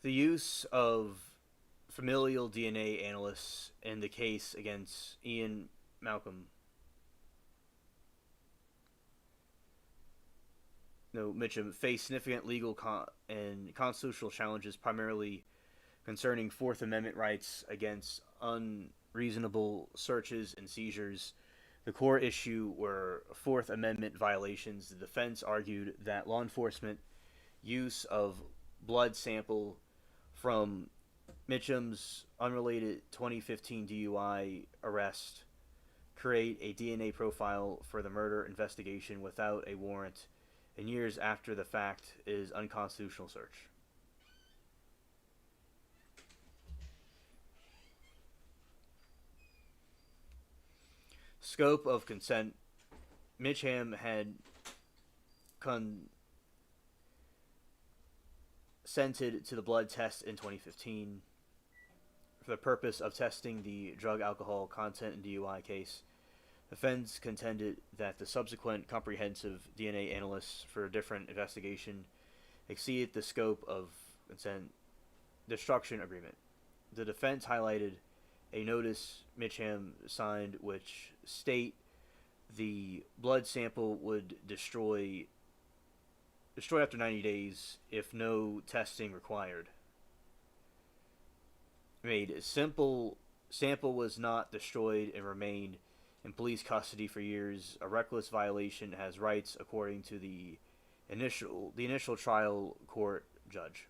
The use of familial DNA analysts in the case against Ian Malcolm, no, Mitchum, faced significant legal and constitutional challenges, primarily concerning Fourth Amendment rights against unreasonable searches and seizures. The core issue were Fourth Amendment violations. The defense argued that law enforcement use of blood sample from Mitchum's unrelated 2015 DUI arrest create a DNA profile for the murder investigation without a warrant and years after the fact is unconstitutional search. Scope of consent. Mitcham had consented to the blood test in 2015 for the purpose of testing the drug alcohol content in DUI case. The defense contended that the subsequent comprehensive DNA analysts for a different investigation exceeded the scope of consent destruction agreement. The defense highlighted a notice Mitcham signed which state the blood sample would destroy after 90 days if no testing required. Made simple sample was not destroyed and remained in police custody for years. A reckless violation has rights according to the initial trial court judge.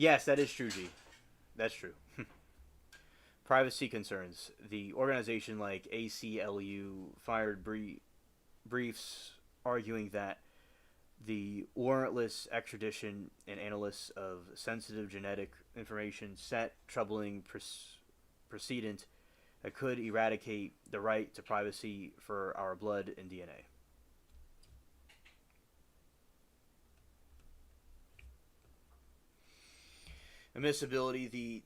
Yes, that is true, G. That's true. Privacy concerns. The organization like ACLU fired briefs arguing that the warrantless extradition and analysis of sensitive genetic information set troubling precedent that could eradicate the right to privacy for our blood and DNA. Admissibility. The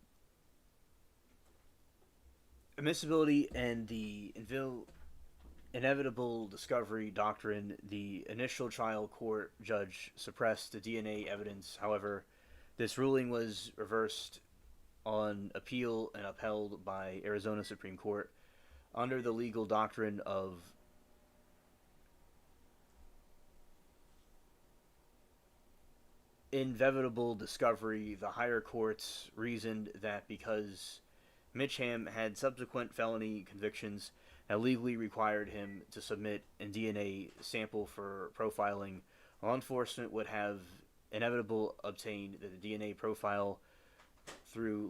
admissibility and the inevitable discovery doctrine. The initial trial court judge suppressed the DNA evidence. However, this ruling was reversed on appeal and upheld by Arizona Supreme Court under the legal doctrine of inevitable discovery, the higher courts reasoned that because Mitcham had subsequent felony convictions that legally required him to submit a DNA sample for profiling, law enforcement would have inevitable obtained the DNA profile through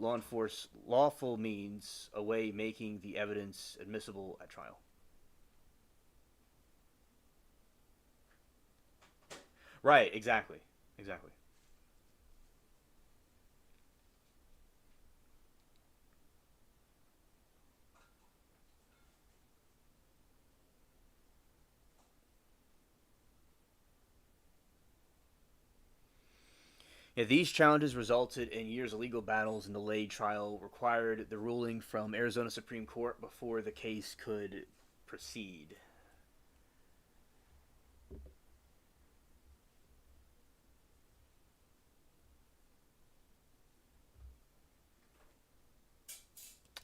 lawful means, a way making the evidence admissible at trial. Right, exactly. Exactly. Yeah, these challenges resulted in years of legal battles and delayed trial, required the ruling from Arizona Supreme Court before the case could proceed.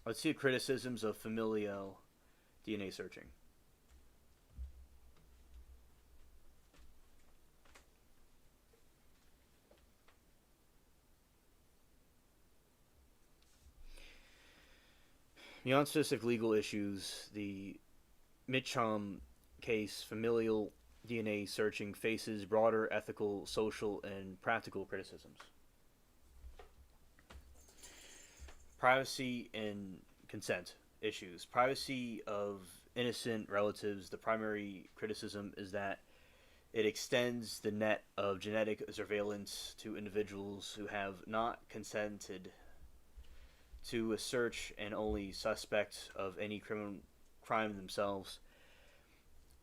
Let's see criticisms of familial DNA searching. Beyond specific legal issues, the Mitchum case, familial DNA searching, faces broader ethical, social, and practical criticisms. Privacy and consent issues. Privacy of innocent relatives. The primary criticism is that it extends the net of genetic surveillance to individuals who have not consented to a search and only suspect of any crime themselves.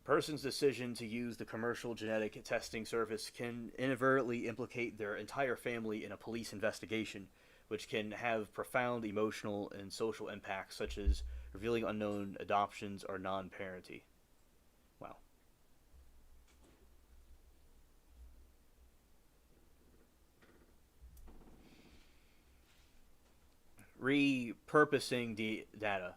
Person's decision to use the commercial genetic testing service can inadvertently implicate their entire family in a police investigation, which can have profound emotional and social impacts, such as revealing unknown adoptions or non parenting. Wow. Repurposing data.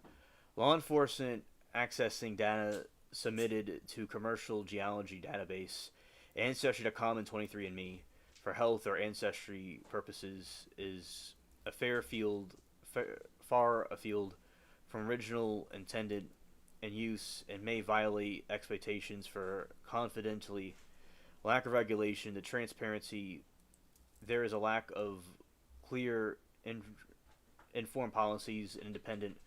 Law enforcement accessing data submitted to commercial genealogy database, Ancestry.com and 23andMe for health or ancestry purposes is a far afield from original intended and use, and may violate expectations for confidentiality, lack of regulation, the transparency. There is a lack of clear informed policies and independent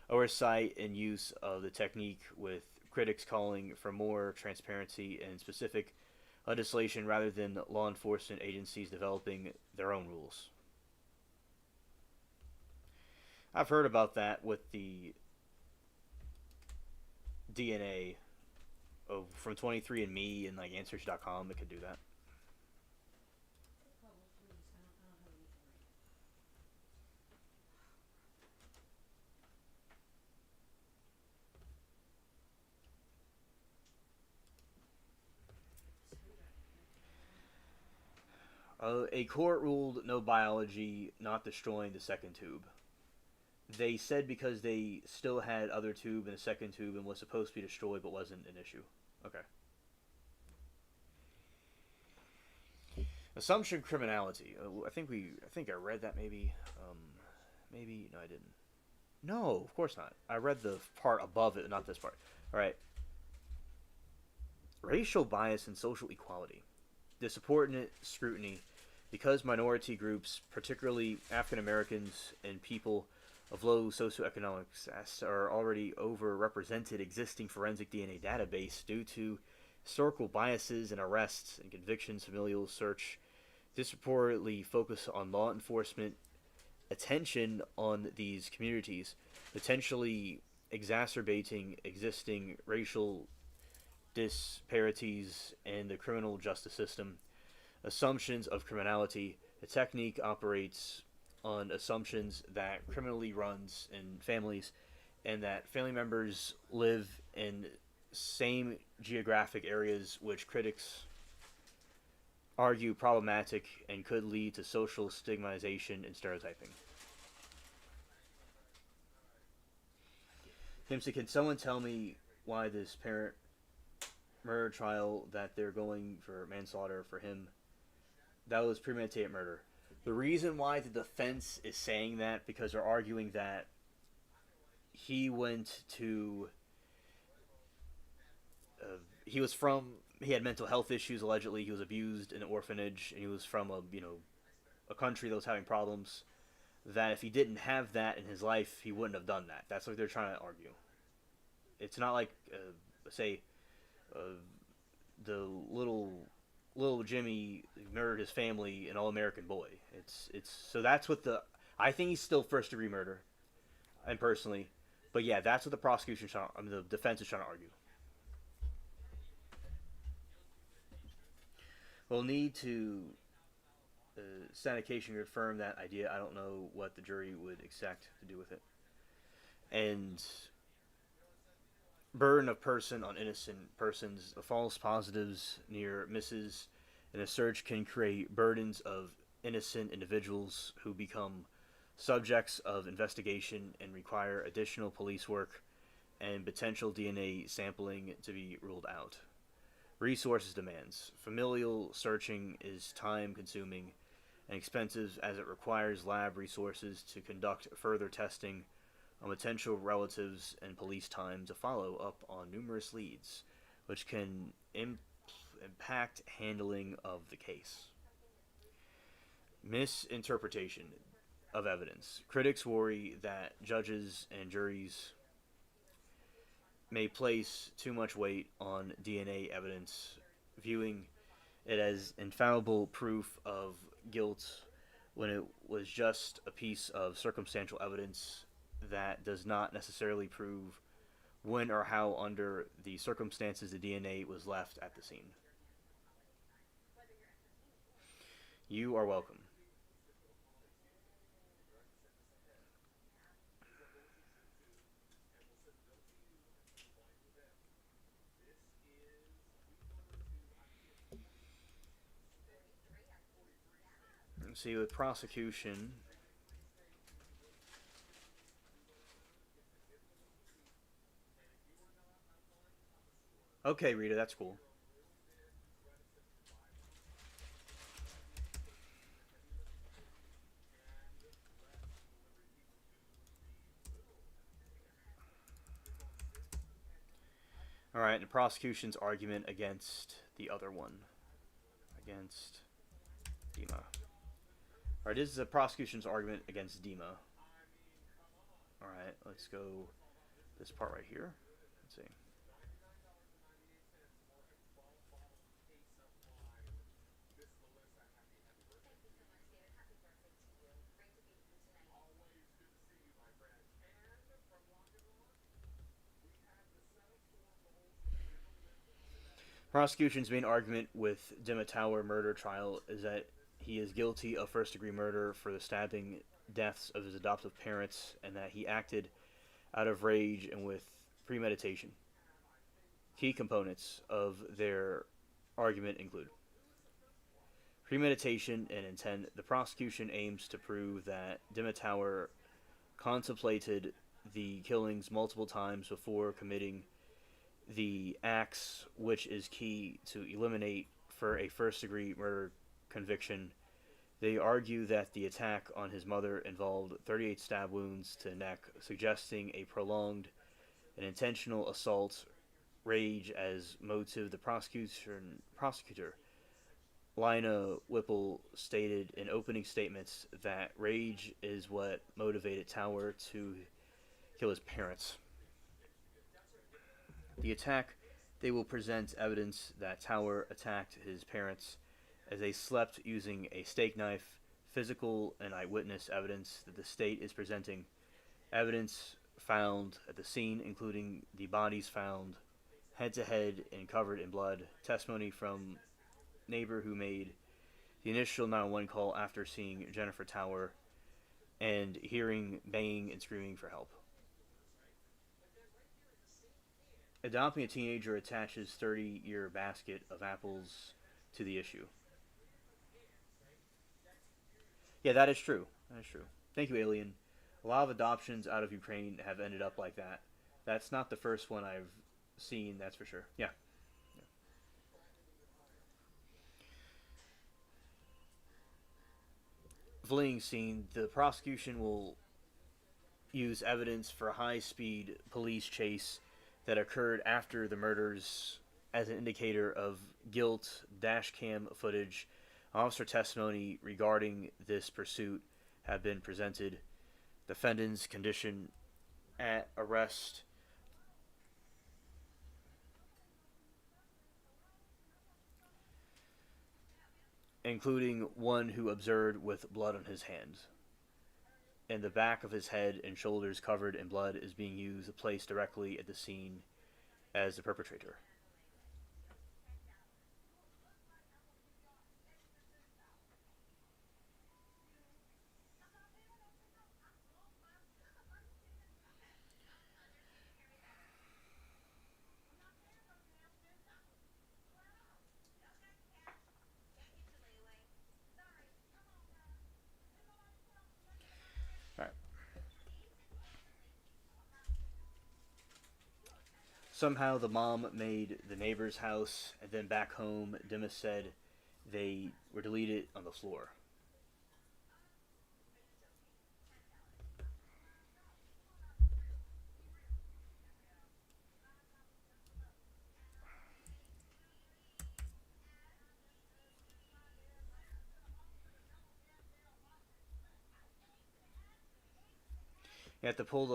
oversight and use of the technique, with critics calling for more transparency and specific legislation rather than law enforcement agencies developing their own rules. I've heard about that with the DNA from 23andMe and like Ancestry.com that could do that. A court ruled no biology, not destroying the second tube. They said because they still had other tube and a second tube and was supposed to be destroyed but wasn't an issue. Okay. Assumption criminality. I think I read that maybe. Maybe no, I didn't. No, of course not. I read the part above it, not this part. All right. Racial bias and social equality. Disproportionate scrutiny because minority groups, particularly African Americans and people of low socioeconomic status, are already overrepresented existing forensic DNA database due to historical biases in arrests and convictions. Familial search disproportionately focus on law enforcement attention on these communities, potentially exacerbating existing racial disparities in the criminal justice system. Assumptions of criminality. The technique operates on assumptions that criminally runs in families and that family members live in same geographic areas, which critics argue problematic and could lead to social stigmatization and stereotyping. Tim said, can someone tell me why this parent murder trial that they're going for manslaughter for him That was premeditated murder. The reason why the defense is saying that because they're arguing that he went to he was from he had mental health issues allegedly. He was abused in an orphanage, and he was from a country that was having problems. That if he didn't have that in his life, he wouldn't have done that. That's what they're trying to argue. It's not like say uh, the little Jimmy murdered his family, an all-American boy. It's so that's what the I think he's still first degree murder, and personally, but yeah, that's what the prosecution, I mean, the defense is trying to argue. We'll need to sanitation confirm that idea. I don't know what the jury would expect to do with it. And burden of person on innocent persons, the false positives near misses, and a search can create burdens of innocent individuals who become subjects of investigation and require additional police work and potential DNA sampling to be ruled out. Resources demands. Familial searching is time consuming and expensive as it requires lab resources to conduct further testing on potential relatives and police time to follow up on numerous leads, which can impact handling of the case. Misinterpretation of evidence. Critics worry that judges and juries may place too much weight on DNA evidence, viewing it as infallible proof of guilt when it was just a piece of circumstantial evidence that does not necessarily prove when or how, under the circumstances, the DNA was left at the scene. You are welcome. Let's see, with prosecution. Okay, Rita, that's cool. All right, and the prosecution's argument against the other one, against Dima. All right, this is the prosecution's argument against Dima. All right, let's go this part right here. Let's see. Prosecution's main argument with Dima Tower murder trial is that he is guilty of first degree murder for the stabbing deaths of his adoptive parents, and that he acted out of rage and with premeditation. Key components of their argument include premeditation and intent. The prosecution aims to prove that Dima Tower contemplated the killings multiple times before committing the acts, which is key to eliminate for a first degree murder conviction. They argue that the attack on his mother involved 38 stab wounds to the neck, suggesting a prolonged and intentional assault. Rage as motive. The prosecutor Lina Whipple stated in opening statements that rage is what motivated Tower to kill his parents. The attack, they will present evidence that Tower attacked his parents as they slept using a steak knife, physical and eyewitness evidence that the state is presenting, evidence found at the scene, including the bodies found head to head and covered in blood, testimony from neighbor who made the initial 911 call after seeing Jennifer Tower, and hearing banging and screaming for help. Adopting a teenager attaches 30-year basket of apples to the issue. Yeah, that is true. That is true. Thank you, Alien. A lot of adoptions out of Ukraine have ended up like that. That's not the first one I've seen, that's for sure. Yeah. fleeing scene, the prosecution will use evidence for a high speed police chase that occurred after the murders as an indicator of guilt. Dash cam footage, officer testimony regarding this pursuit have been presented. Defendant's condition at arrest, including one who observed with blood on his hands. And the back of his head and shoulders covered in blood is being used, placed directly at the scene as the perpetrator. All right. Somehow the mom made the neighbor's house, and then back home, Dimas said they were deleted on the floor. You have to pull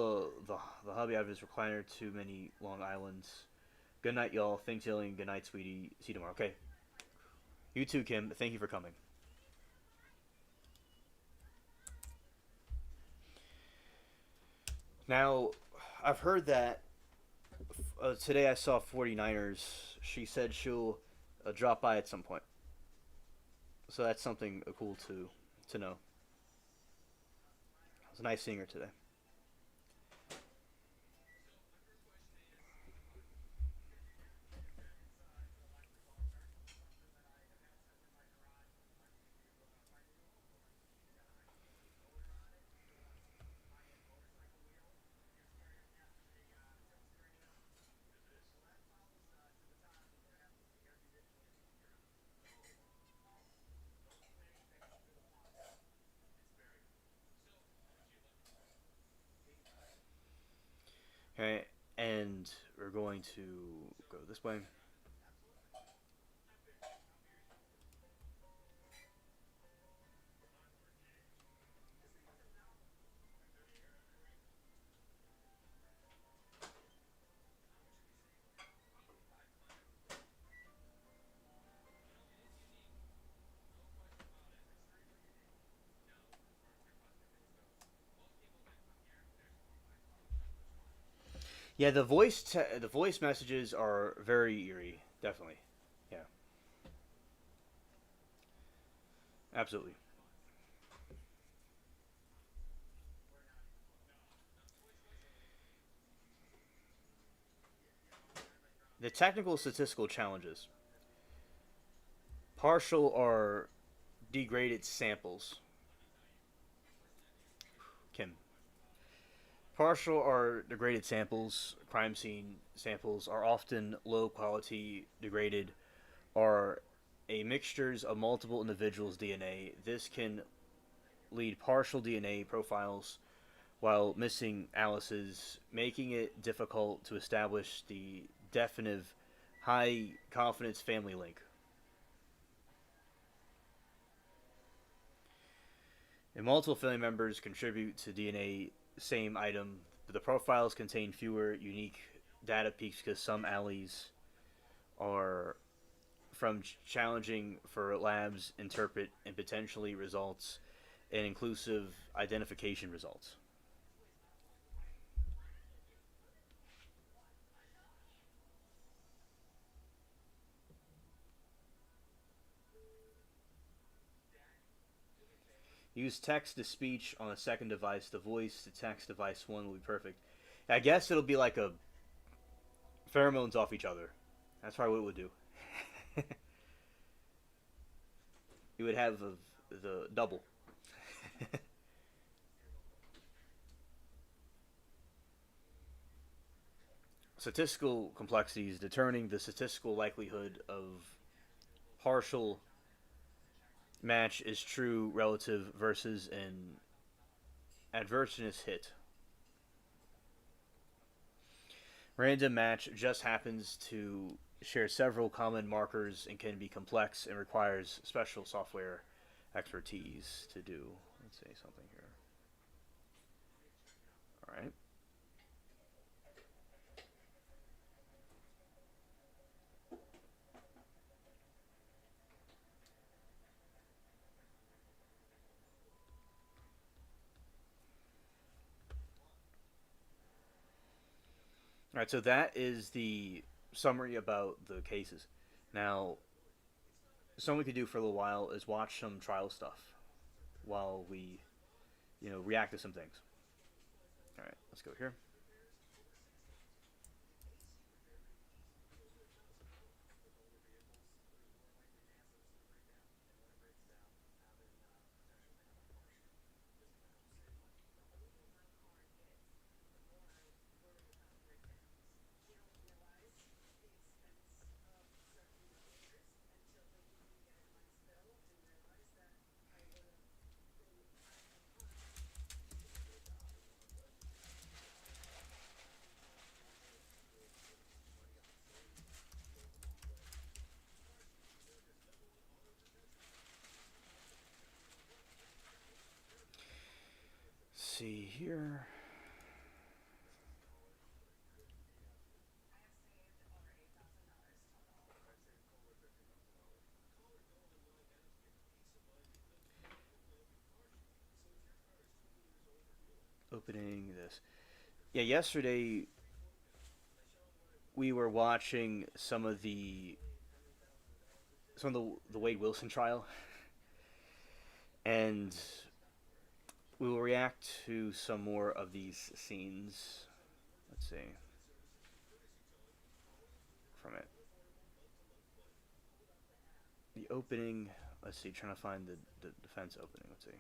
the hubby out of his recliner. Too many Long Islands. Good night, y'all. Thanks, Jillian. Good night, sweetie. See you tomorrow. Okay. You too, Kim. Thank you for coming. Now, I've heard that today I saw 49ers. She said she'll drop by at some point. So that's something cool to know. It was nice seeing her today. Okay, and we're going to go this way. Yeah, the voice messages are very eerie. Definitely. Yeah, absolutely. The technical statistical challenges. Partial or degraded samples. Kim. Partial or degraded samples, crime scene samples, are often low quality, degraded, or a mixtures of multiple individuals' DNA. This can lead partial DNA profiles while missing Alice's, making it difficult to establish the definitive high confidence family link. And multiple family members contribute to DNA same item, but the profiles contain fewer unique data peaks because some alleys are from challenging for labs interpret and potentially results in inclusive identification results. Use text to speech on a second device. The voice to text device one will be perfect. I guess it'll be like a pheromones off each other. That's probably what it would do. You would have the double. Statistical complexities determining the statistical likelihood of partial match is true relative versus an adverseness hit. Random match just happens to share several common markers and can be complex and requires special software expertise to do. Let's say something here. All right. All right, so that is the summary about the cases. Now, something we could do for a little while is watch some trial stuff while we, react to some things. All right, let's go here. See here. Opening this. Yeah, yesterday we were watching some of the Wade Wilson trial, and we will react to some more of these scenes. Let's see. From it. The opening. Let's see. Trying to find the defense opening. Let's see.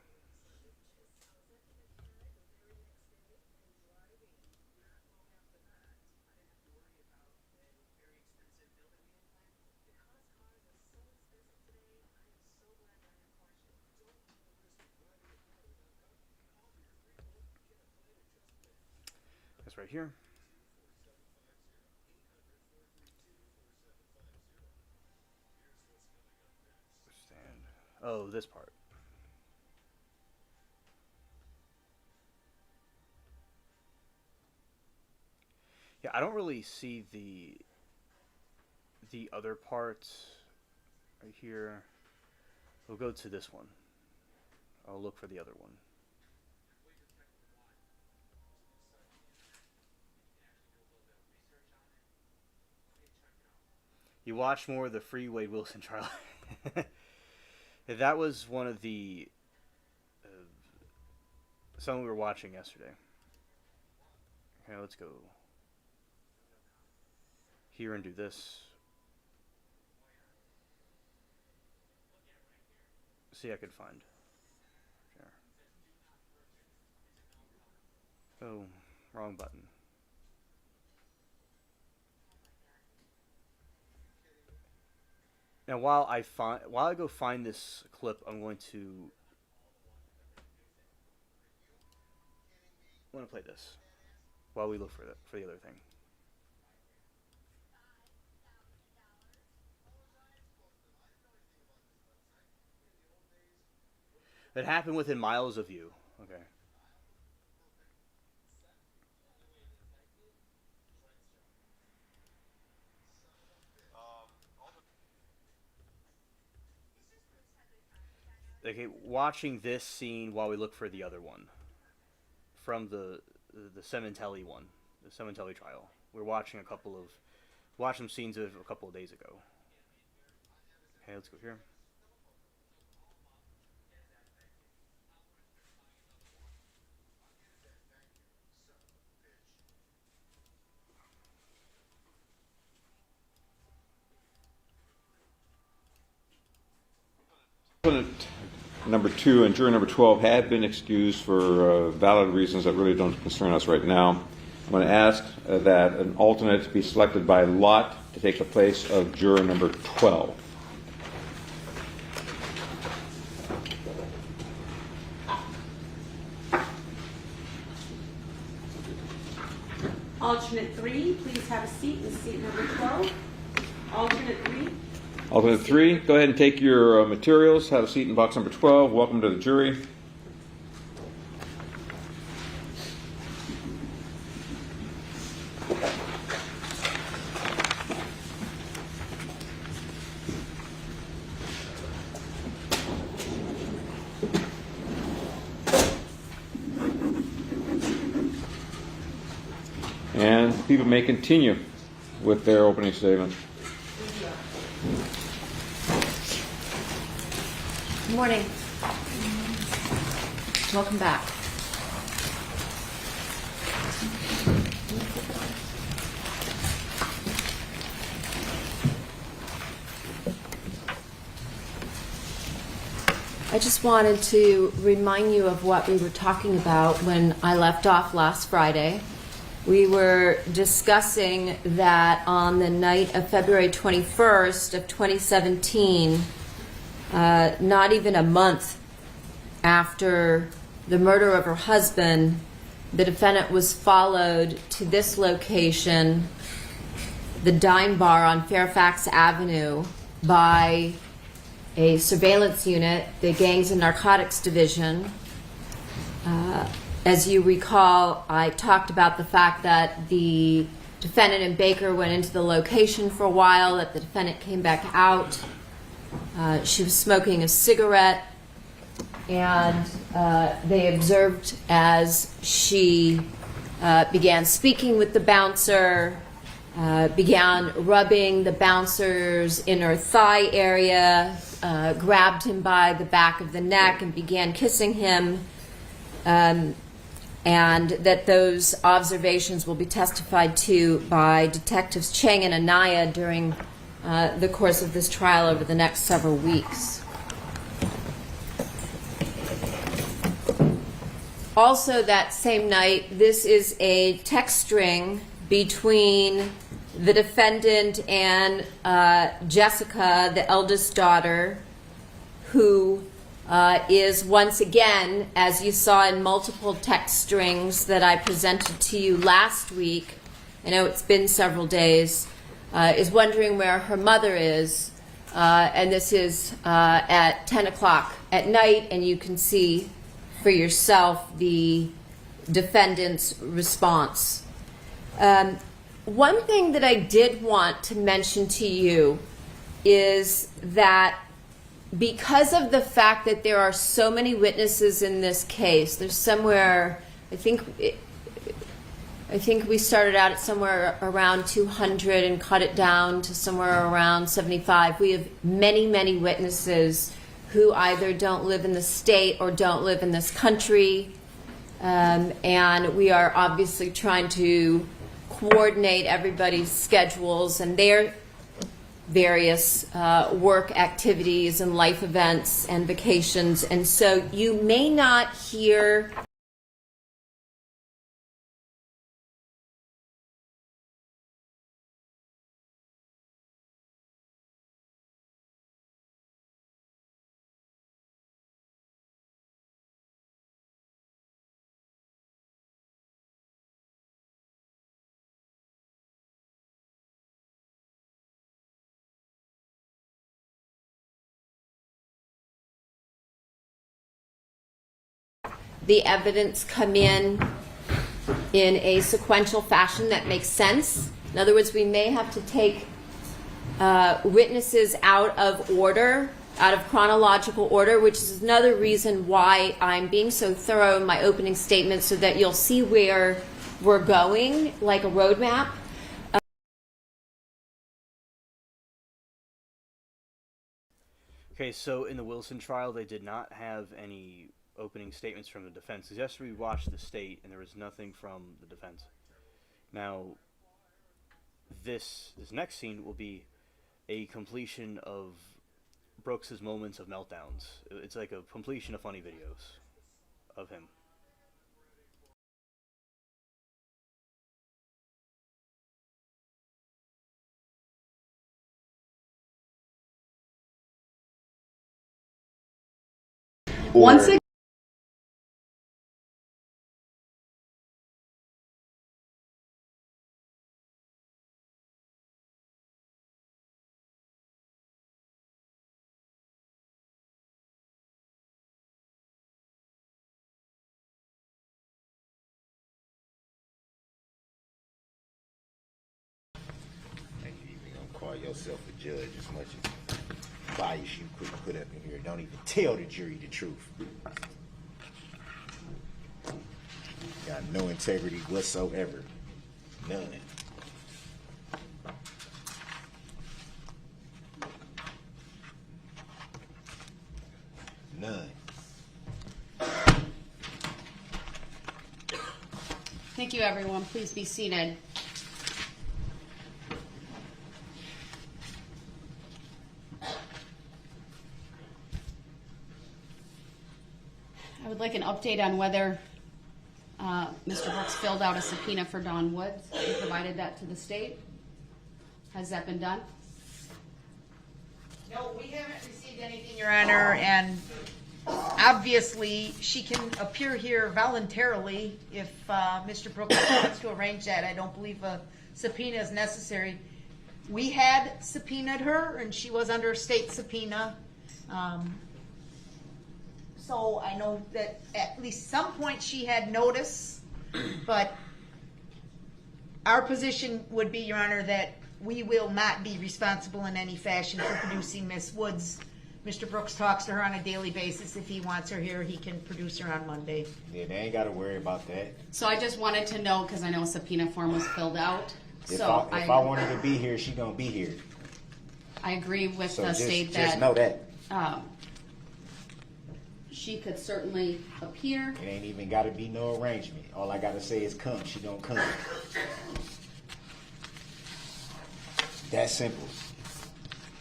That's right here. Stand. Oh, this part. Yeah, I don't really see the other parts right here. We'll go to this one. I'll look for the other one. You watch more of the free Wade Wilson trial. That was one of the something we were watching yesterday. Okay, let's go here and do this. See, I could find. There. Oh, wrong button. Now, while I go find this clip, I'm going to play this while we look for the other thing. It happened within miles of you. Okay. Okay, watching this scene while we look for the other one from the Cementelli one, the Cementelli trial. We're watching some scenes of a couple of days ago. Okay, let's go here. Number 2 and juror number 12 have been excused for valid reasons that really don't concern us right now. I'm going to ask that an alternate be selected by lot to take the place of juror number 12. Alternate 3, please have a seat in seat number 12. Alternate 3. Alternate 3, go ahead and take your materials. Have a seat in box number 12. Welcome to the jury. And people may continue with their opening statement. Good morning. Welcome back. I just wanted to remind you of what we were talking about when I left off last Friday. We were discussing that on the night of February 21st of 2017, not even a month after the murder of her husband, the defendant was followed to this location, the Dime Bar on Fairfax Avenue, by a surveillance unit, the Gangs and Narcotics Division. As you recall, I talked about the fact that the defendant and Baker went into the location for a while, that the defendant came back out. She was smoking a cigarette, and they observed as she began speaking with the bouncer, began rubbing the bouncer's inner thigh area, grabbed him by the back of the neck and began kissing him, and that those observations will be testified to by Detectives Chang and Anaya during the course of this trial over the next several weeks. Also that same night, this is a text string between the defendant and Jessica, the eldest daughter, who is once again, as you saw in multiple text strings that I presented to you last week, I know it's been several days, is wondering where her mother is, and this is at 10 o'clock at night, and you can see for yourself the defendant's response. One thing that I did want to mention to you is that because of the fact that there are so many witnesses in this case, there's somewhere, I think we started out at somewhere around 200 and cut it down to somewhere around 75. We have many, many witnesses who either don't live in the state or don't live in this country, and we are obviously trying to coordinate everybody's schedules and their various work activities and life events and vacations, and so you may not hear the evidence come in a sequential fashion that makes sense. In other words, we may have to take witnesses out of order, out of chronological order, which is another reason why I'm being so thorough in my opening statement, so that you'll see where we're going, like a roadmap. Okay, so in the Wilson trial, they did not have any opening statements from the defense. Because yesterday we watched the state, and there was nothing from the defense. Now, this next scene will be a completion of Brooks's moments of meltdowns. It's like a completion of funny videos of him. Once again, yourself a judge as much as bias you put up in here. Don't even tell the jury the truth. Got no integrity whatsoever. None. None. Thank you, everyone. Please be seated. I would like an update on whether Mr. Brooks filled out a subpoena for Dawn Woods and provided that to the state. Has that been done? No, we haven't received anything, Your Honor, and obviously she can appear here voluntarily if Mr. Brooks wants to arrange that. I don't believe a subpoena is necessary. We had subpoenaed her, and she was under state subpoena. So I know that at least some point she had notice, but our position would be, Your Honor, that we will not be responsible in any fashion for producing Miss Woods. Mr. Brooks talks to her on a daily basis. If he wants her here, he can produce her on Monday. Yeah, they ain't got to worry about that. So I just wanted to know, because I know a subpoena form was filled out. If I want her to be here, she gonna be here. I agree with So the just state that know that. She could certainly appear. It ain't even got to be no arrangement. All I got to say is come. She gonna come. That simple.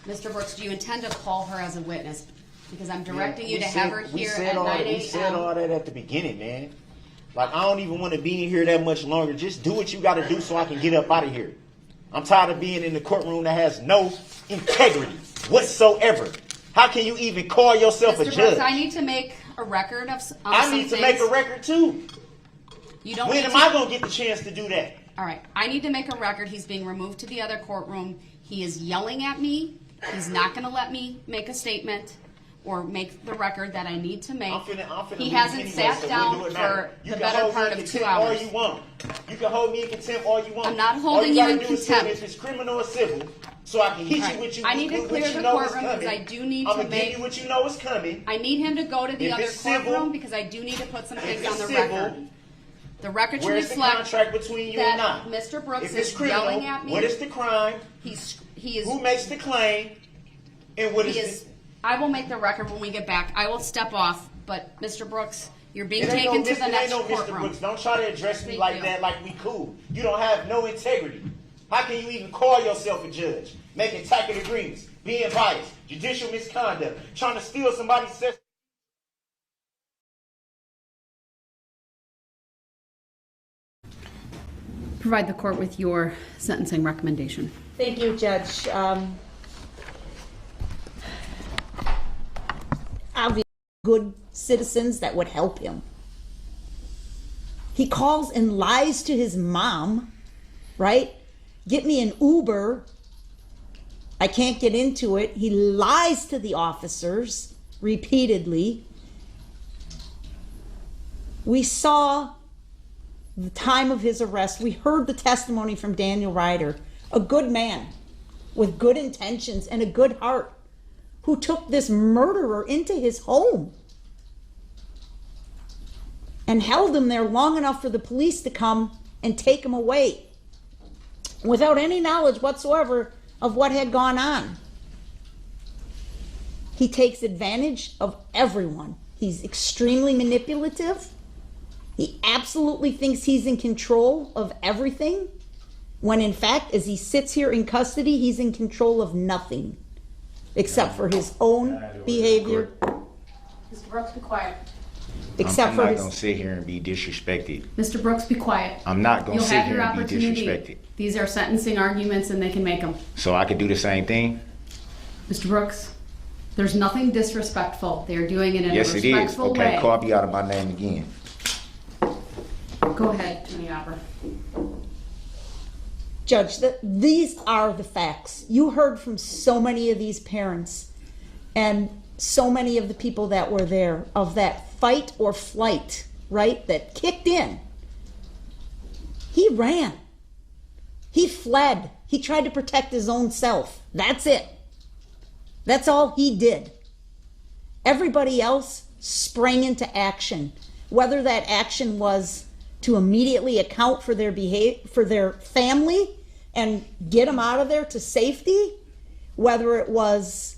Mr. Brooks, do you intend to call her as a witness? Because I'm directing Yeah, you to have her here at 9 We said all a.m. that at the beginning, man. Like, I don't even want to be in here that much longer. Just do what you got to do so I can get up out of here. I'm tired of being in the courtroom that has no integrity whatsoever. How can you even call yourself a Mr. judge? Brooks, I need to make a record of some I need to things. make a record too. You don't When need am to- I going to get the chance to do that? All right. I need to make a record. He's being removed to the other courtroom. He is yelling at me. He's not going to let me make a statement or make the record that I need to make. I'm finna He leave hasn't anyway, sat so what down do it for matter? You the can better hold me part in of 2 contempt hours. all you want. You can hold me in contempt all you want. I'm not All holding gotta you in do is tell me contempt. if it's criminal or civil, so I can hit All you right. with you. I need to with clear what you the know is courtroom because coming. I do need I'm to gonna make- give you what you know is coming. I need him to go to the If other it's civil- courtroom because I do need to put some things it's on the civil, record. The record should Where's the reflect contract between you and I? that Mr. Brooks If it's is criminal, yelling at me. what is the crime? He is. Who makes the claim? And what is He is. I will make the record when we get back. I will step off, but Mr. Brooks, you're being It ain't taken no to Mr. the It next ain't no Mr. courtroom. Brooks. Don't try to address me Thank like you. that, like we cool. You don't have no integrity. How can you even call yourself a judge? Making tacit agreements, being biased, judicial misconduct, trying to steal somebody's system. Provide the court with your sentencing recommendation. Thank you, Judge. Obviously, good citizens that would help him. He calls and lies to his mom, right? Get me an Uber. I can't get into it. He lies to the officers repeatedly. We saw the time of his arrest. We heard the testimony from Daniel Ryder, a good man with good intentions and a good heart, who took this murderer into his home and held him there long enough for the police to come and take him away without any knowledge whatsoever of what had gone on. He takes advantage of everyone. He's extremely manipulative. He absolutely thinks he's in control of everything, when in fact, as he sits here in custody, he's in control of nothing except for his own behavior. Mr. Brooks, be quiet. Except I'm for not his gonna sit here and be disrespected. Mr. Brooks, be quiet. I'm not gonna You'll sit have here your and be opportunity. disrespected. These are sentencing arguments and they can make them. So I could do the same thing? Mr. Brooks, there's nothing disrespectful. They are doing it in Yes, a it is. respectful Okay, way. call me out of my name again. Go ahead, Attorney Opera. Judge, these are the facts. You heard from so many of these parents and so many of the people that were there of that fight or flight, right, that kicked in. He ran. He fled. He tried to protect his own self. That's it. That's all he did. Everybody else sprang into action. Whether that action was to immediately account for their family and get them out of there to safety, whether it was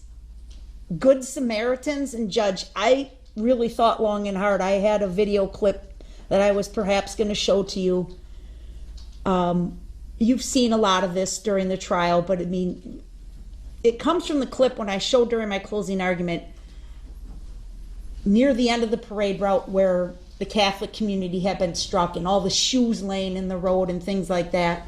good Samaritans. And Judge, I really thought long and hard. I had a video clip that I was perhaps going to show to you. You've seen a lot of this during the trial, but I mean, it comes from the clip when I showed during my closing argument near the end of the parade route where the Catholic community had been struck and all the shoes laying in the road and things like that.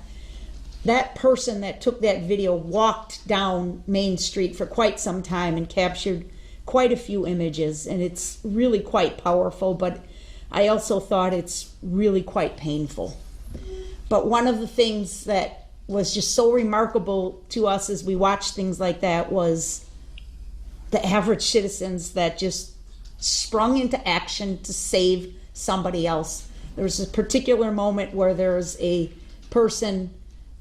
That person that took that video walked down Main Street for quite some time and captured quite a few images, and it's really quite powerful, but I also thought it's really quite painful. But one of the things that was just so remarkable to us as we watched things like that was the average citizens that just sprung into action to save somebody else. There was a particular moment where there's a person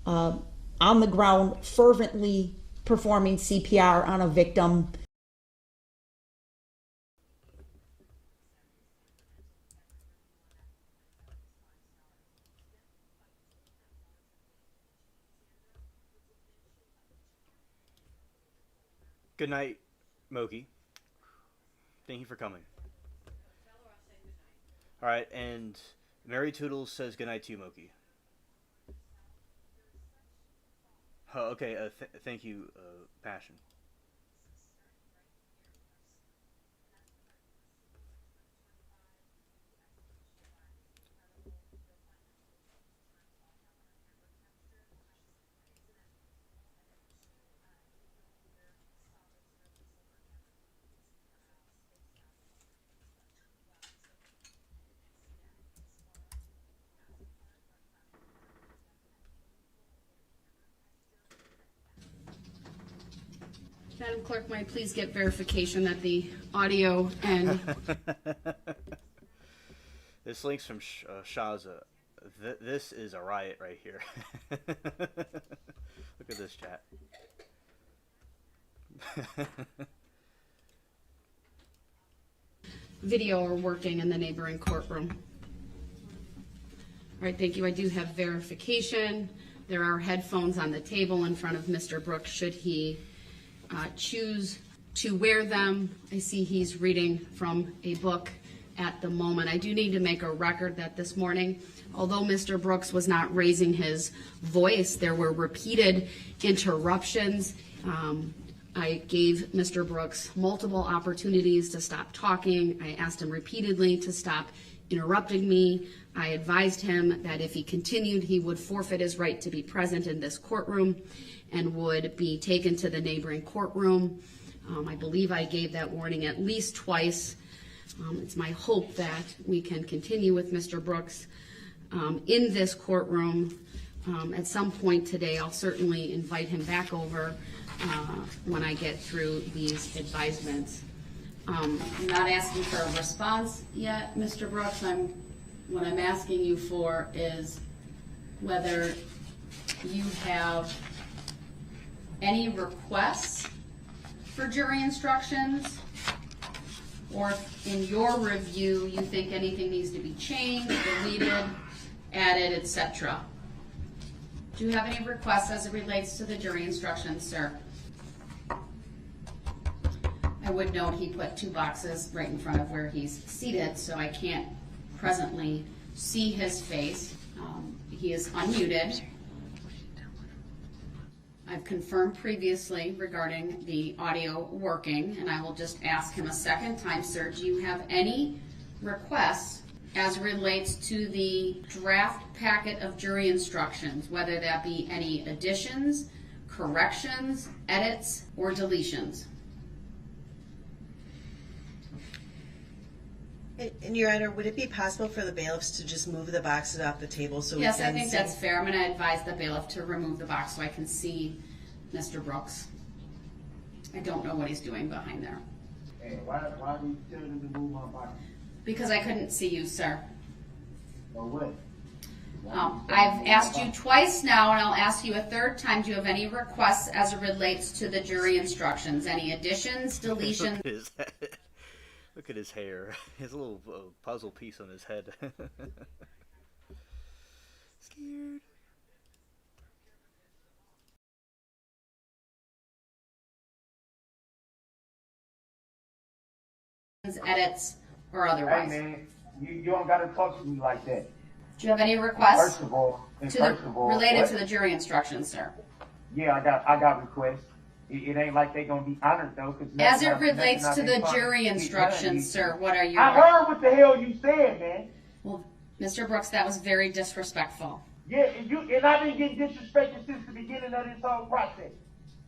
on the ground fervently performing CPR on a victim. Good night, Moki. Thank you for coming. All right, and Mary Toodles says good night to you, Moki. Oh, okay, thank you, Passion. Madam Clerk, may I please get verification that the audio and This link's from Shaza. This is a riot right here. Look at this chat. video are working in the neighboring courtroom? All right, thank you. I do have verification. There are headphones on the table in front of Mr. Brooks should he choose to wear them. I see he's reading from a book at the moment. I do need to make a record that this morning, although Mr. Brooks was not raising his voice, there were repeated interruptions. I gave Mr. Brooks multiple opportunities to stop talking. I asked him repeatedly to stop interrupting me. I advised him that if he continued, he would forfeit his right to be present in this courtroom and would be taken to the neighboring courtroom. I believe I gave that warning at least twice. It's my hope that we can continue with Mr. Brooks in this courtroom. At some point today, I'll certainly invite him back over when I get through these advisements. I'm not asking for a response yet, Mr. Brooks. What I'm asking you for is whether you have any requests for jury instructions, or in your review you think anything needs to be changed, deleted, added, etc. Do you have any requests as it relates to the jury instructions, sir? I would note he put two boxes right in front of where he's seated, so I can't presently see his face. He is unmuted. I've confirmed previously regarding the audio working, and I will just ask him a second time, sir, do you have any requests as relates to the draft packet of jury instructions, whether that be any additions, corrections, edits, or deletions? And Your Honor, would it be possible for the bailiffs to just move the boxes off the table so Yes, we I can think see? that's fair. I'm going to advise the bailiff to remove the box so I can see Mr. Brooks. I don't know what he's doing behind there. Hey, why are you telling them to move my box? Because I couldn't see you, sir. Or what? I've asked you twice now, and I'll ask you a third time. Do you have any requests as it relates to the jury instructions? Any additions, deletions? Look at his hair. He has a little puzzle piece on his head. Scared. Edits, or otherwise? Hey man, you don't gotta talk to me like that. Do you have any requests First of all, related what? to the jury instructions, sir? Yeah, I got requests. It ain't like they gonna be honored though. As it relates to the jury instructions, sir, what are your... I heard what the hell you said, man. Well, Mr. Brooks, that was very disrespectful. Yeah, and I've been getting disrespected since the beginning of this whole process.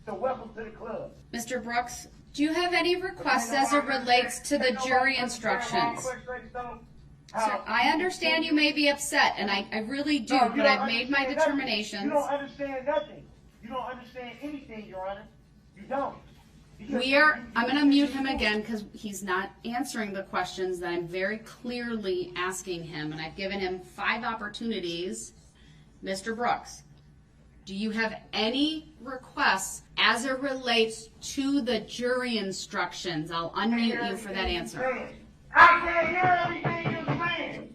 So welcome to the club. Mr. Brooks, do you have any requests as it relates to the jury instructions? Sir, I understand you may be upset, and I really do, but I've made my determinations. You don't understand nothing. You don't understand anything, Your Honor. You don't. I'm going to mute him again because he's not answering the questions that I'm very clearly asking him, and I've given him 5 opportunities. Mr. Brooks, do you have any requests as it relates to the jury instructions? I'll unmute you for that answer. I can't hear everything you're saying.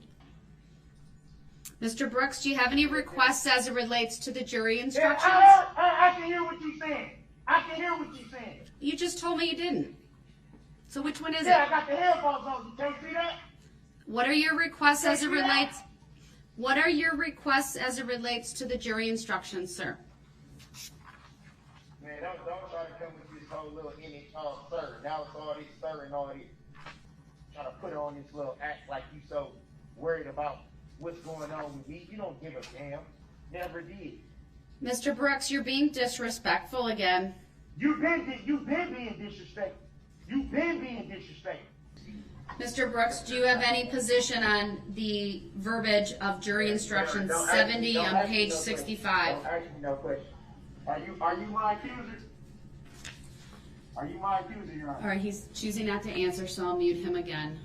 Mr. Brooks, do you have any requests as it relates to the jury instructions? I can hear what you're saying. I can hear what you're saying. You just told me you didn't. So which one is Yeah, I it? got the headphones on. You can't see that? What are your requests as it relates? What are your requests as it relates to the jury instructions, sir? Man, don't try to come with this whole little image, sir. Now it's all this sir and all this. Trying to put on this little act like you so worried about what's going on with me. You don't give a damn. Never did. Mr. Brooks, you're being disrespectful again. You've been being disrespectful. You've been being disrespectful. Mr. Brooks, do you have any position on the verbiage of jury instructions 70 on page 65? Don't ask me no question. Are you my accuser? Are you my accuser, Your Honor? All right, he's choosing not to answer, so I'll mute him again.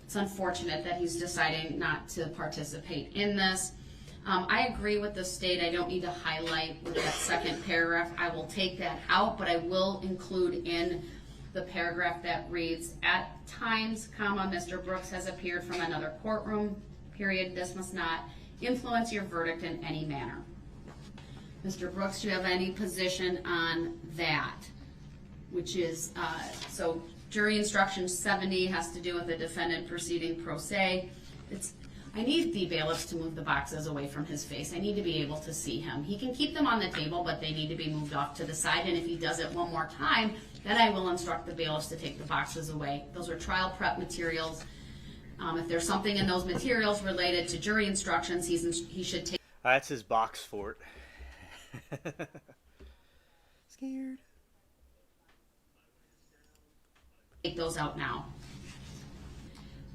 It's unfortunate that he's deciding not to participate in this. I agree with the state. I don't need to highlight that second paragraph. I will take that out, but I will include in the paragraph that reads, at times, comma, Mr. Brooks has appeared from another courtroom, period. This must not influence your verdict in any manner. Mr. Brooks, do you have any position on that? Which is, so jury instruction 70 has to do with the defendant proceeding pro se. I need the bailiffs to move the boxes away from his face. I need to be able to see him. He can keep them on the table, but they need to be moved off to the side. And if he does it one more time, then I will instruct the bailiffs to take the boxes away. Those are trial prep materials. If there's something in those materials related to jury instructions, he should take. That's his box fort. Scared. Take those out now.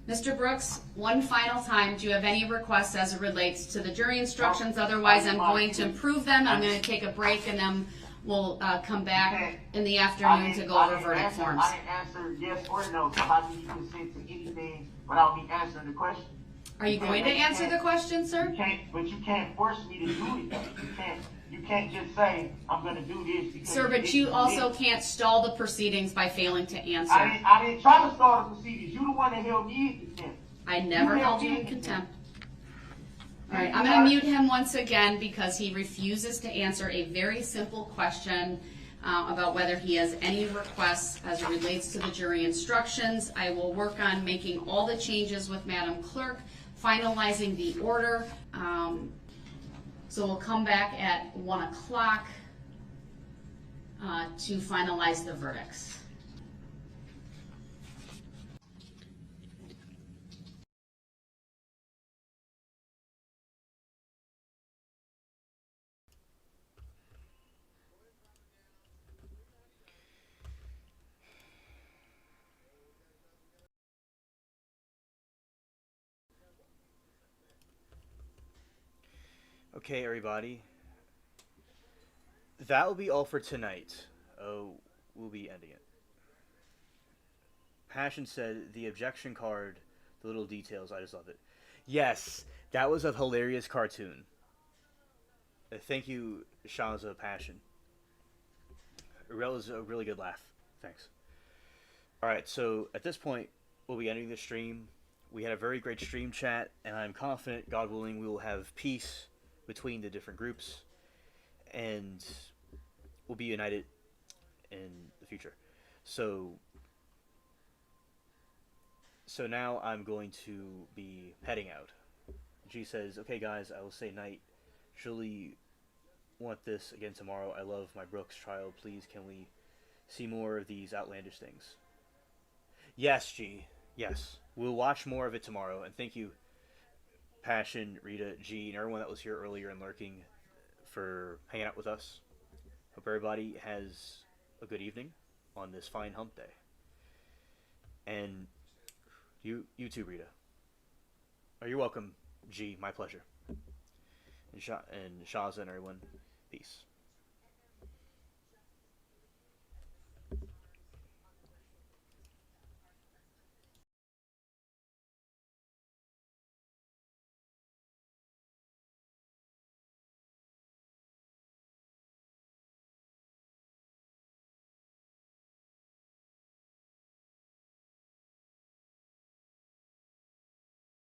Mr. Brooks, one final time, do you have any requests as it relates to the jury instructions? Otherwise, I'm going to approve them. I'm going to take a break, and then we'll come back in the afternoon to go over verdict forms. I didn't answer yes or no. So how do you consent to anything without me answering the question? Are you going to answer the question, sir? You can't force me to do it. You can't just say I'm going to do this. Because Sir, but you also can't stall the proceedings by failing to answer. I didn't try to start the proceedings. You the one that held me in contempt. I never held you in contempt. All right, I'm going to mute him once again because he refuses to answer a very simple question about whether he has any requests as it relates to the jury instructions. I will work on making all the changes with Madam Clerk, finalizing the order. So we'll come back at 1 o'clock to finalize the verdicts. Okay, everybody. That will be all for tonight. Oh, we'll be ending it. Passion said the objection card, the little details, I just love it. Yes, That was a hilarious cartoon. Thank you, Shaza Passion. It was a really good laugh. Thanks. Alright, so at this point, we'll be ending the stream. We had a very great stream chat, and I'm confident, God willing, we will have peace between the different groups, and we'll be united in the future. So now I'm going to be heading out. G says, okay guys, I will say night. Surely want this again tomorrow. I love my Brooks trial. Please can we see more of these outlandish things? Yes, G. Yes. We'll watch more of it tomorrow. And thank you, Passion, Rita, G, and everyone that was here earlier and lurking for hanging out with us. Hope everybody has a good evening on this fine hump day. And you too, Rita. Oh, you're welcome, G. My pleasure. And Shaza and everyone, peace.